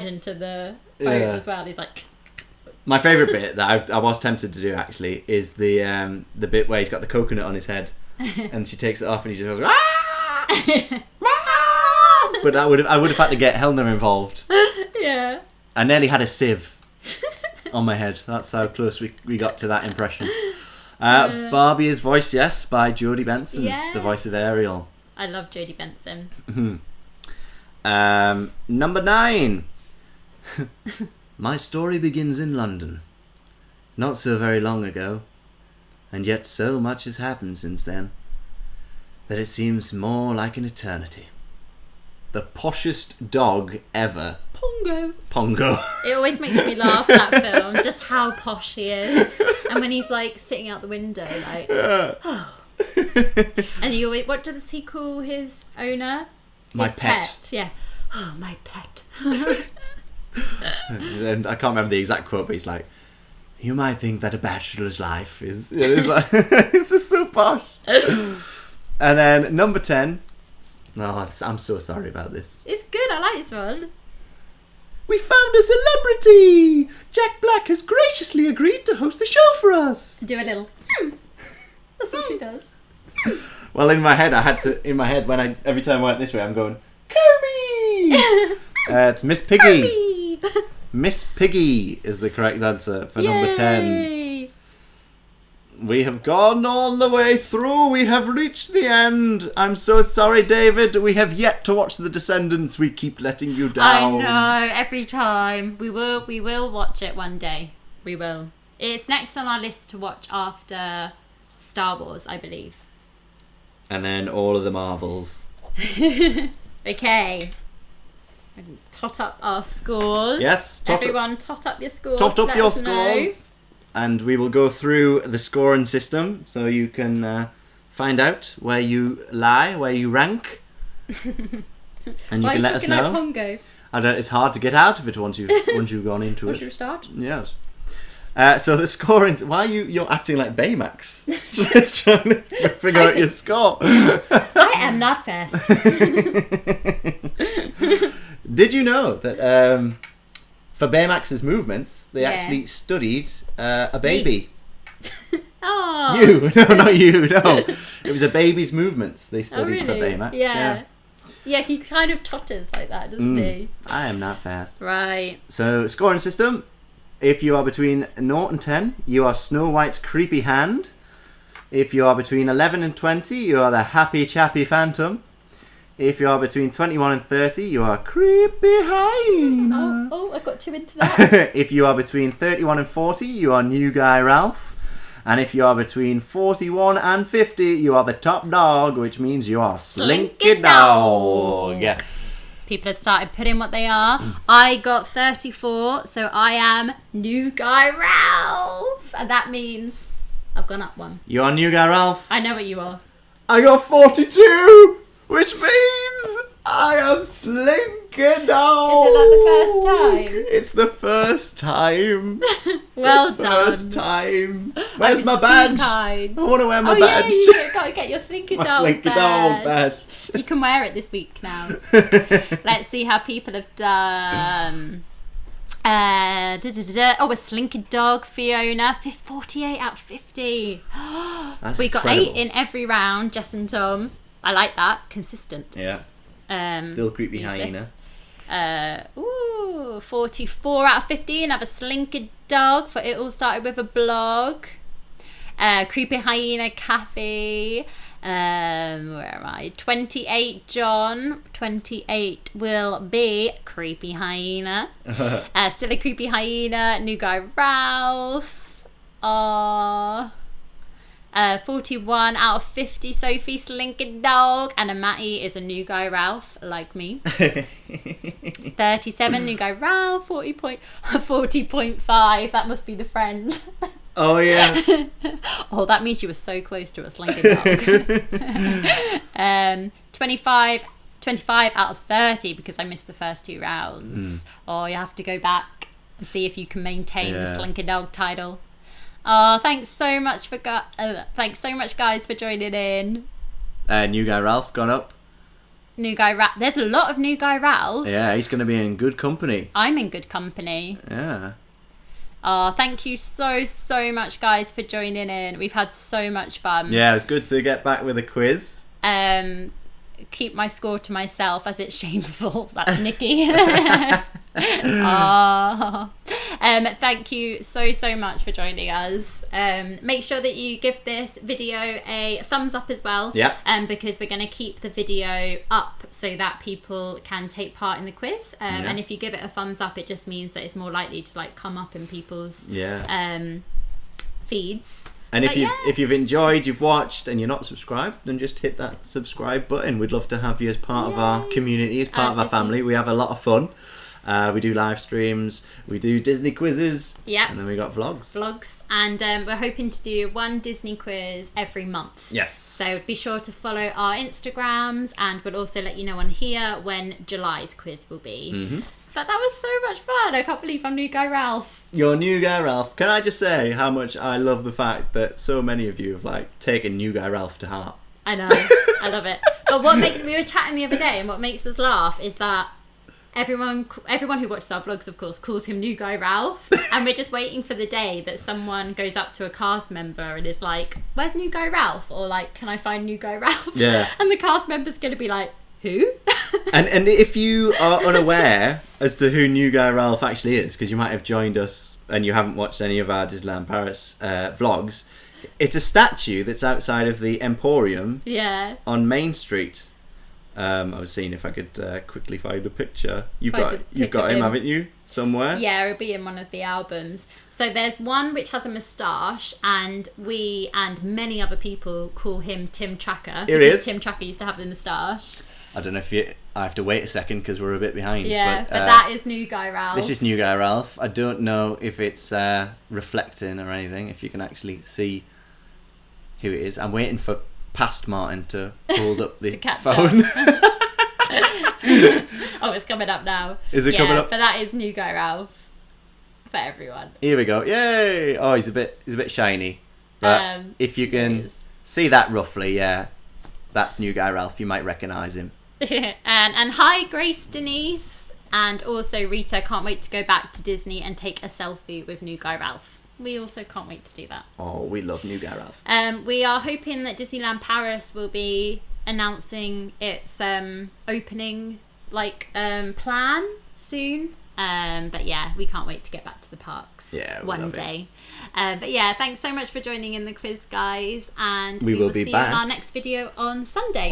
S2: into the boat as well. He's like.
S1: My favourite bit that I was tempted to do actually is the bit where he's got the coconut on his head and she takes it off and he just goes ah! But I would have had to get Helena involved.
S2: Yeah.
S1: I nearly had a sieve on my head. That's how close we got to that impression. Barbie is voiced, yes, by Jodie Benson, the voice of Ariel.
S2: I love Jodie Benson.
S1: Number 9. My story begins in London. Not so very long ago. And yet so much has happened since then that it seems more like an eternity. The poshest dog ever. Pongo.
S2: It always makes me laugh, that film, just how posh he is. And when he's like sitting out the window, like, oh. And you always, what does he call his owner?
S1: My pet.
S2: Yeah. Oh, my pet.
S1: And I can't remember the exact quote, but he's like, you might think that a bachelor's life is it's like it's just so posh. And then number 10. Oh, I'm so sorry about this.
S2: It's good, I like this one.
S1: We found a celebrity! Jack Black has graciously agreed to host the show for us.
S2: Do a little. That's what she does.
S1: Well, in my head, when every time I went this way, I'm going, Kirby! It's Miss Piggy.
S2: Kirby!
S1: Miss Piggy is the correct answer for number 10. We have gone all the way through. We have reached the end. I'm so sorry, David. We have yet to watch The Descendants. We keep letting you down.
S2: I know, every time. We will watch it one day. We will. It's next on our list to watch after Star Wars, I believe.
S1: And then all of the Marvels.
S2: Okay. Tot up our scores.
S1: Yes.
S2: Everyone, tot up your scores.
S1: Tot up
S2: Let
S1: your
S2: us know.
S1: scores. And we will go through the scoring system so you can find out where you lie, where you rank. And you can let us know.
S2: Pongo?
S1: It's hard to get out of it once you've gone into it.
S2: Once you start?
S1: Yes. So the scoring. Why are you're acting like Baymax? Trying to figure out your score.
S2: I am not fast.
S1: Did you know that for Baymax's movements, they actually studied a baby?
S2: Oh.
S1: You? No, not you. No. It was a baby's movements they studied for Baymax.
S2: Yeah. Yeah, he kind of totters like that, doesn't he?
S1: I am not fast.
S2: Right.
S1: So, scoring system. If you are between 0 and 10, you are Snow White's creepy hand. If you are between 11 and 20, you are the happy chappy phantom. If you are between 21 and 30, you are creepy hyena.
S2: Oh, I got too into that.
S1: If you are between 31 and 40, you are new guy Ralph. And if you are between 41 and 50, you are the top dog, which means you are Slinkehhh dog. Yeah.
S2: People have started putting what they are. I got 34, so I am new guy Ralph. And that means I've gone up one.
S1: You are new guy Ralph.
S2: I know what you are.
S1: I got 42, which means I am Slinkehhh dog.
S2: Is it that the first time?
S1: It's the first time.
S2: Well done.
S1: First time. Where's my badge? I
S2: Oh
S1: want to wear my badge.
S2: yeah, you got to get your Slinkehhh
S1: My
S2: dog
S1: Slinkehhh dog badge.
S2: You can wear it this week now. Let's see how people have done. Oh, a Slinkehhh dog, Fiona, 48 out of 50.
S1: That's
S2: We got
S1: incredible.
S2: 8 in every round, Jess and Tom. I like that. Consistent.
S1: Yeah.
S2: Um,
S1: Still creepy
S2: use
S1: hyena.
S2: this. 44 out of 50. Another Slinkehhh dog, for it all started with a blog. Creepy hyena Kathy. Where am I? 28 John. 28 will be creepy hyena. Still a creepy hyena. New guy Ralph. 41 out of 50 Sophie Slinkehhh dog. And a Matty is a new guy Ralph, like me. 37 new guy Ralph. 40.5. That must be the friend.
S1: Oh, yeah.
S2: Oh, that means you were so close to a Slinkehhh dog. 25 out of 30 because I missed the first 2 rounds. Oh, you have to go back and see if you can maintain the Slinkehhh dog title. Oh, thanks so much guys for joining in.
S1: New guy Ralph gone up.
S2: New guy Ralph. There's a lot of new guy Ralphs.
S1: Yeah, he's going to be in good company.
S2: I'm in good company.
S1: Yeah.
S2: Oh, thank you so much guys for joining in. We've had so much fun.
S1: Yeah, it's good to get back with a quiz.
S2: Keep my score to myself as it's shameful. That's Nikki. Thank you so much for joining us. Make sure that you give this video a thumbs up as well.
S1: Yeah.
S2: Because we're going to keep the video up so that people can take part in the quiz. And if you give it a thumbs up, it just means that it's more likely to like come up in people's feeds.
S1: And if you've enjoyed, you've watched, and you're not subscribed, then just hit that subscribe button. We'd love to have you as part of our community, as part of our family. We have a lot of fun. We do live streams, we do Disney quizzes, and then we got vlogs.
S2: And we're hoping to do 1 Disney quiz every month.
S1: Yes.
S2: So be sure to follow our Instagrams, and we'll also let you know on here when July's quiz will be. Mm-hmm. But that was so much fun. I can't believe I'm new guy Ralph.
S1: You're new guy Ralph. Can I just say how much I love the fact that so many of you have like taken new guy Ralph to heart.
S2: I know. I love it. But we were chatting the other day, and what makes us laugh is that everyone who watches our vlogs, of course, calls him new guy Ralph, and we're just waiting for the day that someone goes up to a cast member and is like, where's new guy Ralph? Or like, can I find new guy Ralph?
S1: Yeah.
S2: And the cast member's going to be like, who?
S1: and if you are unaware as to who new guy Ralph actually is, because you might have joined us and you haven't watched any of our Disneyland Paris vlogs, it's a statue that's outside of the Emporium on Main Street. I was seeing if I could quickly find a picture. You've got him, haven't you? Somewhere? Yeah,
S2: it'll be in one of the albums. So there's one which has a moustache, and we and many other people call him Tim Tracker.
S1: Here it is.
S2: Tim Tracker used to have the moustache.
S1: I don't know if I have to wait a second because we're a bit behind.
S2: Yeah, but that is new guy Ralph.
S1: This is new guy Ralph. I don't know if it's reflecting or anything, if you can actually see who it is. I'm waiting for past Martyn to hold up the phone.
S2: Oh, it's coming up now.
S1: Is it coming up?
S2: But that is new guy Ralph for everyone.
S1: Here we go. Yay! Oh, he's a bit shiny. But if you can see that roughly, that's new guy Ralph. You might recognise him.
S2: and hi Grace Denise, and also Rita can't wait to go back to Disney and take a selfie with new guy Ralph. We also can't wait to do that.
S1: Oh, we love new guy Ralph.
S2: We are hoping that Disneyland Paris will be announcing its opening plan soon. But yeah, we can't wait to get back to the parks one day. But yeah, thanks so much for joining in the quiz, guys, and we will see you in our next video on Sunday.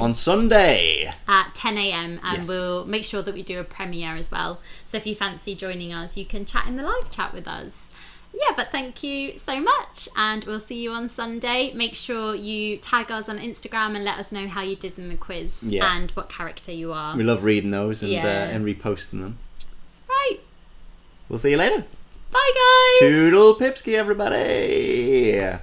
S2: at 10 a.m. and
S1: Yes.
S2: we'll make sure that we do a premiere as well. So if you fancy joining us, you can chat in the live chat with us. Yeah, but thank you so much, and we'll see you on Sunday. Make sure you tag us on Instagram and let us know how you did in the quiz and what character you are.
S1: We love reading those and reposting them.
S2: Right.
S1: We'll see you later.
S2: Bye, guys.
S1: Toodle pipski, everybody.